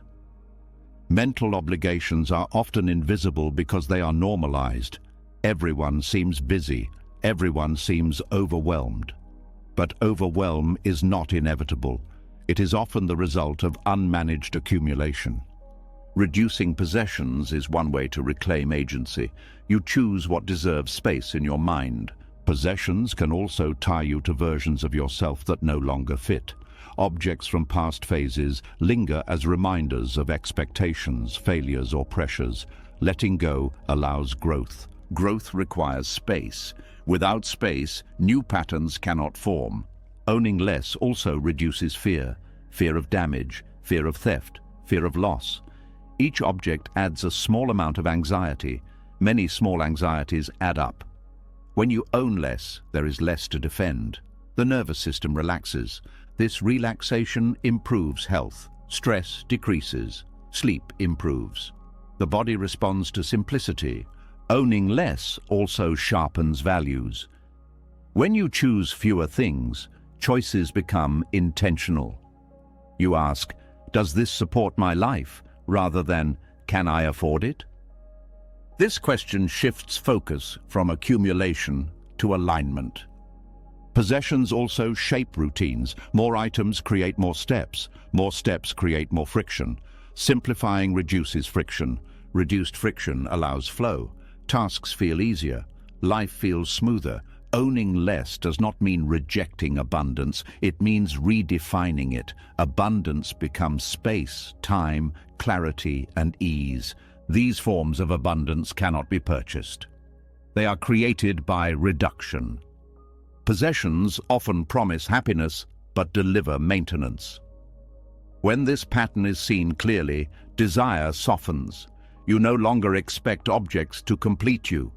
Mental obligations are often invisible because they are normalized. Everyone seems busy. Everyone seems overwhelmed. But overwhelm is not inevitable. It is often the result of unmanaged accumulation. Reducing possessions is one way to reclaim agency. You choose what deserves space in your mind. Possessions can also tie you to versions of yourself that no longer fit. Objects from past phases linger as reminders of expectations, failures, or pressures. Letting go allows growth. Growth requires space. Without space, new patterns cannot form. Owning less also reduces fear. Fear of damage, fear of theft, fear of loss. Each object adds a small amount of anxiety. Many small anxieties add up. When you own less, there is less to defend. The nervous system relaxes. This relaxation improves health. Stress decreases. Sleep improves. The body responds to simplicity. Owning less also sharpens values. When you choose fewer things, choices become intentional. You ask, does this support my life? Rather than, can I afford it? This question shifts focus from accumulation to alignment. Possessions also shape routines. More items create more steps. More steps create more friction. Simplifying reduces friction. Reduced friction allows flow. Tasks feel easier. Life feels smoother. Owning less does not mean rejecting abundance. It means redefining it. Abundance becomes space, time, clarity, and ease. These forms of abundance cannot be purchased. They are created by reduction. Possessions often promise happiness, but deliver maintenance. When this pattern is seen clearly, desire softens. You no longer expect objects to complete you.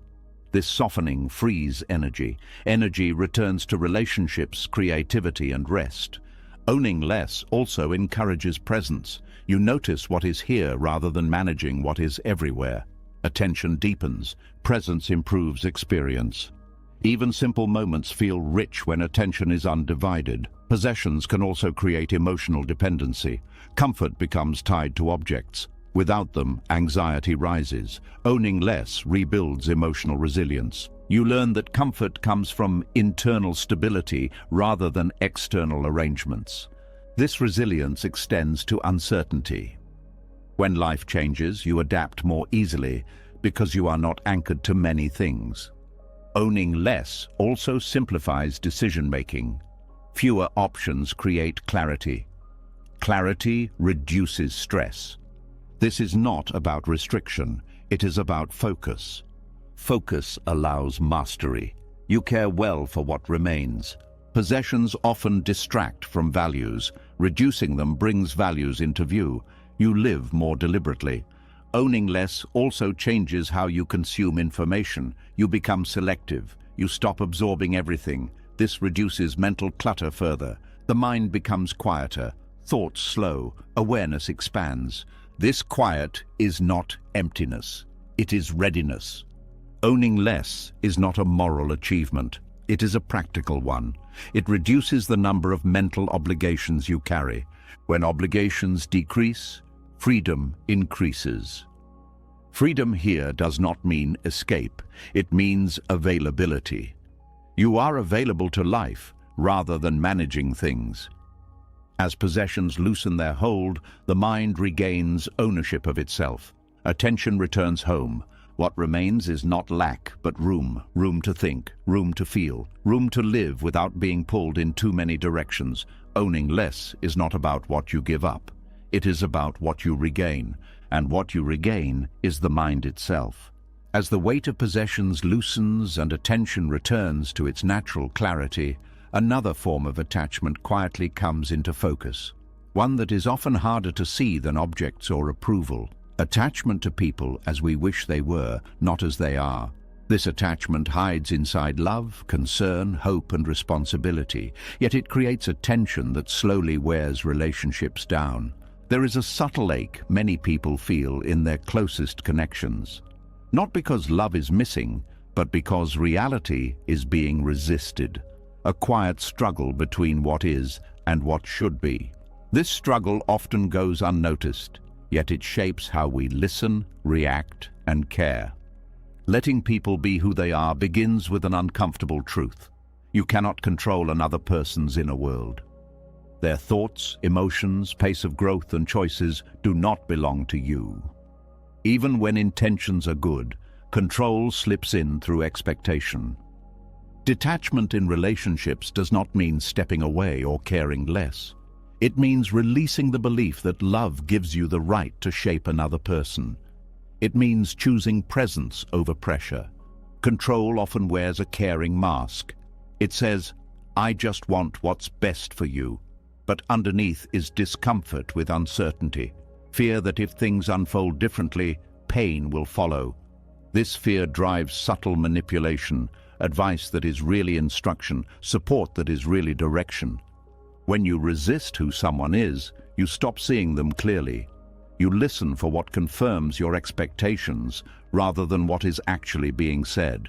This softening frees energy. Energy returns to relationships, creativity, and rest. Owning less also encourages presence. You notice what is here rather than managing what is everywhere. Attention deepens. Presence improves experience. Even simple moments feel rich when attention is undivided. Possessions can also create emotional dependency. Comfort becomes tied to objects. Without them, anxiety rises. Owning less rebuilds emotional resilience. You learn that comfort comes from internal stability rather than external arrangements. This resilience extends to uncertainty. When life changes, you adapt more easily because you are not anchored to many things. Owning less also simplifies decision-making. Fewer options create clarity. Clarity reduces stress. This is not about restriction, it is about focus. Focus allows mastery. You care well for what remains. Possessions often distract from values. Reducing them brings values into view. You live more deliberately. Owning less also changes how you consume information. You become selective. You stop absorbing everything. This reduces mental clutter further. The mind becomes quieter. Thoughts slow. Awareness expands. This quiet is not emptiness. It is readiness. Owning less is not a moral achievement. It is a practical one. It reduces the number of mental obligations you carry. When obligations decrease, freedom increases. Freedom here does not mean escape. It means availability. You are available to life rather than managing things. As possessions loosen their hold, the mind regains ownership of itself. Attention returns home. What remains is not lack, but room. Room to think, room to feel, room to live without being pulled in too many directions. Owning less is not about what you give up. it is about what you regain, and what you regain is the mind itself. As the weight of possessions loosens and attention returns to its natural clarity, another form of attachment quietly comes into focus, one that is often harder to see than objects or approval. Attachment to people as we wish they were, not as they are. This attachment hides inside love, concern, hope, and responsibility, yet it creates a tension that slowly wears relationships down. There is a subtle ache many people feel in their closest connections. Not because love is missing, but because reality is being resisted. A quiet struggle between what is and what should be. This struggle often goes unnoticed, yet it shapes how we listen, react, and care. Letting people be who they are begins with an uncomfortable truth. You cannot control another person's inner world. Their thoughts, emotions, pace of growth, and choices do not belong to you. Even when intentions are good, control slips in through expectation. Detachment in relationships does not mean stepping away or caring less. It means releasing the belief that love gives you the right to shape another person. It means choosing presence over pressure. Control often wears a caring mask. It says, "I just want what's best for you." But underneath is discomfort with uncertainty, fear that if things unfold differently, pain will follow. This fear drives subtle manipulation, advice that is really instruction, support that is really direction. When you resist who someone is, you stop seeing them clearly. You listen for what confirms your expectations rather than what is actually being said.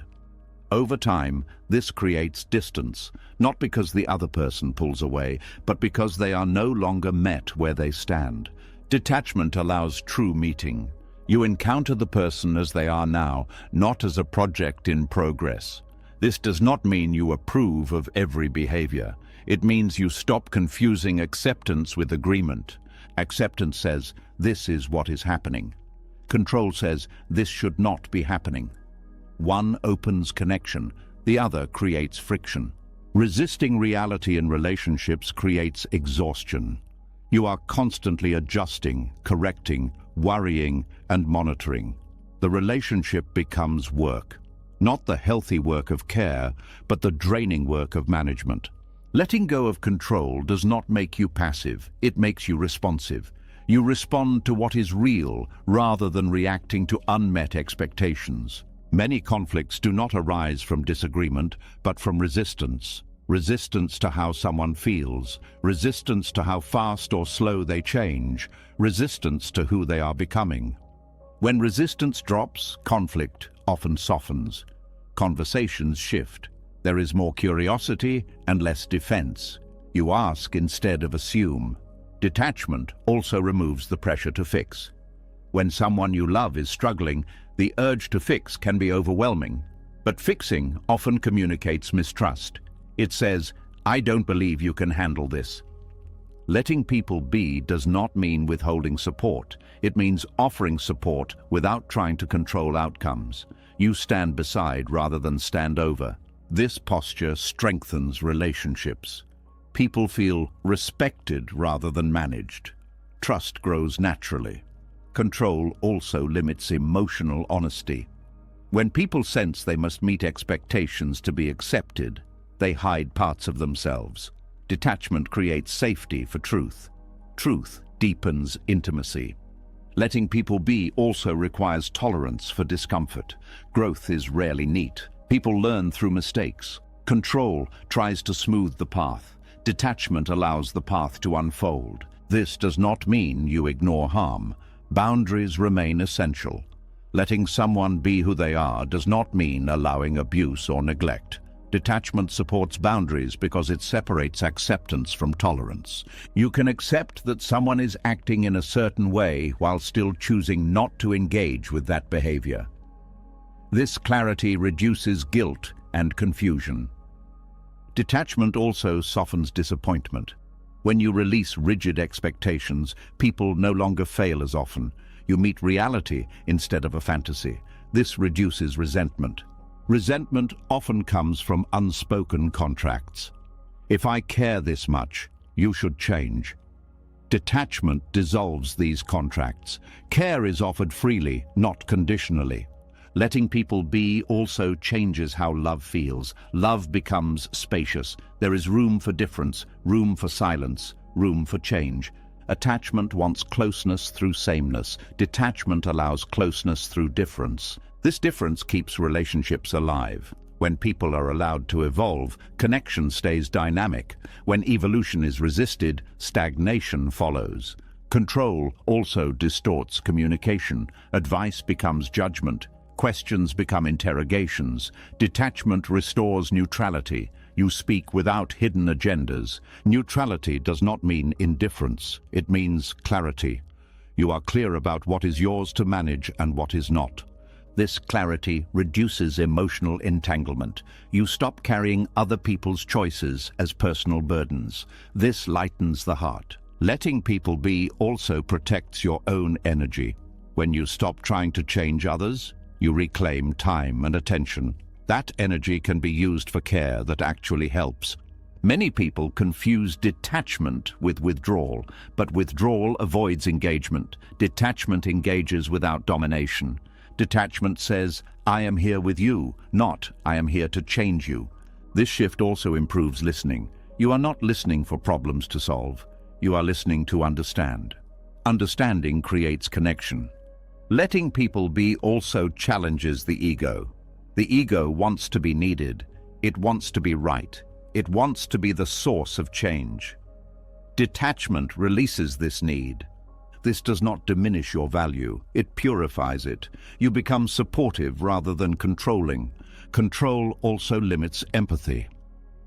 Over time, this creates distance, not because the other person pulls away, but because they are no longer met where they stand. Detachment allows true meeting. You encounter the person as they are now, not as a project in progress. This does not mean you approve of every behavior. It means you stop confusing acceptance with agreement. Acceptance says, "This is what is happening." Control says, "This should not be happening." One opens connection, the other creates friction. Resisting reality in relationships creates exhaustion. You are constantly adjusting, correcting, worrying, and monitoring. The relationship becomes work. Not the healthy work of care, but the draining work of management. Letting go of control does not make you passive, it makes you responsive. You respond to what is real rather than reacting to unmet expectations. Many conflicts do not arise from disagreement, but from resistance. Resistance to how someone feels, resistance to how fast or slow they change, resistance to who they are becoming. When resistance drops, conflict often softens. Conversations shift. There is more curiosity and less defense. You ask instead of assume. Detachment also removes the pressure to fix. When someone you love is struggling, the urge to fix can be overwhelming. But fixing often communicates mistrust. It says, "I don't believe you can handle this." Letting people be does not mean withholding support. It means offering support without trying to control outcomes. You stand beside rather than stand over. This posture strengthens relationships. People feel respected rather than managed. Trust grows naturally. Control also limits emotional honesty. When people sense they must meet expectations to be accepted, they hide parts of themselves. Detachment creates safety for truth. Truth deepens intimacy. Letting people be also requires tolerance for discomfort. Growth is rarely neat. People learn through mistakes. Control tries to smooth the path. Detachment allows the path to unfold. This does not mean you ignore harm. Boundaries remain essential. Letting someone be who they are does not mean allowing abuse or neglect. Detachment supports boundaries because it separates acceptance from tolerance. You can accept that someone is acting in a certain way while still choosing not to engage with that behavior. This clarity reduces guilt and confusion. Detachment also softens disappointment. When you release rigid expectations, people no longer fail as often. You meet reality instead of a fantasy. This reduces resentment. Resentment often comes from unspoken contracts. If I care this much, you should change. Detachment dissolves these contracts. Care is offered freely, not conditionally. Letting people be also changes how love feels. Love becomes spacious. There is room for difference, room for silence, room for change. Attachment wants closeness through sameness. Detachment allows closeness through difference. This difference keeps relationships alive. When people are allowed to evolve, connection stays dynamic. When evolution is resisted, stagnation follows. Control also distorts communication. Advice becomes judgment. Questions become interrogations. Detachment restores neutrality. You speak without hidden agendas. Neutrality does not mean indifference. It means clarity. You are clear about what is yours to manage and what is not. This clarity reduces emotional entanglement. You stop carrying other people's choices as personal burdens. This lightens the heart. Letting people be also protects your own energy. When you stop trying to change others, you reclaim time and attention. That energy can be used for care that actually helps. Many people confuse detachment with withdrawal, but withdrawal avoids engagement. Detachment engages without domination. Detachment says, I am here with you, not I am here to change you. This shift also improves listening. You are not listening for problems to solve. You are listening to understand. Understanding creates connection. Letting people be also challenges the ego. The ego wants to be needed. It wants to be right. It wants to be the source of change. Detachment releases this need. This does not diminish your value. It purifies it. You become supportive rather than controlling. Control also limits empathy.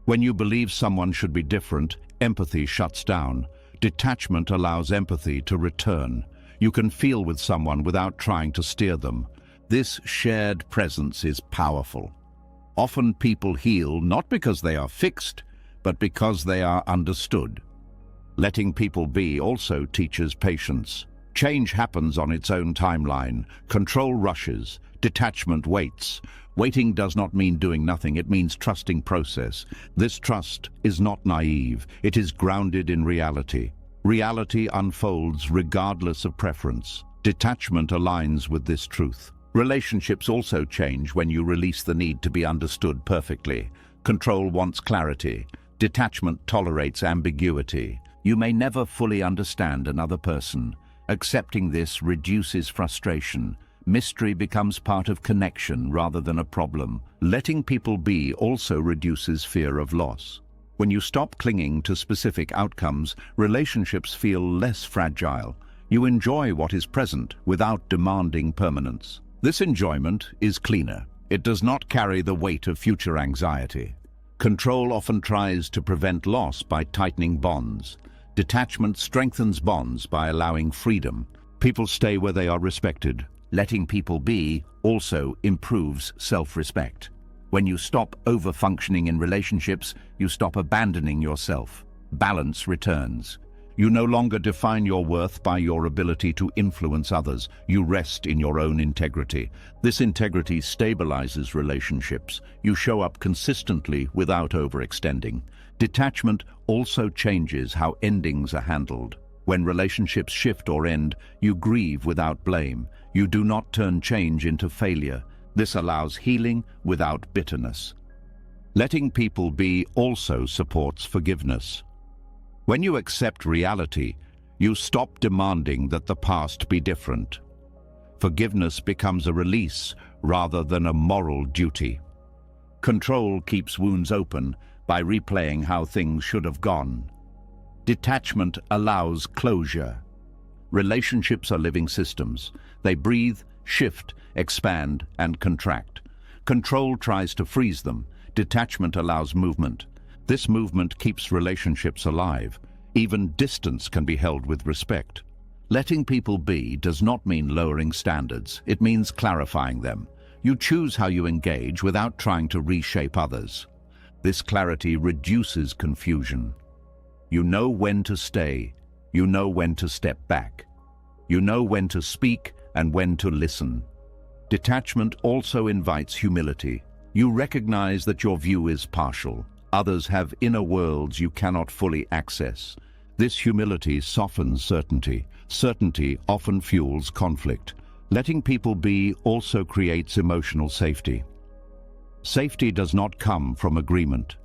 When you believe someone should be different, empathy shuts down. Detachment allows empathy to return. You can feel with someone without trying to steer them. This shared presence is powerful. Often people heal not because they are fixed, but because they are understood. Letting people be also teaches patience. Change happens on its own timeline. Control rushes. Detachment waits. Waiting does not mean doing nothing. It means trusting process. This trust is not naive. It is grounded in reality. Reality unfolds regardless of preference. Detachment aligns with this truth. Relationships also change when you release the need to be understood perfectly. Control wants clarity. Detachment tolerates ambiguity. You may never fully understand another person. Accepting this reduces frustration. Mystery becomes part of connection rather than a problem. Letting people be also reduces fear of loss. When you stop clinging to specific outcomes, relationships feel less fragile. You enjoy what is present without demanding permanence. This enjoyment is cleaner. It does not carry the weight of future anxiety. Control often tries to prevent loss by tightening bonds. Detachment strengthens bonds by allowing freedom. People stay where they are respected. Letting people be also improves self-respect. When you stop over-functioning in relationships, you stop abandoning yourself. Balance returns. You no longer define your worth by your ability to influence others. You rest in your own integrity. This integrity stabilizes relationships. You show up consistently without overextending. Detachment also changes how endings are handled. When relationships shift or end, you grieve without blame. You do not turn change into failure. This allows healing without bitterness. Letting people be also supports forgiveness. When you accept reality, you stop demanding that the past be different. Forgiveness becomes a release rather than a moral duty. Control keeps wounds open by replaying how things should have gone. Detachment allows closure. Relationships are living systems. They breathe, shift, expand, and contract. Control tries to freeze them. Detachment allows movement. This movement keeps relationships alive. Even distance can be held with respect. Letting people be does not mean lowering standards. It means clarifying them. You choose how you engage without trying to reshape others. This clarity reduces confusion. You know when to stay. You know when to step back. You know when to speak and when to listen. Detachment also invites humility. You recognize that your view is partial. Others have inner worlds you cannot fully access. This humility softens certainty. Certainty often fuels conflict. Letting people be also creates emotional safety. Safety does not come from agreement.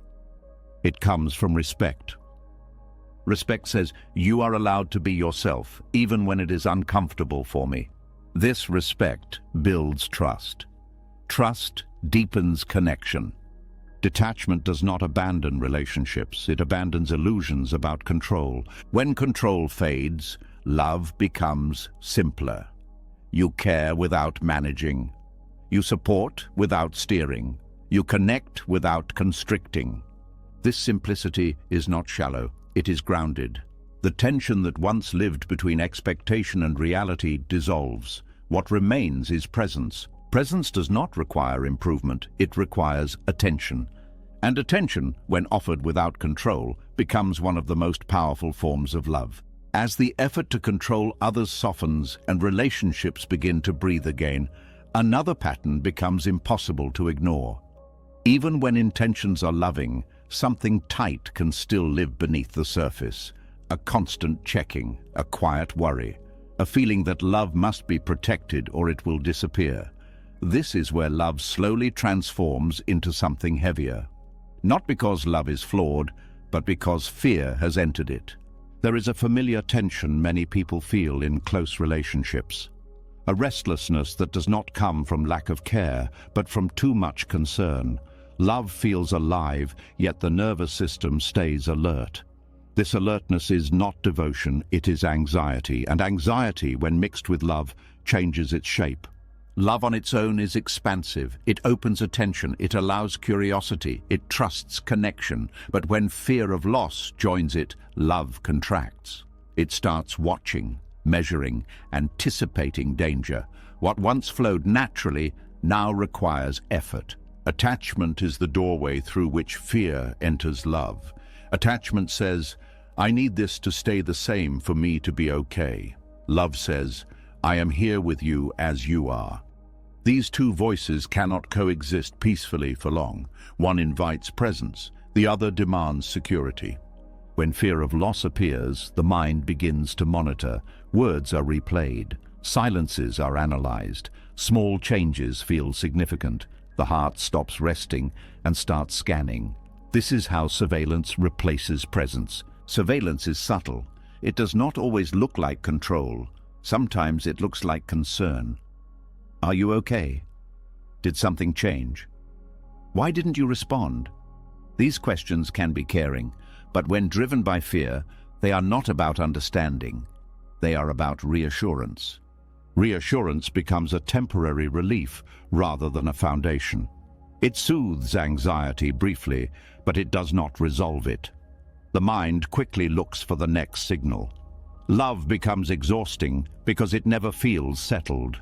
It comes from respect. Respect says, you are allowed to be yourself, even when it is uncomfortable for me. This respect builds trust. Trust deepens connection. Detachment does not abandon relationships. It abandons illusions about control. When control fades, love becomes simpler. You care without managing. You support without steering. You connect without constricting. This simplicity is not shallow. It is grounded. The tension that once lived between expectation and reality dissolves. What remains is presence. Presence does not require improvement. It requires attention. And attention, when offered without control, becomes one of the most powerful forms of love. As the effort to control others softens and relationships begin to breathe again, another pattern becomes impossible to ignore. Even when intentions are loving, something tight can still live beneath the surface. A constant checking, a quiet worry, a feeling that love must be protected or it will disappear. This is where love slowly transforms into something heavier. Not because love is flawed, but because fear has entered it. There is a familiar tension many people feel in close relationships. A restlessness that does not come from lack of care, but from too much concern. Love feels alive, yet the nervous system stays alert. This alertness is not devotion, it is anxiety, and anxiety, when mixed with love, changes its shape. Love on its own is expansive. It opens attention, it allows curiosity, it trusts connection. But when fear of loss joins it, love contracts. It starts watching, measuring, anticipating danger. What once flowed naturally now requires effort. Attachment is the doorway through which fear enters love. Attachment says, I need this to stay the same for me to be okay. Love says, I am here with you as you are. These two voices cannot coexist peacefully for long. One invites presence, the other demands security. When fear of loss appears, the mind begins to monitor. Words are replayed, silences are analyzed, small changes feel significant. The heart stops resting and starts scanning. This is how surveillance replaces presence. Surveillance is subtle. It does not always look like control. Sometimes it looks like concern. Are you okay? Did something change? Why didn't you respond? These questions can be caring, but when driven by fear, they are not about understanding. They are about reassurance. Reassurance becomes a temporary relief rather than a foundation. It soothes anxiety briefly, but it does not resolve it. The mind quickly looks for the next signal. Love becomes exhausting because it never feels settled.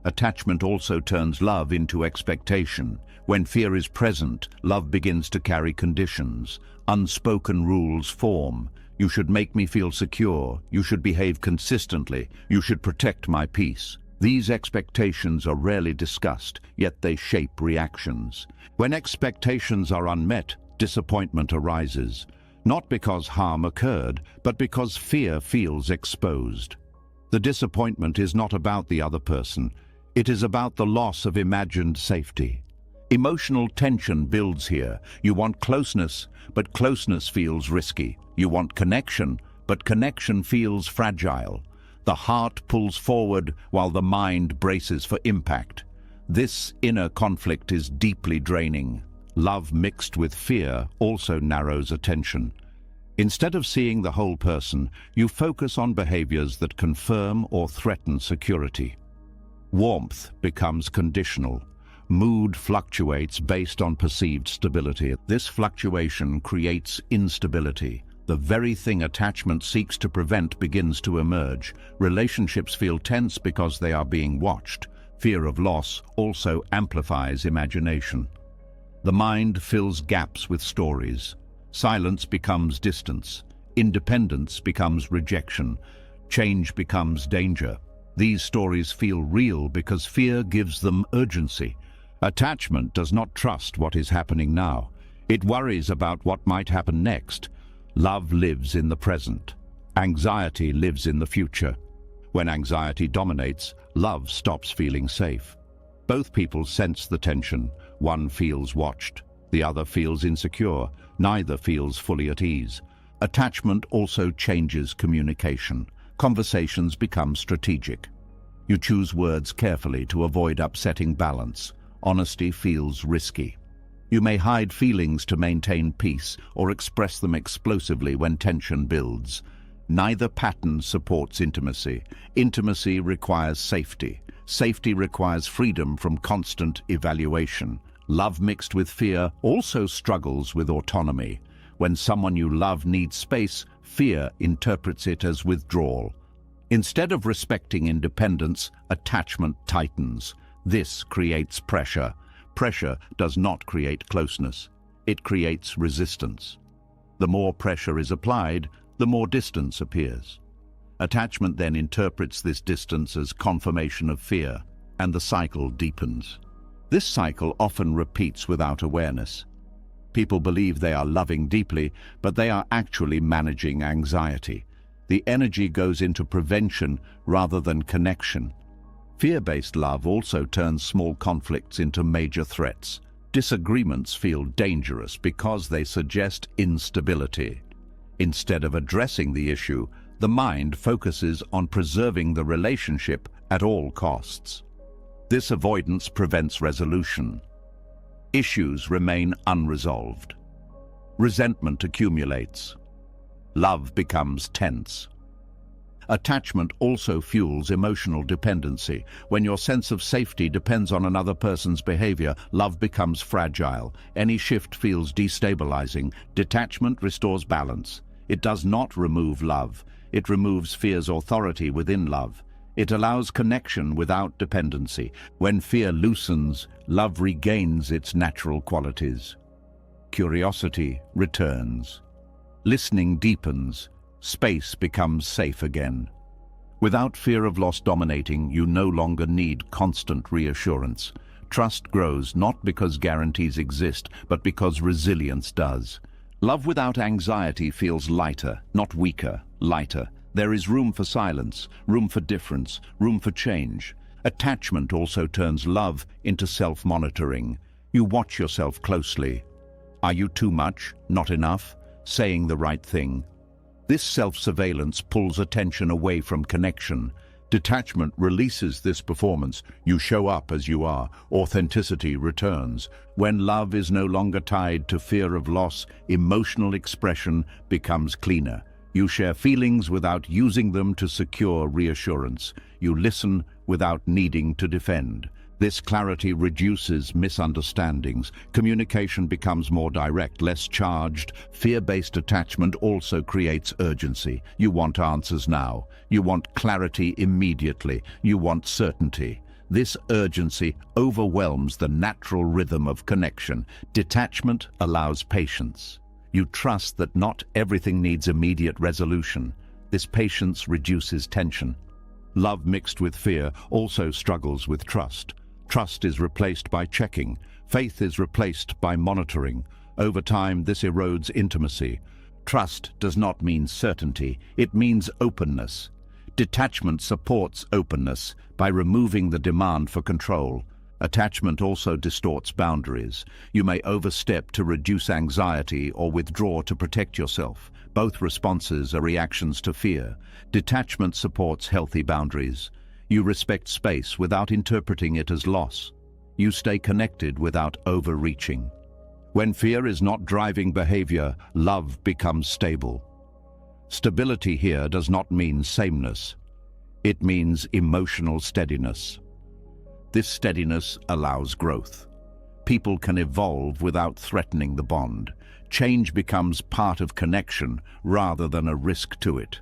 Attachment also turns love into expectation. When fear is present, love begins to carry conditions. Unspoken rules form. You should make me feel secure. You should behave consistently. You should protect my peace. These expectations are rarely discussed, yet they shape reactions. When expectations are unmet, disappointment arises. Not because harm occurred, but because fear feels exposed. The disappointment is not about the other person. It is about the loss of imagined safety. Emotional tension builds here. You want closeness, but closeness feels risky. You want connection, but connection feels fragile. The heart pulls forward while the mind braces for impact. This inner conflict is deeply draining. Love mixed with fear also narrows attention. Instead of seeing the whole person, you focus on behaviors that confirm or threaten security. Warmth becomes conditional. Mood fluctuates based on perceived stability. This fluctuation creates instability. The very thing attachment seeks to prevent begins to emerge. Relationships feel tense because they are being watched. Fear of loss also amplifies imagination. The mind fills gaps with stories. Silence becomes distance. Independence becomes rejection. Change becomes danger. These stories feel real because fear gives them urgency. Attachment does not trust what is happening now. It worries about what might happen next. Love lives in the present. Anxiety lives in the future. When anxiety dominates, love stops feeling safe. Both people sense the tension. One feels watched, the other feels insecure. Neither feels fully at ease. Attachment also changes communication. Conversations become strategic. You choose words carefully to avoid upsetting balance. Honesty feels risky. You may hide feelings to maintain peace or express them explosively when tension builds. Neither pattern supports intimacy. Intimacy requires safety. Safety requires freedom from constant evaluation. Love mixed with fear also struggles with autonomy. When someone you love needs space, fear interprets it as withdrawal. Instead of respecting independence, attachment tightens. This creates pressure. Pressure does not create closeness. It creates resistance. The more pressure is applied, the more distance appears. Attachment then interprets this distance as confirmation of fear, and the cycle deepens. This cycle often repeats without awareness. People believe they are loving deeply, but they are actually managing anxiety. The energy goes into prevention rather than connection. Fear-based love also turns small conflicts into major threats. Disagreements feel dangerous because they suggest instability. Instead of addressing the issue, the mind focuses on preserving the relationship at all costs. This avoidance prevents resolution. Issues remain unresolved. Resentment accumulates. Love becomes tense. Attachment also fuels emotional dependency. When your sense of safety depends on another person's behavior, love becomes fragile. Any shift feels destabilizing. Detachment restores balance. It does not remove love. It removes fear's authority within love. It allows connection without dependency. When fear loosens, love regains its natural qualities. Curiosity returns. Listening deepens. Space becomes safe again. Without fear of loss dominating, you no longer need constant reassurance. Trust grows not because guarantees exist, but because resilience does. Love without anxiety feels lighter, not weaker, lighter. There is room for silence, room for difference, room for change. Attachment also turns love into self-monitoring. You watch yourself closely. Are you too much, not enough, saying the right thing? This self-surveillance pulls attention away from connection. Detachment releases this performance. You show up as you are. Authenticity returns. When love is no longer tied to fear of loss, emotional expression becomes cleaner. You share feelings without using them to secure reassurance. You listen without needing to defend. This clarity reduces misunderstandings. Communication becomes more direct, less charged. Fear-based attachment also creates urgency. You want answers now. You want clarity immediately. You want certainty. This urgency overwhelms the natural rhythm of connection. Detachment allows patience. You trust that not everything needs immediate resolution. This patience reduces tension. Love mixed with fear also struggles with trust. Trust is replaced by checking. Faith is replaced by monitoring. Over time, this erodes intimacy. Trust does not mean certainty. It means openness. Detachment supports openness by removing the demand for control. Attachment also distorts boundaries. You may overstep to reduce anxiety or withdraw to protect yourself. Both responses are reactions to fear. Detachment supports healthy boundaries. You respect space without interpreting it as loss. You stay connected without overreaching. When fear is not driving behavior, love becomes stable. Stability here does not mean sameness. It means emotional steadiness. This steadiness allows growth. People can evolve without threatening the bond. Change becomes part of connection rather than a risk to it.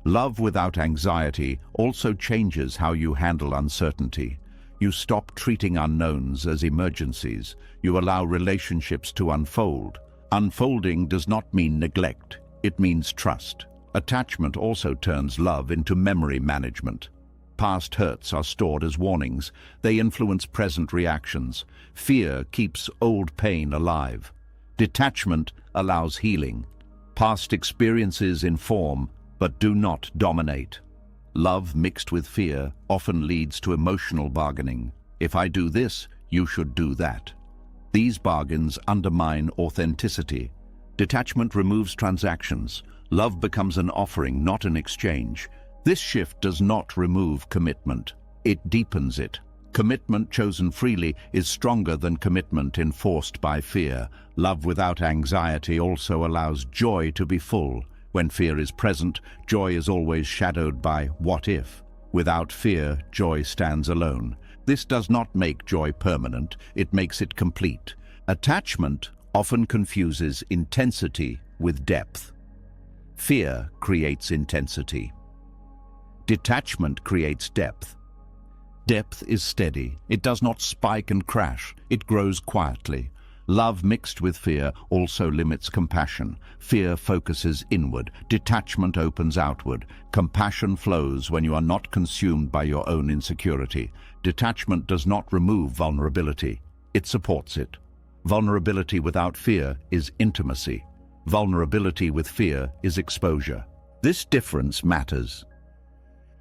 Love without anxiety also changes how you handle uncertainty. You stop treating unknowns as emergencies. You allow relationships to unfold. Unfolding does not mean neglect. It means trust. Attachment also turns love into memory management. Past hurts are stored as warnings. They influence present reactions. Fear keeps old pain alive. Detachment allows healing. Past experiences inform. but do not dominate. Love mixed with fear often leads to emotional bargaining. If I do this, you should do that. These bargains undermine authenticity. Detachment removes transactions. Love becomes an offering, not an exchange. This shift does not remove commitment. It deepens it. Commitment chosen freely is stronger than commitment enforced by fear. Love without anxiety also allows joy to be full. When fear is present, joy is always shadowed by what if. Without fear, joy stands alone. This does not make joy permanent, it makes it complete. Attachment often confuses intensity with depth. Fear creates intensity. Detachment creates depth. Depth is steady. It does not spike and crash. It grows quietly. Love mixed with fear also limits compassion. Fear focuses inward. Detachment opens outward. Compassion flows when you are not consumed by your own insecurity. Detachment does not remove vulnerability. It supports it. Vulnerability without fear is intimacy. Vulnerability with fear is exposure. This difference matters.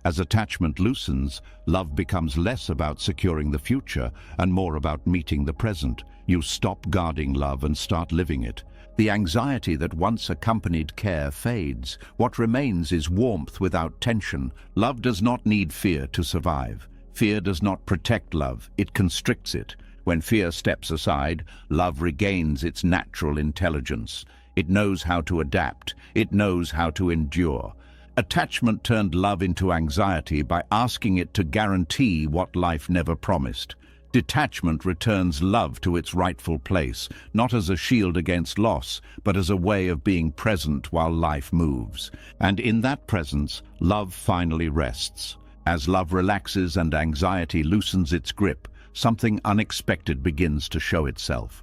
As attachment loosens, love becomes less about securing the future and more about meeting the present. You stop guarding love and start living it. The anxiety that once accompanied care fades. What remains is warmth without tension. Love does not need fear to survive. Fear does not protect love, it constricts it. When fear steps aside, love regains its natural intelligence. It knows how to adapt. It knows how to endure. Attachment turned love into anxiety by asking it to guarantee what life never promised. Detachment returns love to its rightful place, not as a shield against loss, but as a way of being present while life moves. And in that presence, love finally rests. As love relaxes and anxiety loosens its grip, something unexpected begins to show itself.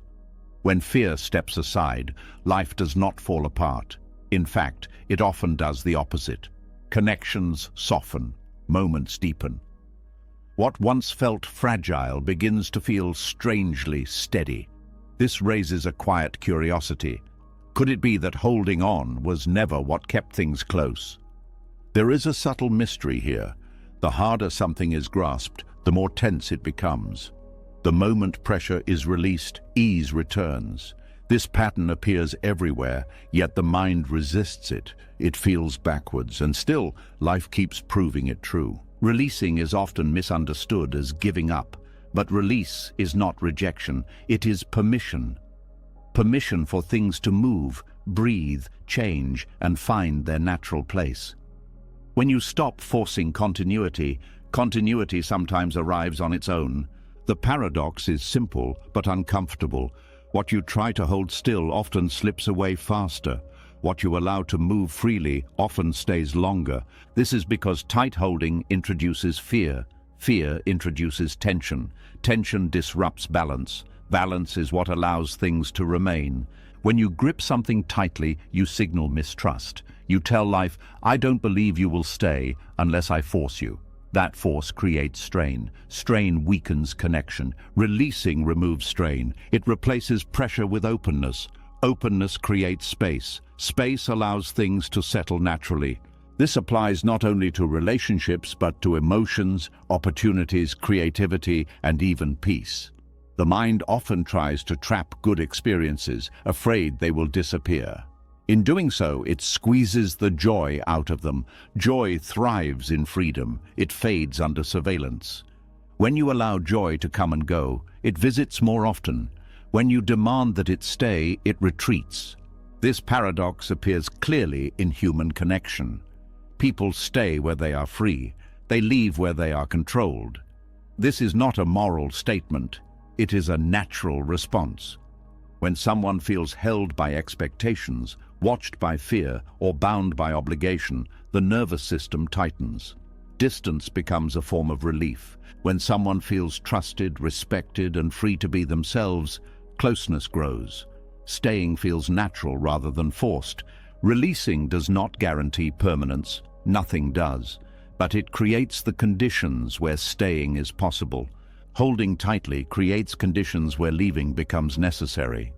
When fear steps aside, life does not fall apart. In fact, it often does the opposite. Connections soften, moments deepen. What once felt fragile begins to feel strangely steady. This raises a quiet curiosity. Could it be that holding on was never what kept things close? There is a subtle mystery here. The harder something is grasped, the more tense it becomes. The moment pressure is released, ease returns. This pattern appears everywhere, yet the mind resists it. It feels backwards, and still, life keeps proving it true. Releasing is often misunderstood as giving up, but release is not rejection, it is permission. Permission for things to move, breathe, change, and find their natural place. When you stop forcing continuity, continuity sometimes arrives on its own. The paradox is simple but uncomfortable. What you try to hold still often slips away faster. What you allow to move freely often stays longer. This is because tight holding introduces fear. Fear introduces tension. Tension disrupts balance. Balance is what allows things to remain. When you grip something tightly, you signal mistrust. You tell life, I don't believe you will stay unless I force you. That force creates strain. Strain weakens connection. Releasing removes strain. It replaces pressure with openness. Openness creates space. Space allows things to settle naturally. This applies not only to relationships, but to emotions, opportunities, creativity, and even peace. The mind often tries to trap good experiences, afraid they will disappear. In doing so, it squeezes the joy out of them. Joy thrives in freedom. It fades under surveillance. When you allow joy to come and go, it visits more often. When you demand that it stay, it retreats. This paradox appears clearly in human connection. People stay where they are free. They leave where they are controlled. This is not a moral statement. It is a natural response. When someone feels held by expectations, watched by fear, or bound by obligation, the nervous system tightens. Distance becomes a form of relief. When someone feels trusted, respected, and free to be themselves, closeness grows. Staying feels natural rather than forced. Releasing does not guarantee permanence. Nothing does. But it creates the conditions where staying is possible. Holding tightly creates conditions where leaving becomes necessary.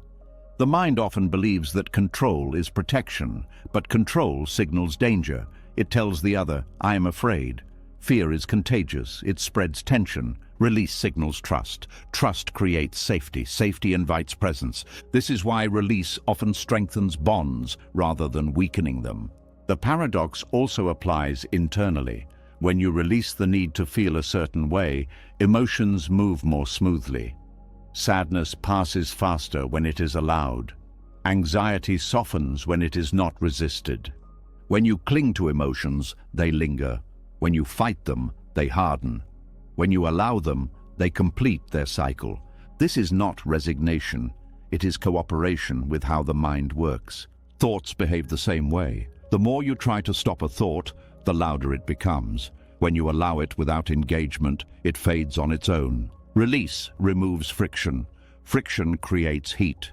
The mind often believes that control is protection, but control signals danger. It tells the other, I am afraid. Fear is contagious. It spreads tension. Release signals trust. Trust creates safety. Safety invites presence. This is why release often strengthens bonds rather than weakening them. The paradox also applies internally. When you release the need to feel a certain way, emotions move more smoothly. Sadness passes faster when it is allowed. Anxiety softens when it is not resisted. When you cling to emotions, they linger. When you fight them, they harden. When you allow them, they complete their cycle. This is not resignation. It is cooperation with how the mind works. Thoughts behave the same way. The more you try to stop a thought, the louder it becomes. When you allow it without engagement, it fades on its own. Release removes friction. Friction creates heat.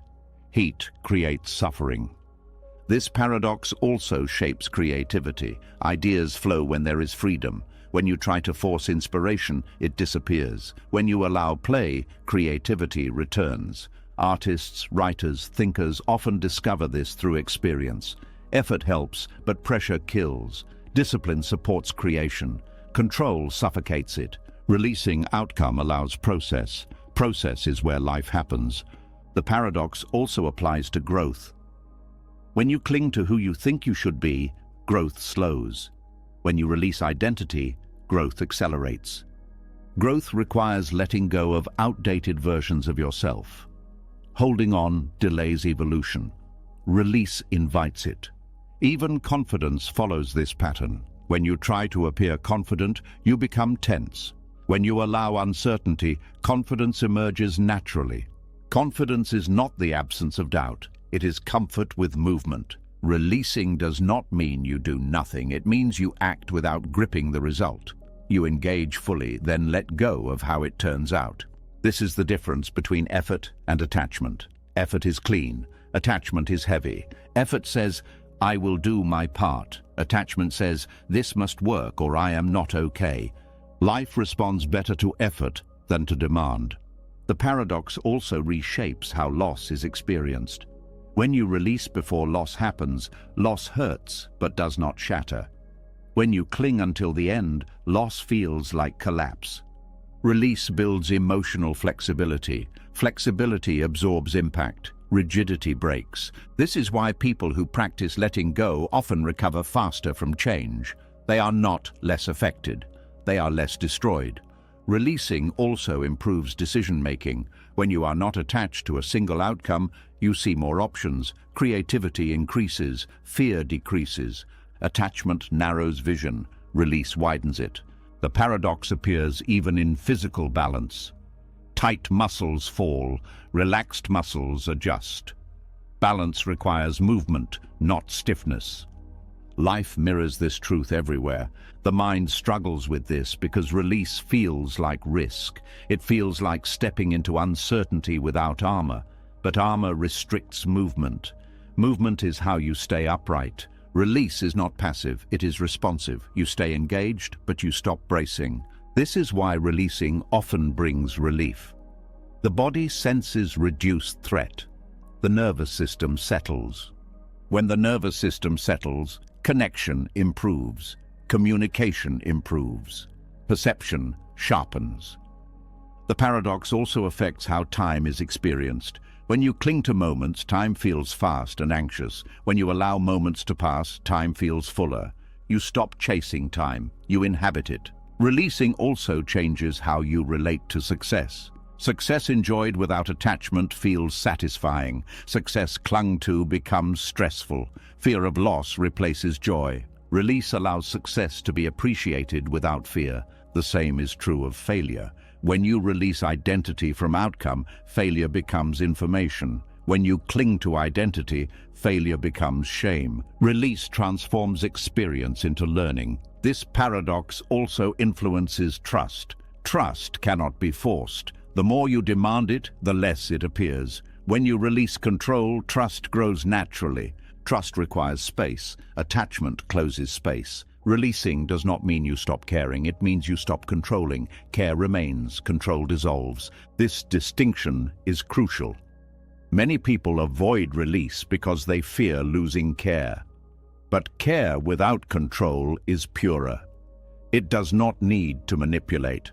Heat creates suffering. This paradox also shapes creativity. Ideas flow when there is freedom. When you try to force inspiration, it disappears. When you allow play, creativity returns. Artists, writers, thinkers often discover this through experience. Effort helps, but pressure kills. Discipline supports creation. Control suffocates it. Releasing outcome allows process. Process is where life happens. The paradox also applies to growth. When you cling to who you think you should be, growth slows. When you release identity, growth accelerates. Growth requires letting go of outdated versions of yourself. Holding on delays evolution. Release invites it. Even confidence follows this pattern. When you try to appear confident, you become tense. When you allow uncertainty, confidence emerges naturally. Confidence is not the absence of doubt. It is comfort with movement. Releasing does not mean you do nothing. It means you act without gripping the result. You engage fully, then let go of how it turns out. This is the difference between effort and attachment. Effort is clean. Attachment is heavy. Effort says, I will do my part. Attachment says, this must work or I am not okay. Life responds better to effort than to demand. The paradox also reshapes how loss is experienced. When you release before loss happens, loss hurts but does not shatter. When you cling until the end, loss feels like collapse. Release builds emotional flexibility. Flexibility absorbs impact. Rigidity breaks. This is why people who practice letting go often recover faster from change. They are not less affected. They are less destroyed. Releasing also improves decision-making. When you are not attached to a single outcome, you see more options. Creativity increases. Fear decreases. Attachment narrows vision. Release widens it. The paradox appears even in physical balance. Tight muscles fall. Relaxed muscles adjust. Balance requires movement, not stiffness. Life mirrors this truth everywhere. The mind struggles with this because release feels like risk. It feels like stepping into uncertainty without armor. But armor restricts movement. Movement is how you stay upright. Release is not passive, it is responsive. You stay engaged, but you stop bracing. This is why releasing often brings relief. The body senses reduced threat. The nervous system settles. When the nervous system settles, connection improves. Communication improves. Perception sharpens. The paradox also affects how time is experienced. When you cling to moments, time feels fast and anxious. When you allow moments to pass, time feels fuller. You stop chasing time, you inhabit it. Releasing also changes how you relate to success. Success enjoyed without attachment feels satisfying. Success clung to becomes stressful. Fear of loss replaces joy. Release allows success to be appreciated without fear. The same is true of failure. When you release identity from outcome, failure becomes information. When you cling to identity, failure becomes shame. Release transforms experience into learning. This paradox also influences trust. Trust cannot be forced. The more you demand it, the less it appears. When you release control, trust grows naturally. Trust requires space. Attachment closes space. Releasing does not mean you stop caring, it means you stop controlling. Care remains, control dissolves. This distinction is crucial. Many people avoid release because they fear losing care. But care without control is purer. It does not need to manipulate.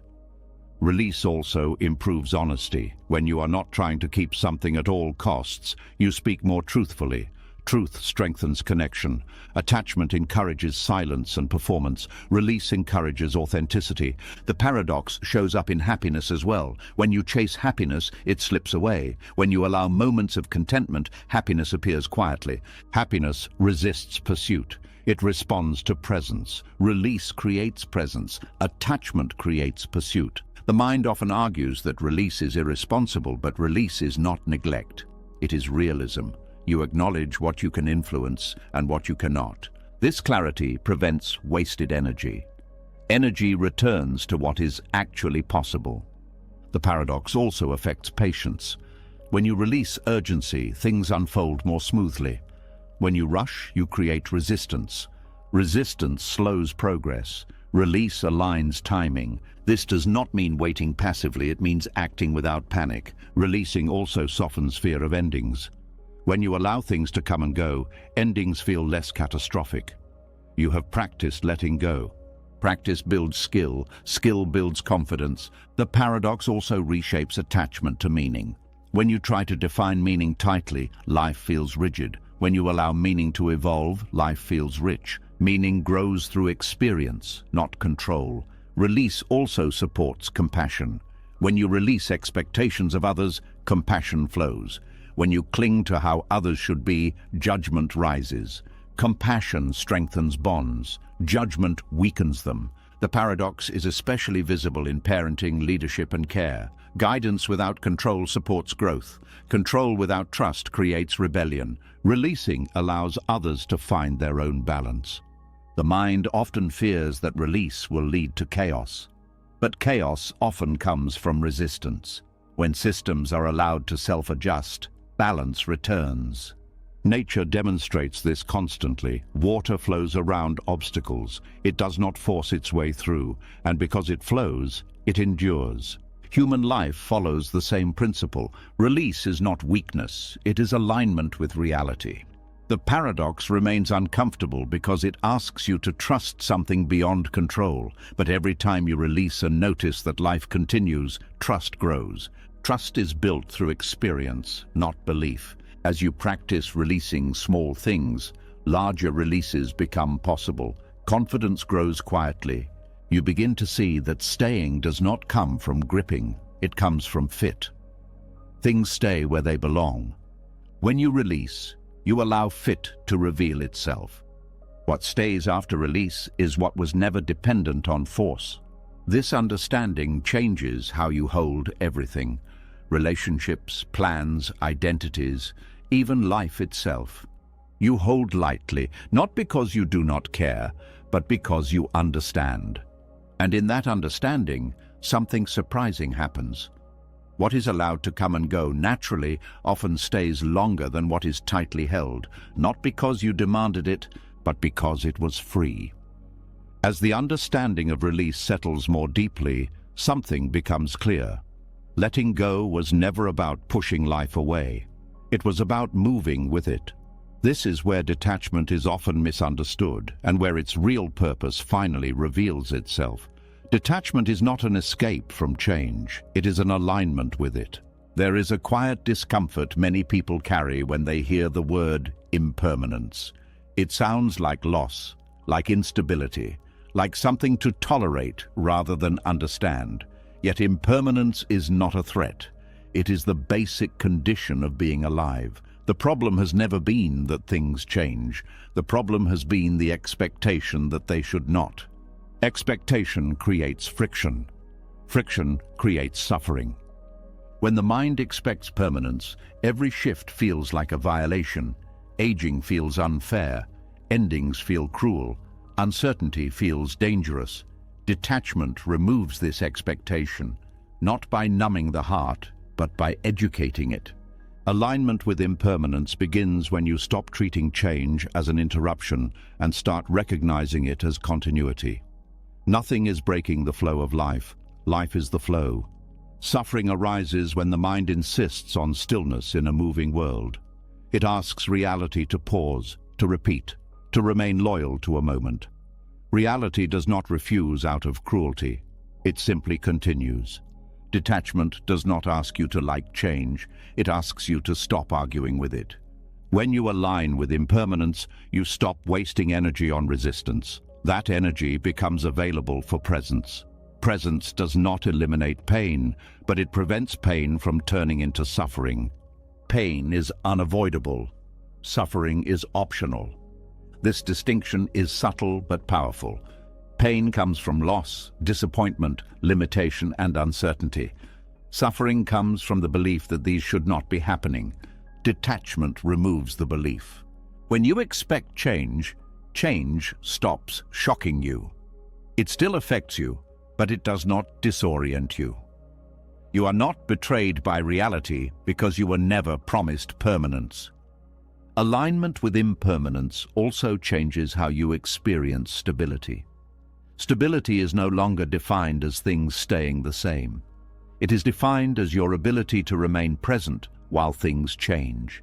Release also improves honesty. When you are not trying to keep something at all costs, you speak more truthfully. Truth strengthens connection. Attachment encourages silence and performance. Release encourages authenticity. The paradox shows up in happiness as well. When you chase happiness, it slips away. When you allow moments of contentment, happiness appears quietly. Happiness resists pursuit. It responds to presence. Release creates presence. Attachment creates pursuit. The mind often argues that release is irresponsible, but release is not neglect. It is realism. You acknowledge what you can influence and what you cannot. This clarity prevents wasted energy. Energy returns to what is actually possible. The paradox also affects patience. When you release urgency, things unfold more smoothly. When you rush, you create resistance. Resistance slows progress. Release aligns timing. This does not mean waiting passively, it means acting without panic. Releasing also softens fear of endings. When you allow things to come and go, endings feel less catastrophic. You have practiced letting go. Practice builds skill. Skill builds confidence. The paradox also reshapes attachment to meaning. When you try to define meaning tightly, life feels rigid. When you allow meaning to evolve, life feels rich. Meaning grows through experience, not control. Release also supports compassion. When you release expectations of others, compassion flows. When you cling to how others should be, judgment rises. Compassion strengthens bonds. Judgment weakens them. The paradox is especially visible in parenting, leadership, and care. Guidance without control supports growth. Control without trust creates rebellion. Releasing allows others to find their own balance. The mind often fears that release will lead to chaos. But chaos often comes from resistance. When systems are allowed to self-adjust, balance returns. Nature demonstrates this constantly. Water flows around obstacles. It does not force its way through, and because it flows, it endures. Human life follows the same principle. Release is not weakness, it is alignment with reality. The paradox remains uncomfortable because it asks you to trust something beyond control, but every time you release and notice that life continues, trust grows. Trust is built through experience, not belief. As you practice releasing small things, larger releases become possible. Confidence grows quietly. You begin to see that staying does not come from gripping, it comes from fit. Things stay where they belong. When you release, you allow fit to reveal itself. What stays after release is what was never dependent on force. This understanding changes how you hold everything. Relationships, plans, identities, even life itself. You hold lightly, not because you do not care, but because you understand. And in that understanding, something surprising happens. What is allowed to come and go naturally often stays longer than what is tightly held, not because you demanded it, but because it was free. As the understanding of release settles more deeply, something becomes clear. Letting go was never about pushing life away. It was about moving with it. This is where detachment is often misunderstood and where its real purpose finally reveals itself. Detachment is not an escape from change, it is an alignment with it. There is a quiet discomfort many people carry when they hear the word impermanence. It sounds like loss, like instability, like something to tolerate rather than understand. Yet impermanence is not a threat. It is the basic condition of being alive. The problem has never been that things change. The problem has been the expectation that they should not. Expectation creates friction. Friction creates suffering. When the mind expects permanence, every shift feels like a violation. Aging feels unfair. Endings feel cruel. Uncertainty feels dangerous. Detachment removes this expectation, not by numbing the heart, but by educating it. Alignment with impermanence begins when you stop treating change as an interruption and start recognizing it as continuity. Nothing is breaking the flow of life. Life is the flow. Suffering arises when the mind insists on stillness in a moving world. It asks reality to pause, to repeat, to remain loyal to a moment. Reality does not refuse out of cruelty. It simply continues. Detachment does not ask you to like change. It asks you to stop arguing with it. When you align with impermanence, you stop wasting energy on resistance. That energy becomes available for presence. Presence does not eliminate pain, but it prevents pain from turning into suffering. Pain is unavoidable. Suffering is optional. This distinction is subtle but powerful. Pain comes from loss, disappointment, limitation, and uncertainty. Suffering comes from the belief that these should not be happening. Detachment removes the belief. When you expect change, change stops shocking you. It still affects you, but it does not disorient you. You are not betrayed by reality because you were never promised permanence. Alignment with impermanence also changes how you experience stability. Stability is no longer defined as things staying the same. It is defined as your ability to remain present while things change.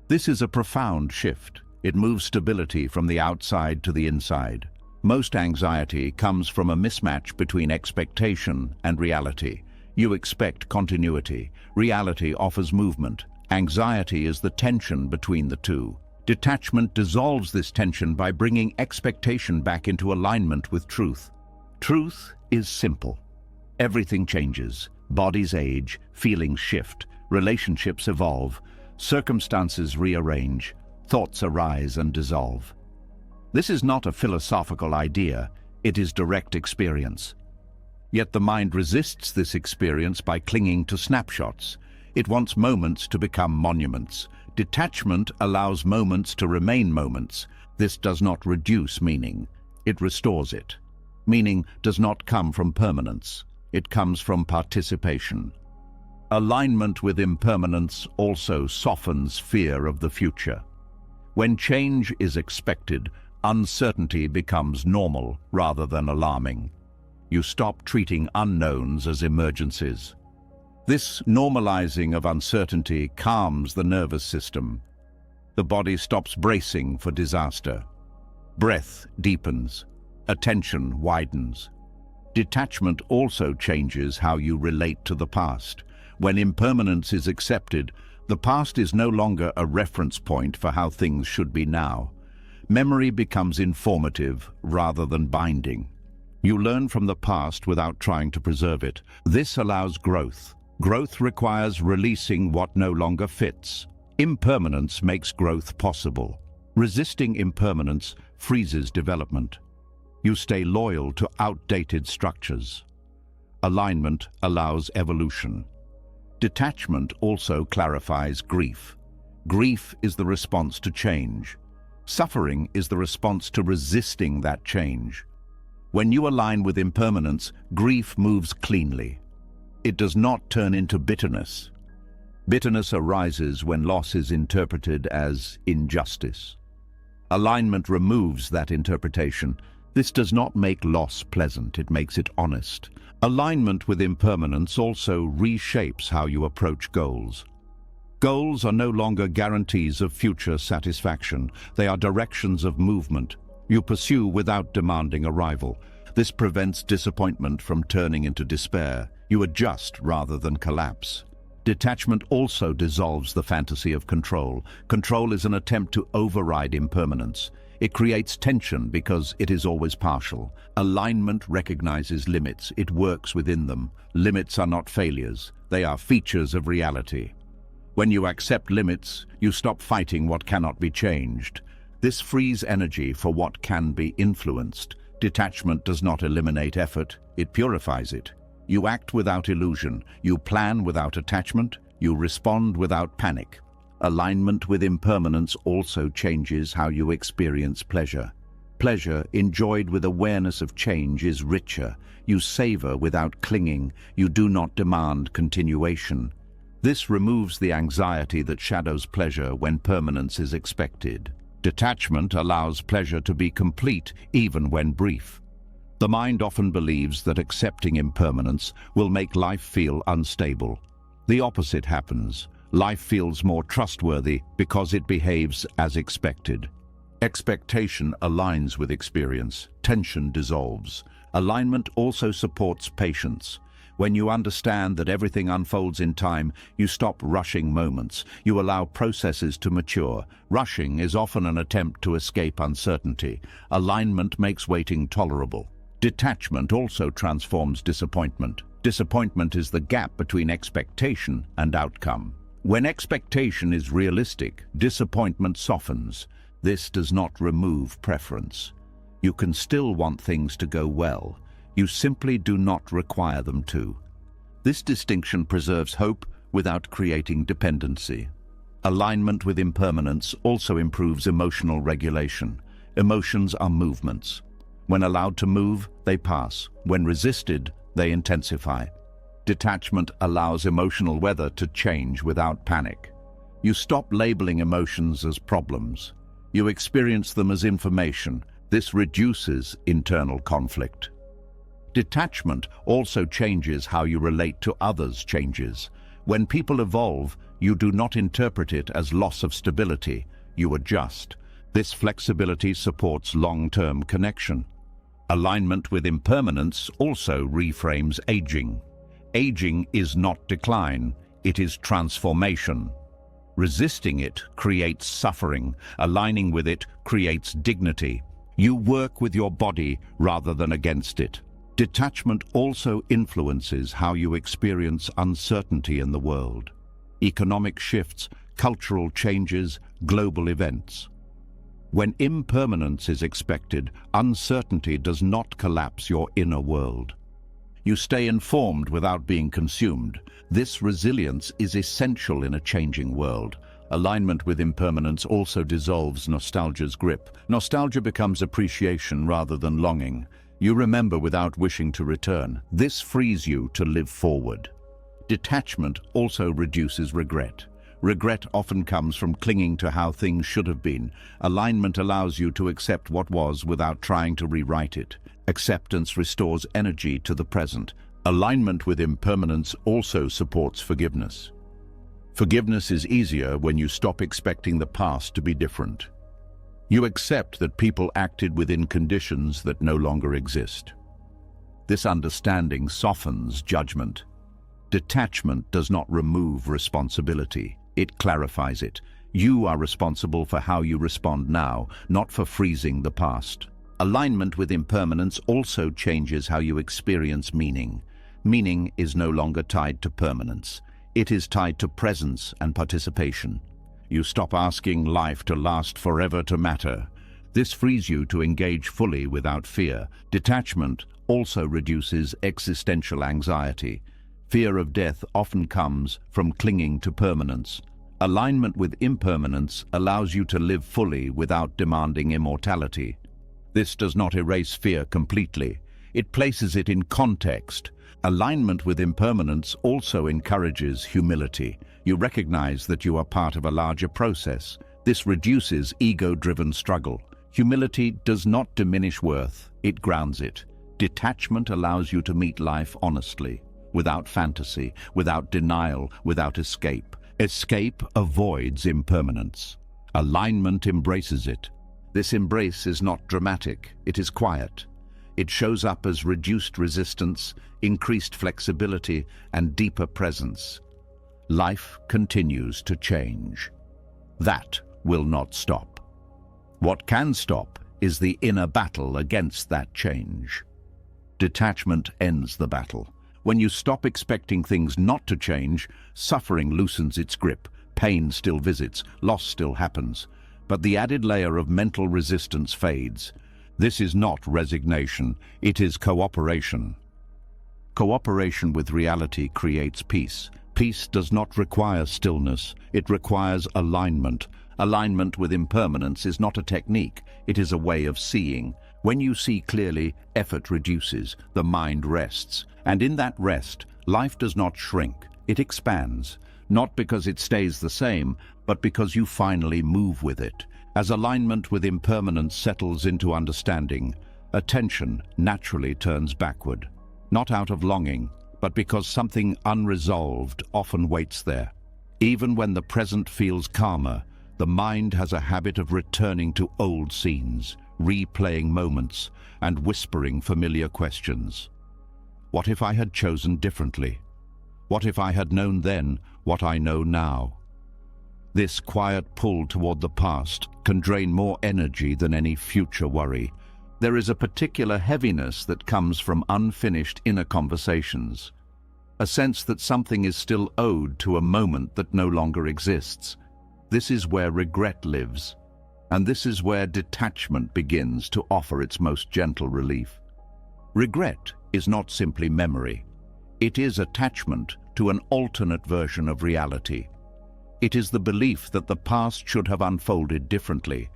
This is a profound shift. It moves stability from the outside to the inside. Most anxiety comes from a mismatch between expectation and reality. You expect continuity. Reality offers movement. Anxiety is the tension between the two. Detachment dissolves this tension by bringing expectation back into alignment with truth. Truth is simple. Everything changes. Bodies age, feelings shift, relationships evolve, circumstances rearrange, thoughts arise and dissolve. This is not a philosophical idea, it is direct experience. Yet the mind resists this experience by clinging to snapshots. It wants moments to become monuments. Detachment allows moments to remain moments. This does not reduce meaning, it restores it. Meaning does not come from permanence, it comes from participation. Alignment with impermanence also softens fear of the future. When change is expected, uncertainty becomes normal rather than alarming. You stop treating unknowns as emergencies. This normalizing of uncertainty calms the nervous system. The body stops bracing for disaster. Breath deepens. Attention widens. Detachment also changes how you relate to the past. When impermanence is accepted, the past is no longer a reference point for how things should be now. Memory becomes informative rather than binding. You learn from the past without trying to preserve it. This allows growth. Growth requires releasing what no longer fits. Impermanence makes growth possible. Resisting impermanence freezes development. You stay loyal to outdated structures. Alignment allows evolution. Detachment also clarifies grief. Grief is the response to change. Suffering is the response to resisting that change. When you align with impermanence, grief moves cleanly. It does not turn into bitterness. Bitterness arises when loss is interpreted as injustice. Alignment removes that interpretation. This does not make loss pleasant, it makes it honest. Alignment with impermanence also reshapes how you approach goals. Goals are no longer guarantees of future satisfaction. They are directions of movement. You pursue without demanding arrival. This prevents disappointment from turning into despair. You adjust rather than collapse. Detachment also dissolves the fantasy of control. Control is an attempt to override impermanence. It creates tension because it is always partial. Alignment recognizes limits. It works within them. Limits are not failures. They are features of reality. When you accept limits, you stop fighting what cannot be changed. This frees energy for what can be influenced. Detachment does not eliminate effort, it purifies it. You act without illusion. You plan without attachment. You respond without panic. Alignment with impermanence also changes how you experience pleasure. Pleasure, enjoyed with awareness of change, is richer. You savor without clinging. You do not demand continuation. This removes the anxiety that shadows pleasure when permanence is expected. Detachment allows pleasure to be complete even when brief. The mind often believes that accepting impermanence will make life feel unstable. The opposite happens. Life feels more trustworthy because it behaves as expected. Expectation aligns with experience. Tension dissolves. Alignment also supports patience. When you understand that everything unfolds in time, you stop rushing moments. You allow processes to mature. Rushing is often an attempt to escape uncertainty. Alignment makes waiting tolerable. Detachment also transforms disappointment. Disappointment is the gap between expectation and outcome. When expectation is realistic, disappointment softens. This does not remove preference. You can still want things to go well. You simply do not require them to. This distinction preserves hope without creating dependency. Alignment with impermanence also improves emotional regulation. Emotions are movements. When allowed to move, they pass. When resisted, they intensify. Detachment allows emotional weather to change without panic. You stop labeling emotions as problems. You experience them as information. This reduces internal conflict. Detachment also changes how you relate to others changes. When people evolve, you do not interpret it as loss of stability. You adjust. This flexibility supports long-term connection. Alignment with impermanence also reframes aging. Aging is not decline, it is transformation. Resisting it creates suffering. Aligning with it creates dignity. You work with your body rather than against it. Detachment also influences how you experience uncertainty in the world. Economic shifts, cultural changes, global events. When impermanence is expected, uncertainty does not collapse your inner world. You stay informed without being consumed. This resilience is essential in a changing world. Alignment with impermanence also dissolves nostalgia's grip. Nostalgia becomes appreciation rather than longing. You remember without wishing to return. This frees you to live forward. Detachment also reduces regret. Regret often comes from clinging to how things should have been. Alignment allows you to accept what was without trying to rewrite it. Acceptance restores energy to the present. Alignment with impermanence also supports forgiveness. Forgiveness is easier when you stop expecting the past to be different. You accept that people acted within conditions that no longer exist. This understanding softens judgment. Detachment does not remove responsibility. It clarifies it. You are responsible for how you respond now, not for freezing the past. Alignment with impermanence also changes how you experience meaning. Meaning is no longer tied to permanence. It is tied to presence and participation. You stop asking life to last forever to matter. This frees you to engage fully without fear. Detachment also reduces existential anxiety. Fear of death often comes from clinging to permanence. Alignment with impermanence allows you to live fully without demanding immortality. This does not erase fear completely. It places it in context. Alignment with impermanence also encourages humility. You recognize that you are part of a larger process. This reduces ego-driven struggle. Humility does not diminish worth, it grounds it. Detachment allows you to meet life honestly, without fantasy, without denial, without escape. Escape avoids impermanence. Alignment embraces it. This embrace is not dramatic, it is quiet. It shows up as reduced resistance, increased flexibility, and deeper presence. Life continues to change. That will not stop. What can stop is the inner battle against that change. Detachment ends the battle. When you stop expecting things not to change, suffering loosens its grip, pain still visits, loss still happens, but the added layer of mental resistance fades. This is not resignation, it is cooperation. Cooperation with reality creates peace. Peace does not require stillness, it requires alignment. Alignment with impermanence is not a technique, it is a way of seeing. When you see clearly, effort reduces, the mind rests. And in that rest, life does not shrink, it expands. Not because it stays the same, but because you finally move with it. As alignment with impermanence settles into understanding, attention naturally turns backward. Not out of longing, but because something unresolved often waits there. Even when the present feels calmer, The mind has a habit of returning to old scenes, replaying moments, and whispering familiar questions. What if I had chosen differently? What if I had known then what I know now? This quiet pull toward the past can drain more energy than any future worry. There is a particular heaviness that comes from unfinished inner conversations, a sense that something is still owed to a moment that no longer exists. This is where regret lives, and this is where detachment begins to offer its most gentle relief. Regret is not simply memory. It is attachment to an alternate version of reality. It is the belief that the past should have unfolded differently,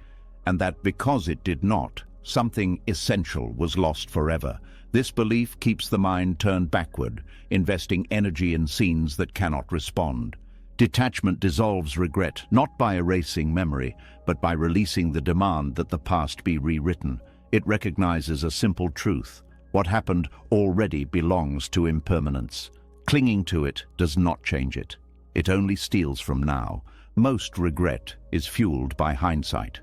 and that because it did not, something essential was lost forever. This belief keeps the mind turned backward, investing energy in scenes that cannot respond. Detachment dissolves regret, not by erasing memory, but by releasing the demand that the past be rewritten. It recognizes a simple truth: what happened already belongs to impermanence. Clinging to it does not change it. It only steals from now. Most regret is fueled by hindsight.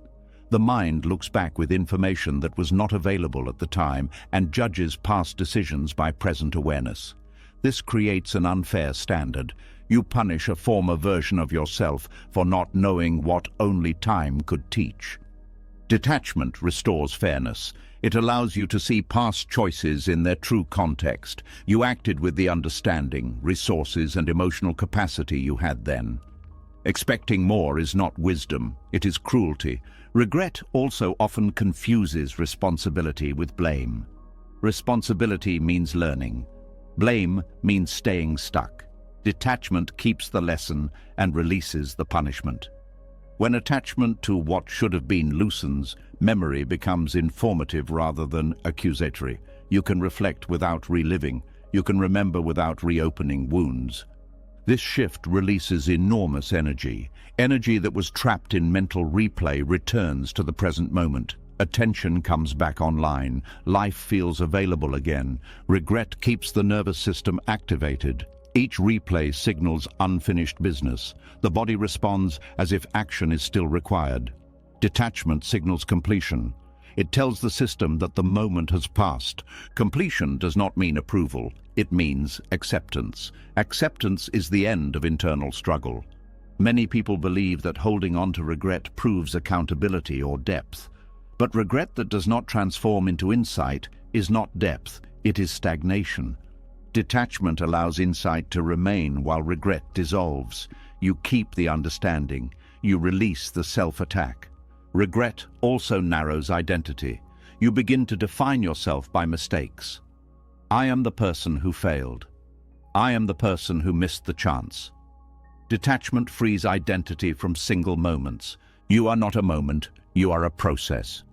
The mind looks back with information that was not available at the time and judges past decisions by present awareness. This creates an unfair standard. You punish a former version of yourself for not knowing what only time could teach. Detachment restores fairness. It allows you to see past choices in their true context. You acted with the understanding, resources, and emotional capacity you had then. Expecting more is not wisdom, it is cruelty. Regret also often confuses responsibility with blame. Responsibility means learning. Blame means staying stuck. Detachment keeps the lesson and releases the punishment. When attachment to what should have been loosens, memory becomes informative rather than accusatory. You can reflect without reliving. You can remember without reopening wounds. This shift releases enormous energy. Energy that was trapped in mental replay returns to the present moment. Attention comes back online. Life feels available again. Regret keeps the nervous system activated. Each replay signals unfinished business. The body responds as if action is still required. Detachment signals completion. It tells the system that the moment has passed. Completion does not mean approval. It means acceptance. Acceptance is the end of internal struggle. Many people believe that holding on to regret proves accountability or depth. But regret that does not transform into insight is not depth, it is stagnation. Detachment allows insight to remain while regret dissolves. You keep the understanding. You release the self-attack. Regret also narrows identity. You begin to define yourself by mistakes. I am the person who failed. I am the person who missed the chance. Detachment frees identity from single moments. You are not a moment, you are a process.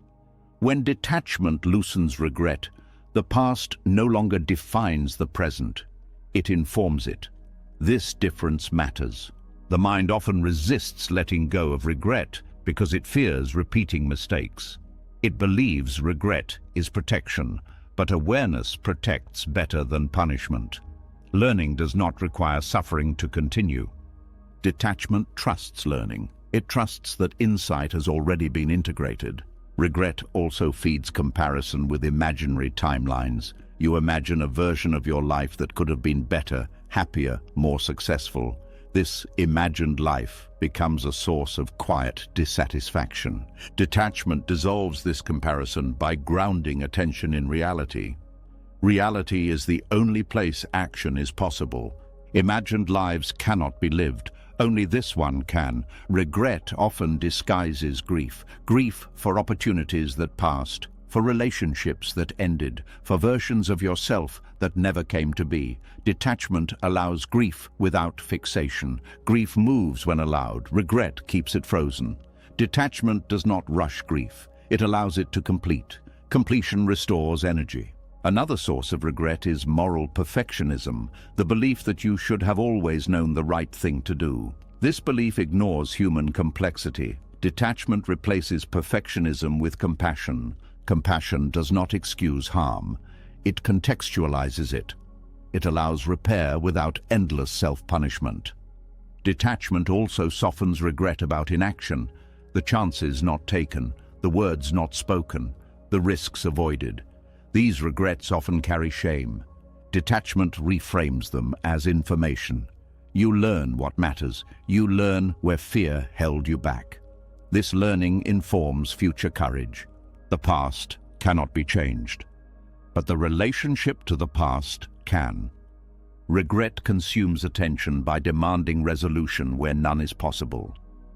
When detachment loosens regret, the past no longer defines the present. It informs it. This difference matters. The mind often resists letting go of regret because it fears repeating mistakes. It believes regret is protection, but awareness protects better than punishment. Learning does not require suffering to continue. Detachment trusts learning. It trusts that insight has already been integrated. Regret also feeds comparison with imaginary timelines. You imagine a version of your life that could have been better, happier, more successful. This imagined life becomes a source of quiet dissatisfaction. Detachment dissolves this comparison by grounding attention in reality. Reality is the only place action is possible. Imagined lives cannot be lived. Only this one can. Regret often disguises grief. Grief for opportunities that passed, for relationships that ended, for versions of yourself that never came to be. Detachment allows grief without fixation. Grief moves when allowed. Regret keeps it frozen. Detachment does not rush grief. It allows it to complete. Completion restores energy. Another source of regret is moral perfectionism, the belief that you should have always known the right thing to do. This belief ignores human complexity. Detachment replaces perfectionism with compassion. Compassion does not excuse harm. It contextualizes it. It allows repair without endless self-punishment. Detachment also softens regret about inaction, the chances not taken, the words not spoken, the risks avoided. These regrets often carry shame. Detachment reframes them as information. You learn what matters. You learn where fear held you back. This learning informs future courage. The past cannot be changed, but the relationship to the past can. Regret consumes attention by demanding resolution where none is possible.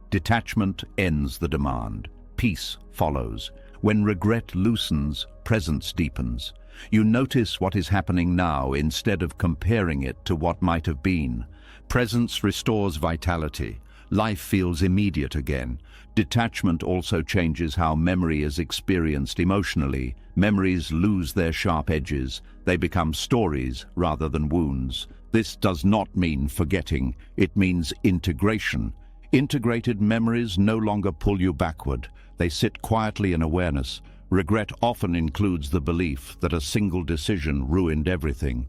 Detachment ends the demand. Peace follows. When regret loosens, presence deepens. You notice what is happening now instead of comparing it to what might have been. Presence restores vitality. Life feels immediate again. Detachment also changes how memory is experienced emotionally. Memories lose their sharp edges. They become stories rather than wounds. This does not mean forgetting. It means integration. Integrated memories no longer pull you backward. They sit quietly in awareness. Regret often includes the belief that a single decision ruined everything.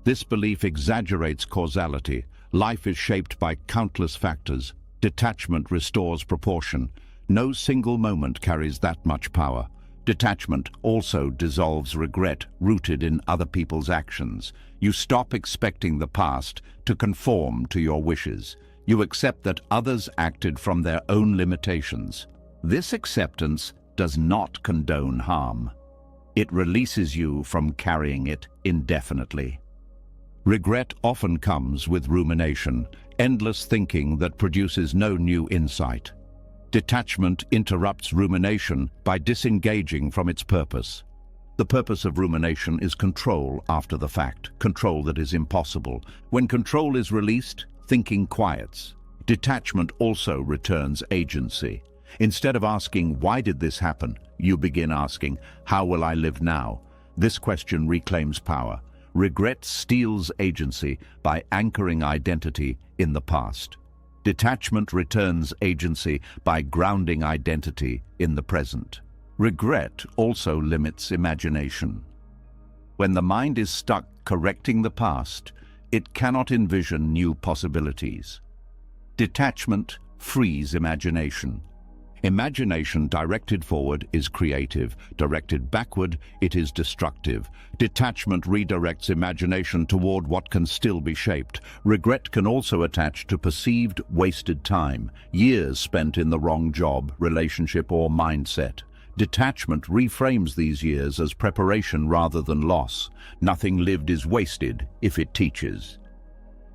This belief exaggerates causality. Life is shaped by countless factors. Detachment restores proportion. No single moment carries that much power. Detachment also dissolves regret rooted in other people's actions. You stop expecting the past to conform to your wishes. You accept that others acted from their own limitations. This acceptance does not condone harm. It releases you from carrying it indefinitely. Regret often comes with rumination, endless thinking that produces no new insight. Detachment interrupts rumination by disengaging from its purpose. The purpose of rumination is control after the fact, control that is impossible. When control is released, thinking quiets. Detachment also returns agency. Instead of asking, "Why did this happen?" you begin asking, "How will I live now?" This question reclaims power. Regret steals agency by anchoring identity in the past. Detachment returns agency by grounding identity in the present. Regret also limits imagination. When the mind is stuck correcting the past, it cannot envision new possibilities. Detachment frees imagination. Imagination directed forward is creative, directed backward it is destructive. Detachment redirects imagination toward what can still be shaped. Regret can also attach to perceived wasted time, years spent in the wrong job, relationship, or mindset. Detachment reframes these years as preparation rather than loss. Nothing lived is wasted if it teaches.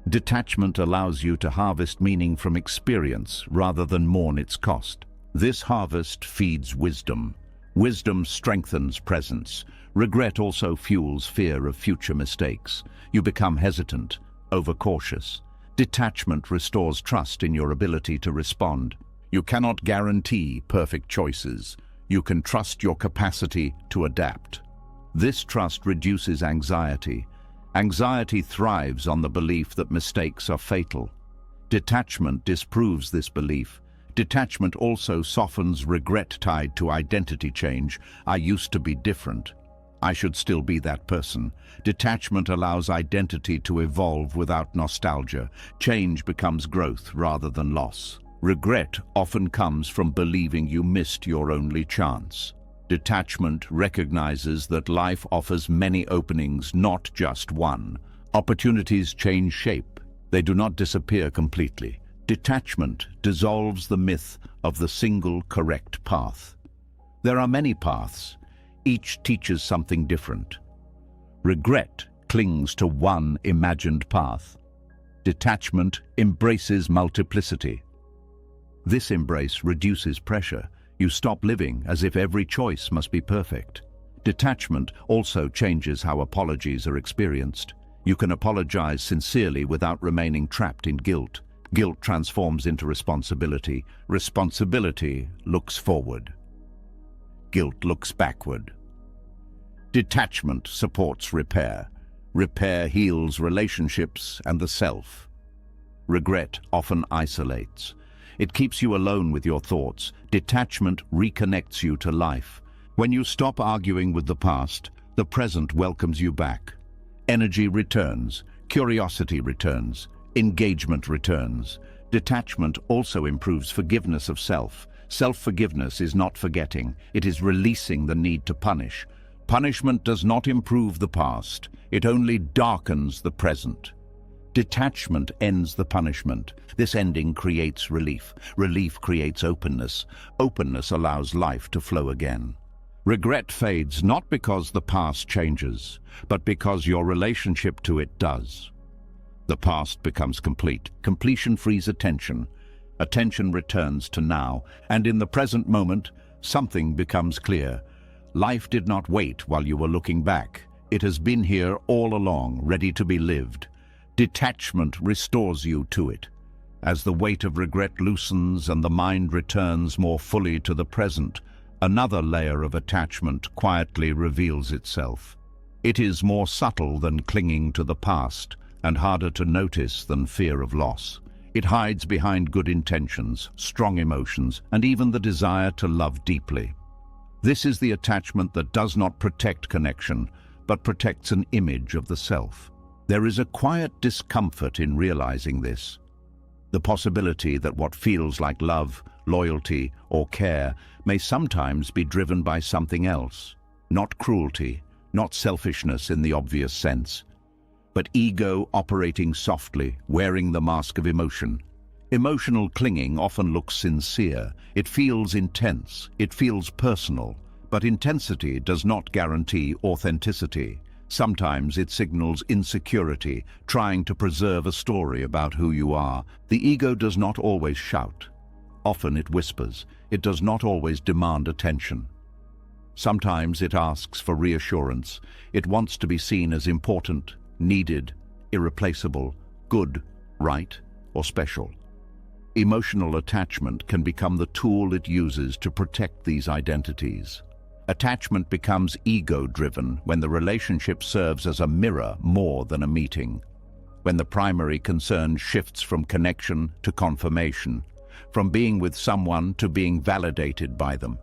Detachment allows you to harvest meaning from experience rather than mourn its cost. This harvest feeds wisdom. Wisdom strengthens presence. Regret also fuels fear of future mistakes. You become hesitant, overcautious. Detachment restores trust in your ability to respond. You cannot guarantee perfect choices. You can trust your capacity to adapt. This trust reduces anxiety. Anxiety thrives on the belief that mistakes are fatal. Detachment disproves this belief. Detachment also softens regret tied to identity change. I used to be different. I should still be that person. Detachment allows identity to evolve without nostalgia. Change becomes growth rather than loss. Regret often comes from believing you missed your only chance. Detachment recognizes that life offers many openings, not just one. Opportunities change shape. They do not disappear completely. Detachment dissolves the myth of the single correct path. There are many paths. Each teaches something different. Regret clings to one imagined path. Detachment embraces multiplicity. This embrace reduces pressure. You stop living as if every choice must be perfect. Detachment also changes how apologies are experienced. You can apologize sincerely without remaining trapped in guilt. Guilt transforms into responsibility. Responsibility looks forward. Guilt looks backward. Detachment supports repair. Repair heals relationships and the self. Regret often isolates. It keeps you alone with your thoughts. Detachment reconnects you to life. When you stop arguing with the past, the present welcomes you back. Energy returns. Curiosity returns. Engagement returns. Detachment also improves forgiveness of self. Self-forgiveness is not forgetting, it is releasing the need to punish. Punishment does not improve the past, it only darkens the present. Detachment ends the punishment. This ending creates relief. Relief creates openness. Openness allows life to flow again. Regret fades not because the past changes, but because your relationship to it does. The past becomes complete. Completion frees attention. Attention returns to now, and in the present moment, something becomes clear. Life did not wait while you were looking back. It has been here all along, ready to be lived. Detachment restores you to it. As the weight of regret loosens and the mind returns more fully to the present, another layer of attachment quietly reveals itself. It is more subtle than clinging to the past, and harder to notice than fear of loss. It hides behind good intentions, strong emotions, and even the desire to love deeply. This is the attachment that does not protect connection, but protects an image of the self. There is a quiet discomfort in realizing this. The possibility that what feels like love, loyalty, or care may sometimes be driven by something else. Not cruelty, not selfishness in the obvious sense, but ego operating softly, wearing the mask of emotion. Emotional clinging often looks sincere. It feels intense, it feels personal, but intensity does not guarantee authenticity. Sometimes it signals insecurity, trying to preserve a story about who you are. The ego does not always shout. Often it whispers. It does not always demand attention. Sometimes it asks for reassurance. It wants to be seen as important, needed, irreplaceable, good, right, or special. Emotional attachment can become the tool it uses to protect these identities. Attachment becomes ego-driven when the relationship serves as a mirror more than a meeting, when the primary concern shifts from connection to confirmation, from being with someone to being validated by them.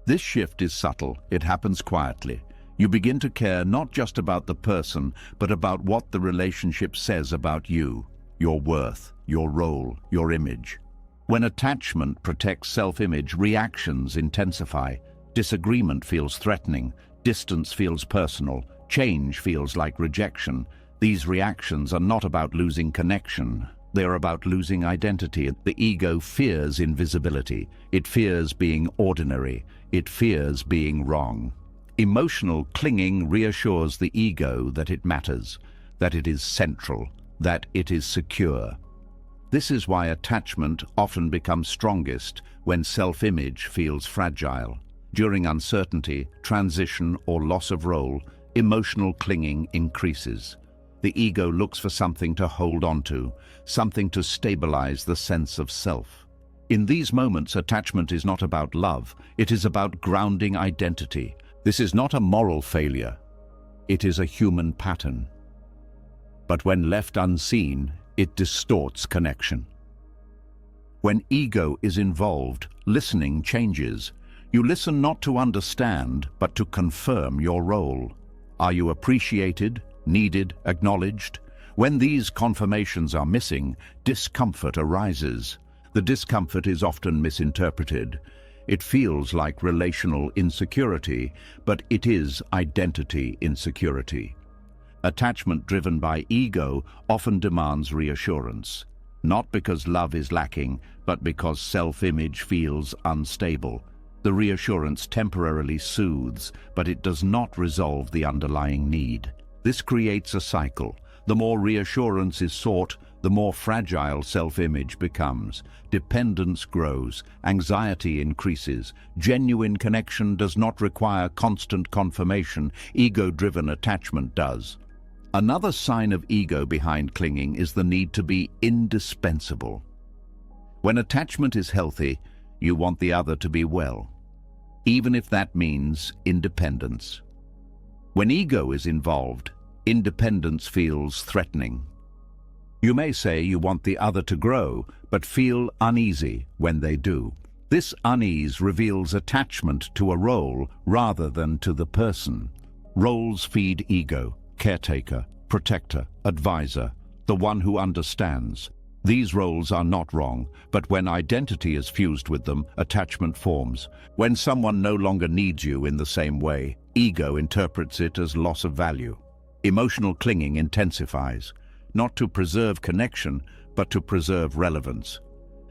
This shift is subtle, it happens quietly. You begin to care not just about the person, but about what the relationship says about you, your worth, your role, your image. When attachment protects self-image, reactions intensify. Disagreement feels threatening, distance feels personal, change feels like rejection. These reactions are not about losing connection. They are about losing identity. The ego fears invisibility. It fears being ordinary. It fears being wrong. Emotional clinging reassures the ego that it matters, that it is central, that it is secure. This is why attachment often becomes strongest when self-image feels fragile. During uncertainty, transition, or loss of role, emotional clinging increases. The ego looks for something to hold on to, something to stabilize the sense of self. In these moments, attachment is not about love, it is about grounding identity. This is not a moral failure, it is a human pattern. But when left unseen, it distorts connection. When ego is involved, listening changes. You listen not to understand, but to confirm your role. Are you appreciated, needed, acknowledged? When these confirmations are missing, discomfort arises. The discomfort is often misinterpreted. It feels like relational insecurity, but it is identity insecurity. Attachment driven by ego often demands reassurance, not because love is lacking, but because self-image feels unstable. The reassurance temporarily soothes, but it does not resolve the underlying need. This creates a cycle. The more reassurance is sought, the more fragile self-image becomes. Dependence grows, anxiety increases. Genuine connection does not require constant confirmation. Ego-driven attachment does. Another sign of ego behind clinging is the need to be indispensable. When attachment is healthy, you want the other to be well, even if that means independence. When ego is involved, independence feels threatening. You may say you want the other to grow, but feel uneasy when they do. This unease reveals attachment to a role rather than to the person. Roles feed ego: caretaker, protector, advisor, the one who understands. These roles are not wrong, but when identity is fused with them, attachment forms. When someone no longer needs you in the same way, ego interprets it as loss of value. Emotional clinging intensifies, not to preserve connection, but to preserve relevance.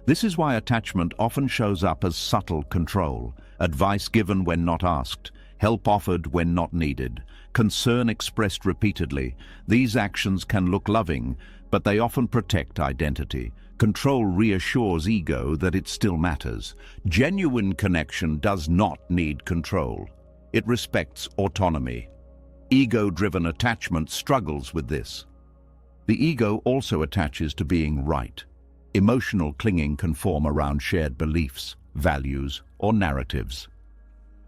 This is why attachment often shows up as subtle control, advice given when not asked, help offered when not needed, concern expressed repeatedly. These actions can look loving, but they often protect identity. Control reassures ego that it still matters. Genuine connection does not need control. It respects autonomy. Ego-driven attachment struggles with this. The ego also attaches to being right. Emotional clinging can form around shared beliefs, values, or narratives.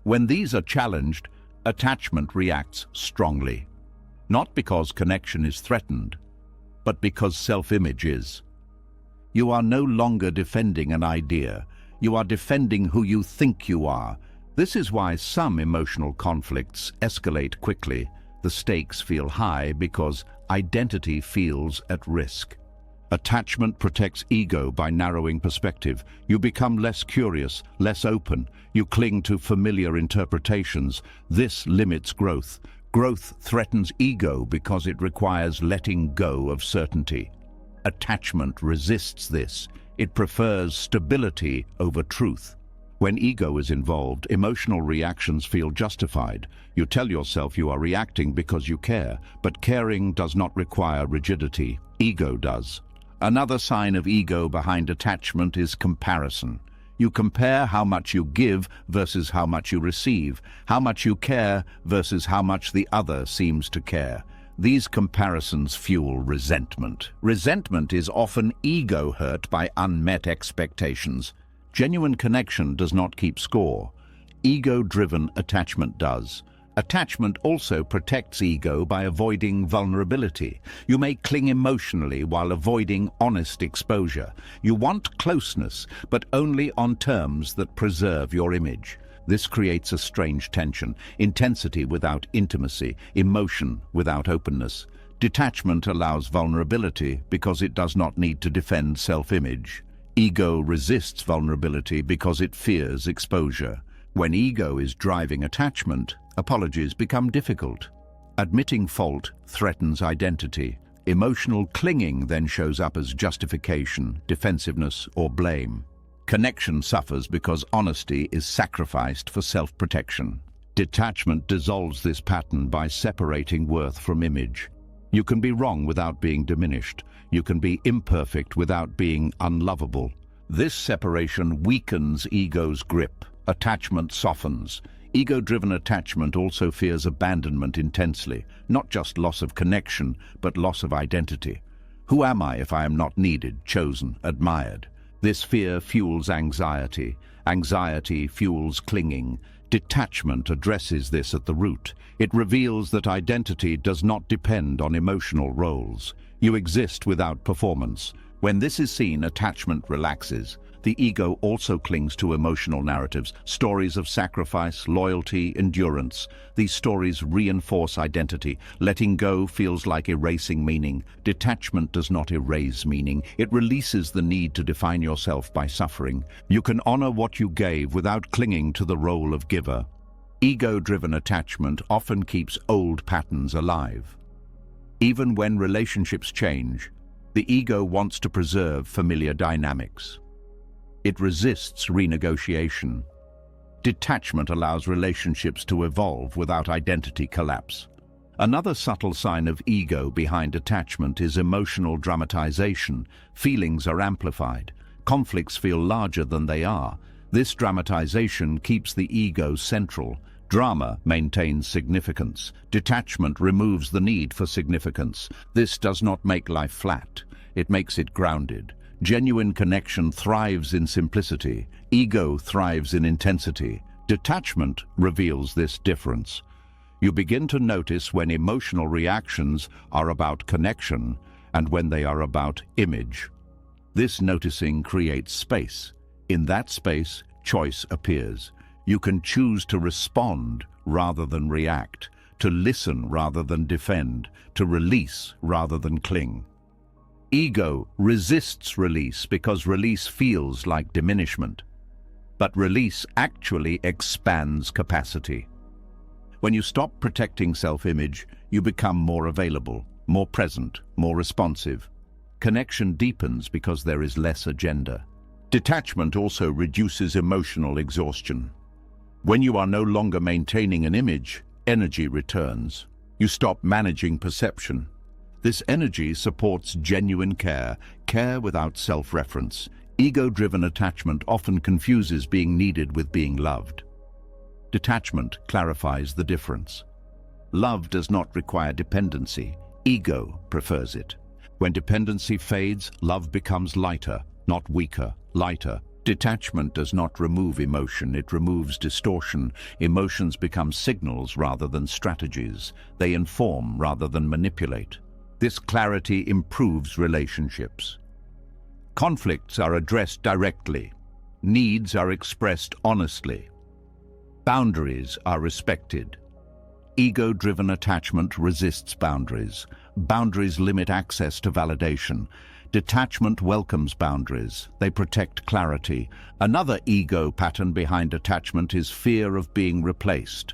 When these are challenged, attachment reacts strongly. Not because connection is threatened, but because self-image is. You are no longer defending an idea. You are defending who you think you are. This is why some emotional conflicts escalate quickly. The stakes feel high because identity feels at risk. Attachment protects ego by narrowing perspective. You become less curious, less open. You cling to familiar interpretations. This limits growth. Growth threatens ego because it requires letting go of certainty. Attachment resists this. It prefers stability over truth. When ego is involved, emotional reactions feel justified. You tell yourself you are reacting because you care, but caring does not require rigidity. Ego does. Another sign of ego behind attachment is comparison. You compare how much you give versus how much you receive, how much you care versus how much the other seems to care. These comparisons fuel resentment. Resentment is often ego hurt by unmet expectations. Genuine connection does not keep score. Ego-driven attachment does. Attachment also protects ego by avoiding vulnerability. You may cling emotionally while avoiding honest exposure. You want closeness, but only on terms that preserve your image. This creates a strange tension, intensity without intimacy, emotion without openness. Detachment allows vulnerability because it does not need to defend self-image. Ego resists vulnerability because it fears exposure. When ego is driving attachment, apologies become difficult. Admitting fault threatens identity. Emotional clinging then shows up as justification, defensiveness, or blame. Connection suffers because honesty is sacrificed for self-protection. Detachment dissolves this pattern by separating worth from image. You can be wrong without being diminished. You can be imperfect without being unlovable. This separation weakens ego's grip. Attachment softens. Ego-driven attachment also fears abandonment intensely, not just loss of connection, but loss of identity. Who am I if I am not needed, chosen, admired? This fear fuels anxiety. Anxiety fuels clinging. Detachment addresses this at the root. It reveals that identity does not depend on emotional roles. You exist without performance. When this is seen, attachment relaxes. The ego also clings to emotional narratives, stories of sacrifice, loyalty, endurance. These stories reinforce identity. Letting go feels like erasing meaning. Detachment does not erase meaning. It releases the need to define yourself by suffering. You can honor what you gave without clinging to the role of giver. Ego-driven attachment often keeps old patterns alive. Even when relationships change, the ego wants to preserve familiar dynamics. It resists renegotiation. Detachment allows relationships to evolve without identity collapse. Another subtle sign of ego behind attachment is emotional dramatization. Feelings are amplified. Conflicts feel larger than they are. This dramatization keeps the ego central. Drama maintains significance. Detachment removes the need for significance. This does not make life flat. It makes it grounded. Genuine connection thrives in simplicity. Ego thrives in intensity. Detachment reveals this difference. You begin to notice when emotional reactions are about connection and when they are about image. This noticing creates space. In that space, choice appears. You can choose to respond rather than react, to listen rather than defend, to release rather than cling. Ego resists release because release feels like diminishment. But release actually expands capacity. When you stop protecting self-image, you become more available, more present, more responsive. Connection deepens because there is less agenda. Detachment also reduces emotional exhaustion. When you are no longer maintaining an image, energy returns. You stop managing perception. This energy supports genuine care, care without self-reference. Ego-driven attachment often confuses being needed with being loved. Detachment clarifies the difference. Love does not require dependency. Ego prefers it. When dependency fades, love becomes lighter, not weaker, lighter. Detachment does not remove emotion, it removes distortion. Emotions become signals rather than strategies. They inform rather than manipulate. This clarity improves relationships. Conflicts are addressed directly. Needs are expressed honestly. Boundaries are respected. Ego-driven attachment resists boundaries. Boundaries limit access to validation. Detachment welcomes boundaries. They protect clarity. Another ego pattern behind attachment is fear of being replaced.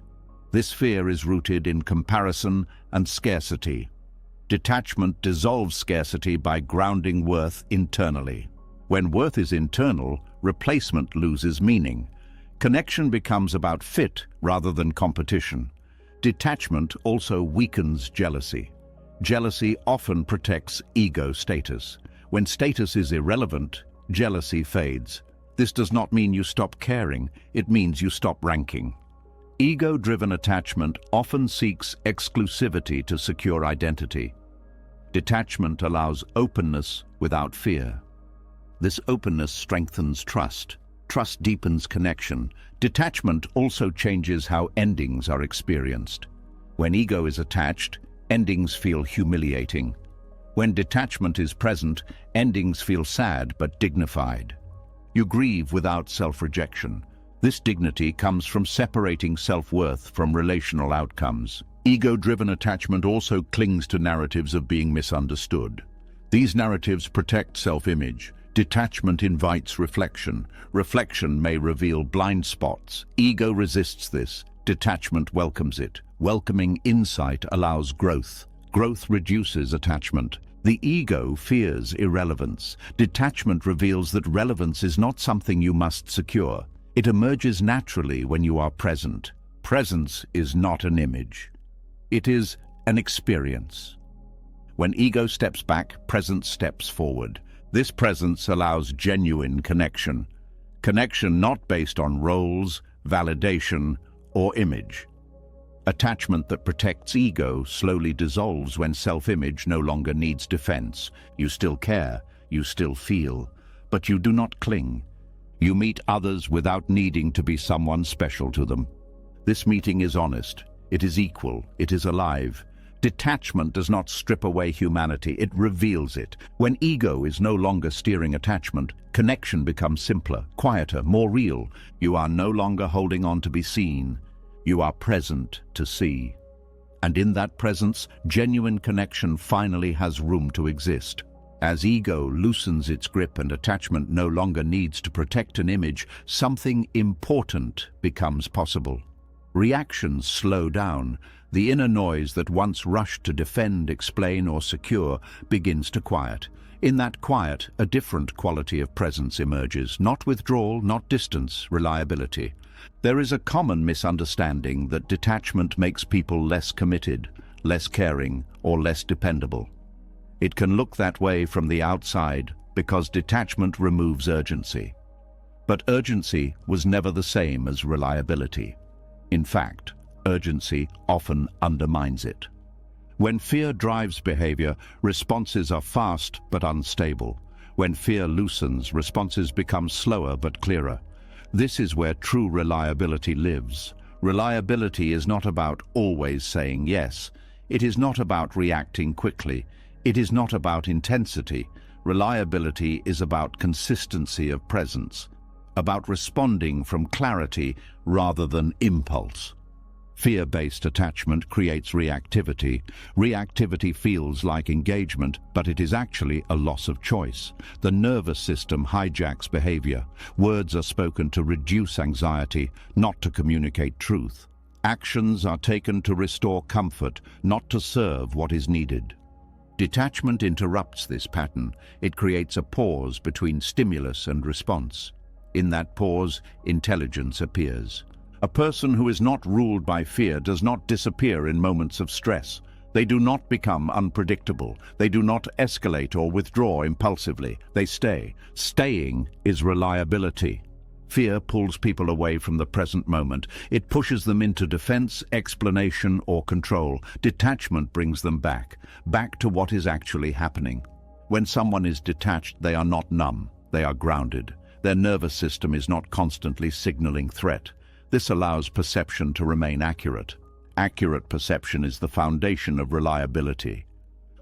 This fear is rooted in comparison and scarcity. Detachment dissolves scarcity by grounding worth internally. When worth is internal, replacement loses meaning. Connection becomes about fit rather than competition. Detachment also weakens jealousy. Jealousy often protects ego status. When status is irrelevant, jealousy fades. This does not mean you stop caring, it means you stop ranking. Ego-driven attachment often seeks exclusivity to secure identity. Detachment allows openness without fear. This openness strengthens trust. Trust deepens connection. Detachment also changes how endings are experienced. When ego is attached, endings feel humiliating. When detachment is present, endings feel sad but dignified. You grieve without self-rejection. This dignity comes from separating self-worth from relational outcomes. Ego-driven attachment also clings to narratives of being misunderstood. These narratives protect self-image. Detachment invites reflection. Reflection may reveal blind spots. Ego resists this. Detachment welcomes it. Welcoming insight allows growth. Growth reduces attachment. The ego fears irrelevance. Detachment reveals that relevance is not something you must secure. It emerges naturally when you are present. Presence is not an image. It is an experience. When ego steps back, presence steps forward. This presence allows genuine connection. Connection not based on roles, validation, or image. Attachment that protects ego slowly dissolves when self-image no longer needs defense. You still care, you still feel, but you do not cling. You meet others without needing to be someone special to them. This meeting is honest, it is equal, it is alive. Detachment does not strip away humanity, it reveals it. When ego is no longer steering attachment, connection becomes simpler, quieter, more real. You are no longer holding on to be seen. You are present to see. And in that presence, genuine connection finally has room to exist. As ego loosens its grip and attachment no longer needs to protect an image, something important becomes possible. Reactions slow down. The inner noise that once rushed to defend, explain, or secure begins to quiet. In that quiet, a different quality of presence emerges, not withdrawal, not distance, reliability. There is a common misunderstanding that detachment makes people less committed, less caring, or less dependable. It can look that way from the outside because detachment removes urgency. But urgency was never the same as reliability. In fact, urgency often undermines it. When fear drives behavior, responses are fast but unstable. When fear loosens, responses become slower but clearer. This is where true reliability lives. Reliability is not about always saying yes. It is not about reacting quickly. It is not about intensity. Reliability is about consistency of presence, about responding from clarity rather than impulse. Fear-based attachment creates reactivity. Reactivity feels like engagement, but it is actually a loss of choice. The nervous system hijacks behavior. Words are spoken to reduce anxiety, not to communicate truth. Actions are taken to restore comfort, not to serve what is needed. Detachment interrupts this pattern. It creates a pause between stimulus and response. In that pause, intelligence appears. A person who is not ruled by fear does not disappear in moments of stress. They do not become unpredictable. They do not escalate or withdraw impulsively. They stay. Staying is reliability. Fear pulls people away from the present moment. It pushes them into defense, explanation, or control. Detachment brings them back to what is actually happening. When someone is detached, they are not numb. They are grounded. Their nervous system is not constantly signaling threat. This allows perception to remain accurate. Accurate perception is the foundation of reliability.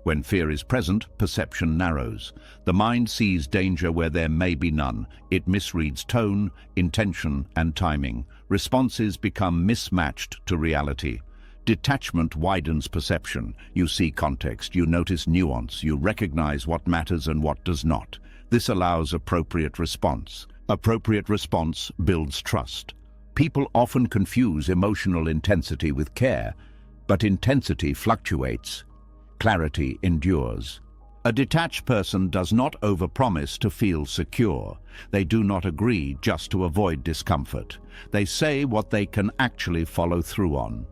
When fear is present, perception narrows. The mind sees danger where there may be none. It misreads tone, intention, and timing. Responses become mismatched to reality. Detachment widens perception. You see context, you notice nuance, you recognize what matters and what does not. This allows appropriate response. Appropriate response builds trust. People often confuse emotional intensity with care, but intensity fluctuates. Clarity endures. A detached person does not overpromise to feel secure. They do not agree just to avoid discomfort. They say what they can actually follow through on.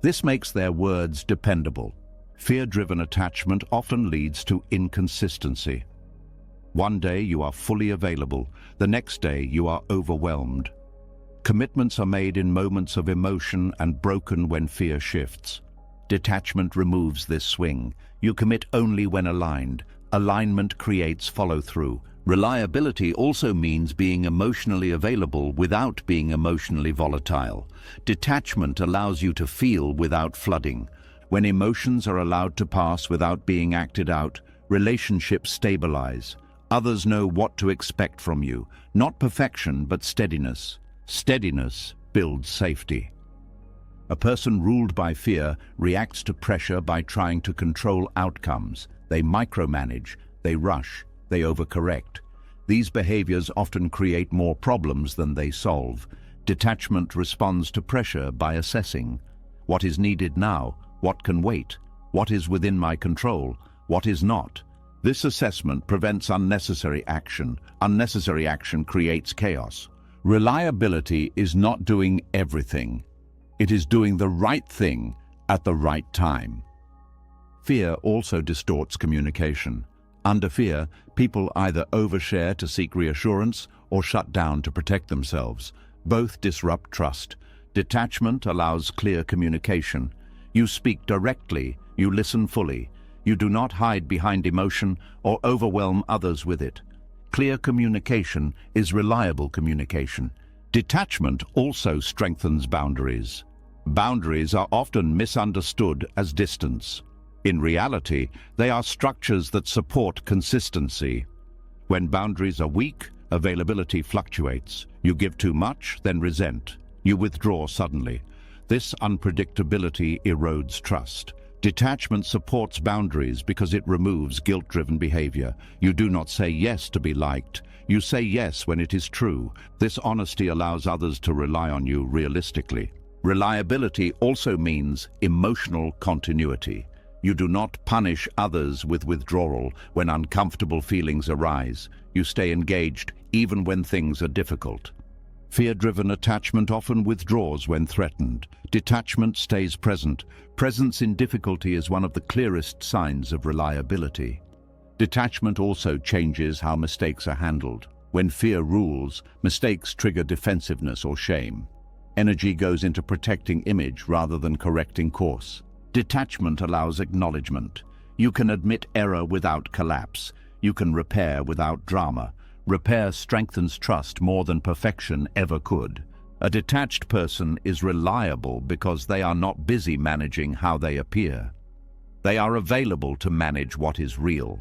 This makes their words dependable. Fear-driven attachment often leads to inconsistency. One day you are fully available, the next day you are overwhelmed. Commitments are made in moments of emotion and broken when fear shifts. Detachment removes this swing. You commit only when aligned. Alignment creates follow-through. Reliability also means being emotionally available without being emotionally volatile. Detachment allows you to feel without flooding. When emotions are allowed to pass without being acted out, relationships stabilize. Others know what to expect from you. Not perfection, but steadiness. Steadiness builds safety. A person ruled by fear reacts to pressure by trying to control outcomes. They micromanage, they rush, they overcorrect. These behaviors often create more problems than they solve. Detachment responds to pressure by assessing what is needed now, what can wait, what is within my control, what is not. This assessment prevents unnecessary action. Unnecessary action creates chaos. Reliability is not doing everything. It is doing the right thing at the right time. Fear also distorts communication. Under fear, people either overshare to seek reassurance or shut down to protect themselves. Both disrupt trust. Detachment allows clear communication. You speak directly, you listen fully. You do not hide behind emotion or overwhelm others with it. Clear communication is reliable communication. Detachment also strengthens boundaries. Boundaries are often misunderstood as distance. In reality, they are structures that support consistency. When boundaries are weak, availability fluctuates. You give too much, then resent. You withdraw suddenly. This unpredictability erodes trust. Detachment supports boundaries because it removes guilt-driven behavior. You do not say yes to be liked. You say yes when it is true. This honesty allows others to rely on you realistically. Reliability also means emotional continuity. You do not punish others with withdrawal when uncomfortable feelings arise. You stay engaged even when things are difficult. Fear-driven attachment often withdraws when threatened. Detachment stays present. Presence in difficulty is one of the clearest signs of reliability. Detachment also changes how mistakes are handled. When fear rules, mistakes trigger defensiveness or shame. Energy goes into protecting image rather than correcting course. Detachment allows acknowledgement. You can admit error without collapse. You can repair without drama. Repair strengthens trust more than perfection ever could. A detached person is reliable because they are not busy managing how they appear. They are available to manage what is real.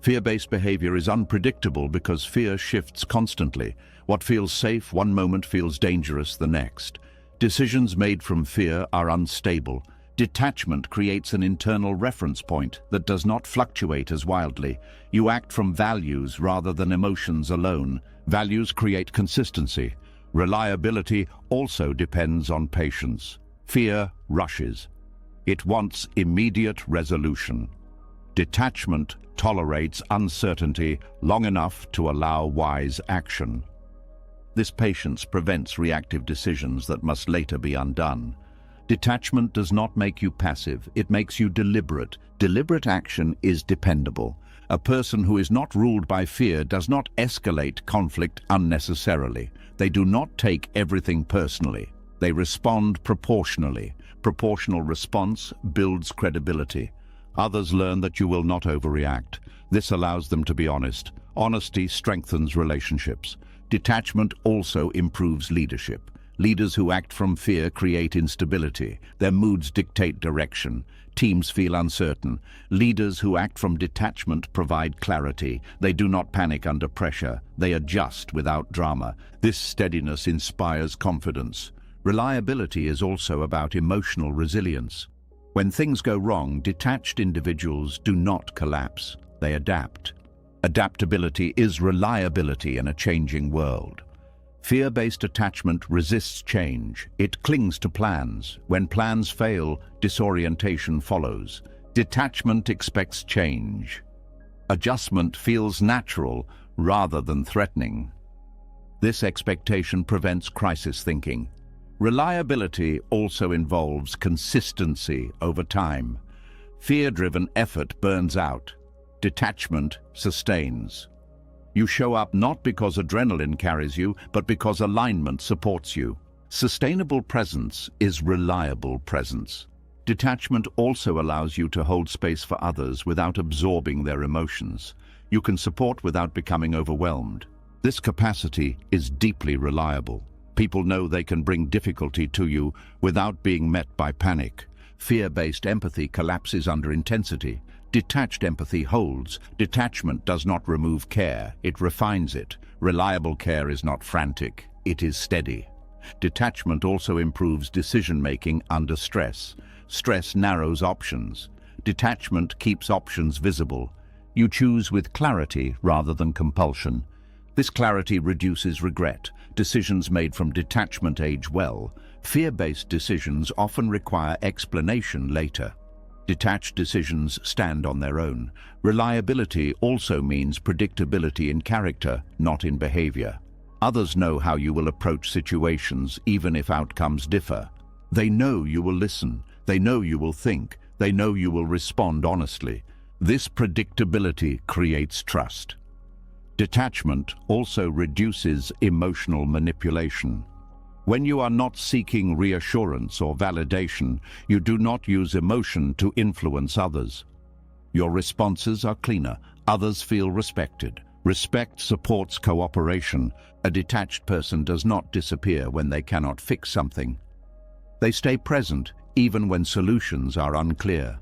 Fear-based behavior is unpredictable because fear shifts constantly. What feels safe one moment feels dangerous the next. Decisions made from fear are unstable. Detachment creates an internal reference point that does not fluctuate as wildly. You act from values rather than emotions alone. Values create consistency. Reliability also depends on patience. Fear rushes. It wants immediate resolution. Detachment tolerates uncertainty long enough to allow wise action. This patience prevents reactive decisions that must later be undone. Detachment does not make you passive, it makes you deliberate. Deliberate action is dependable. A person who is not ruled by fear does not escalate conflict unnecessarily. They do not take everything personally. They respond proportionally. Proportional response builds credibility. Others learn that you will not overreact. This allows them to be honest. Honesty strengthens relationships. Detachment also improves leadership. Leaders who act from fear create instability. Their moods dictate direction. Teams feel uncertain. Leaders who act from detachment provide clarity. They do not panic under pressure. They adjust without drama. This steadiness inspires confidence. Reliability is also about emotional resilience. When things go wrong, detached individuals do not collapse. They adapt. Adaptability is reliability in a changing world. Fear-based attachment resists change. It clings to plans. When plans fail, disorientation follows. Detachment expects change. Adjustment feels natural rather than threatening. This expectation prevents crisis thinking. Reliability also involves consistency over time. Fear-driven effort burns out. Detachment sustains. You show up not because adrenaline carries you, but because alignment supports you. Sustainable presence is reliable presence. Detachment also allows you to hold space for others without absorbing their emotions. You can support without becoming overwhelmed. This capacity is deeply reliable. People know they can bring difficulty to you without being met by panic. Fear-based empathy collapses under intensity. Detached empathy holds. Detachment does not remove care, it refines it. Reliable care is not frantic, it is steady. Detachment also improves decision-making under stress. Stress narrows options. Detachment keeps options visible. You choose with clarity rather than compulsion. This clarity reduces regret. Decisions made from detachment age well. Fear-based decisions often require explanation later. Detached decisions stand on their own. Reliability also means predictability in character, not in behavior. Others know how you will approach situations even if outcomes differ. They know you will listen. They know you will think. They know you will respond honestly. This predictability creates trust. Detachment also reduces emotional manipulation. When you are not seeking reassurance or validation, you do not use emotion to influence others. Your responses are cleaner. Others feel respected. Respect supports cooperation. A detached person does not disappear when they cannot fix something. They stay present, even when solutions are unclear.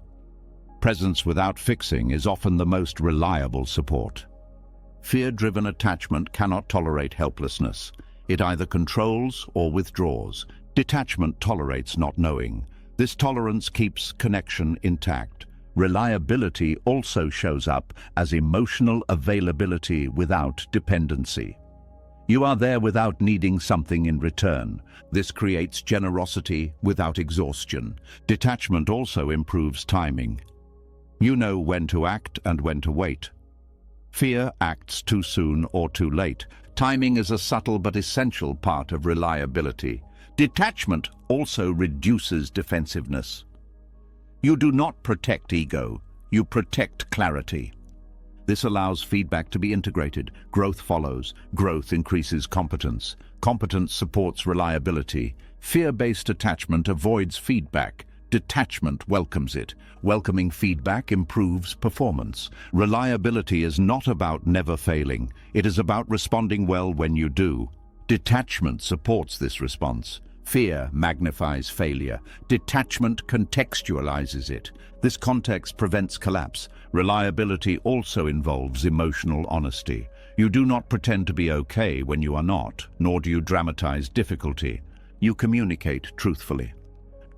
Presence without fixing is often the most reliable support. Fear-driven attachment cannot tolerate helplessness. It either controls or withdraws. Detachment tolerates not knowing. This tolerance keeps connection intact. Reliability also shows up as emotional availability without dependency. You are there without needing something in return. This creates generosity without exhaustion. Detachment also improves timing. You know when to act and when to wait. Fear acts too soon or too late. Timing is a subtle but essential part of reliability. Detachment also reduces defensiveness. You do not protect ego, you protect clarity. This allows feedback to be integrated. Growth follows. Growth increases competence. Competence supports reliability. Fear-based attachment avoids feedback. Detachment welcomes it. Welcoming feedback improves performance. Reliability is not about never failing. It is about responding well when you do. Detachment supports this response. Fear magnifies failure. Detachment contextualizes it. This context prevents collapse. Reliability also involves emotional honesty. You do not pretend to be okay when you are not, nor do you dramatize difficulty. You communicate truthfully.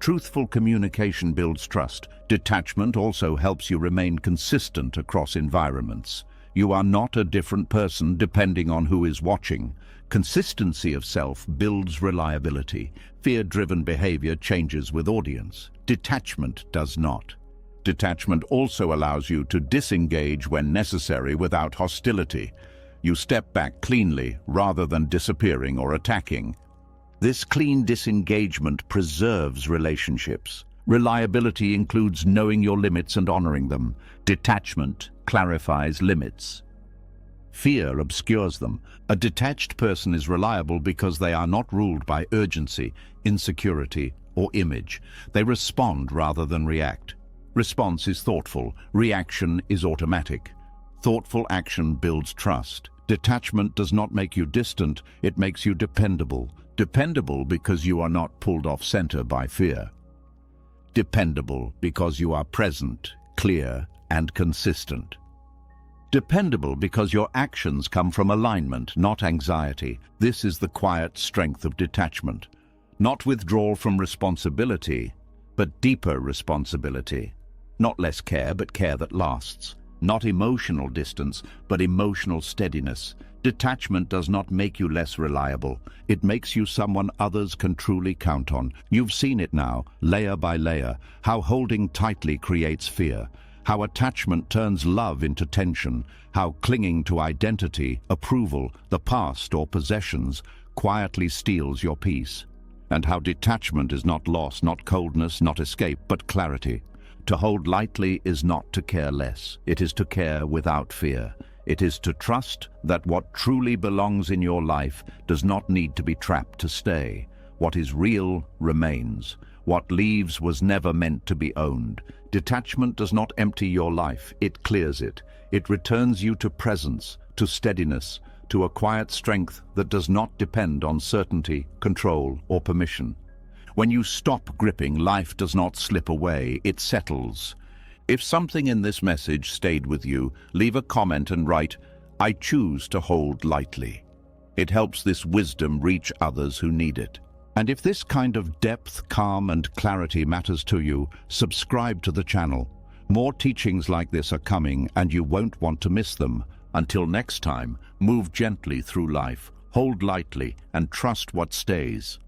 Truthful communication builds trust. Detachment also helps you remain consistent across environments. You are not a different person depending on who is watching. Consistency of self builds reliability. Fear-driven behavior changes with audience. Detachment does not. Detachment also allows you to disengage when necessary without hostility. You step back cleanly rather than disappearing or attacking. This clean disengagement preserves relationships. Reliability includes knowing your limits and honoring them. Detachment clarifies limits. Fear obscures them. A detached person is reliable because they are not ruled by urgency, insecurity, or image. They respond rather than react. Response is thoughtful. Reaction is automatic. Thoughtful action builds trust. Detachment does not make you distant, it makes you dependable. Dependable because you are not pulled off center by fear. Dependable because you are present, clear, and consistent. Dependable because your actions come from alignment, not anxiety. This is the quiet strength of detachment. Not withdrawal from responsibility, but deeper responsibility. Not less care, but care that lasts. Not emotional distance, but emotional steadiness. Detachment does not make you less reliable. It makes you someone others can truly count on. You've seen it now, layer by layer, how holding tightly creates fear, how attachment turns love into tension, how clinging to identity, approval, the past or possessions quietly steals your peace, and how detachment is not loss, not coldness, not escape, but clarity. To hold lightly is not to care less. It is to care without fear. It is to trust that what truly belongs in your life does not need to be trapped to stay. What is real remains. What leaves was never meant to be owned. Detachment does not empty your life, it clears it. It returns you to presence, to steadiness, to a quiet strength that does not depend on certainty, control, or permission. When you stop gripping, life does not slip away, it settles. If something in this message stayed with you, leave a comment and write, "I choose to hold lightly." It helps this wisdom reach others who need it. And if this kind of depth, calm, and clarity matters to you, subscribe to the channel. More teachings like this are coming, and you won't want to miss them. Until next time, move gently through life, hold lightly, and trust what stays.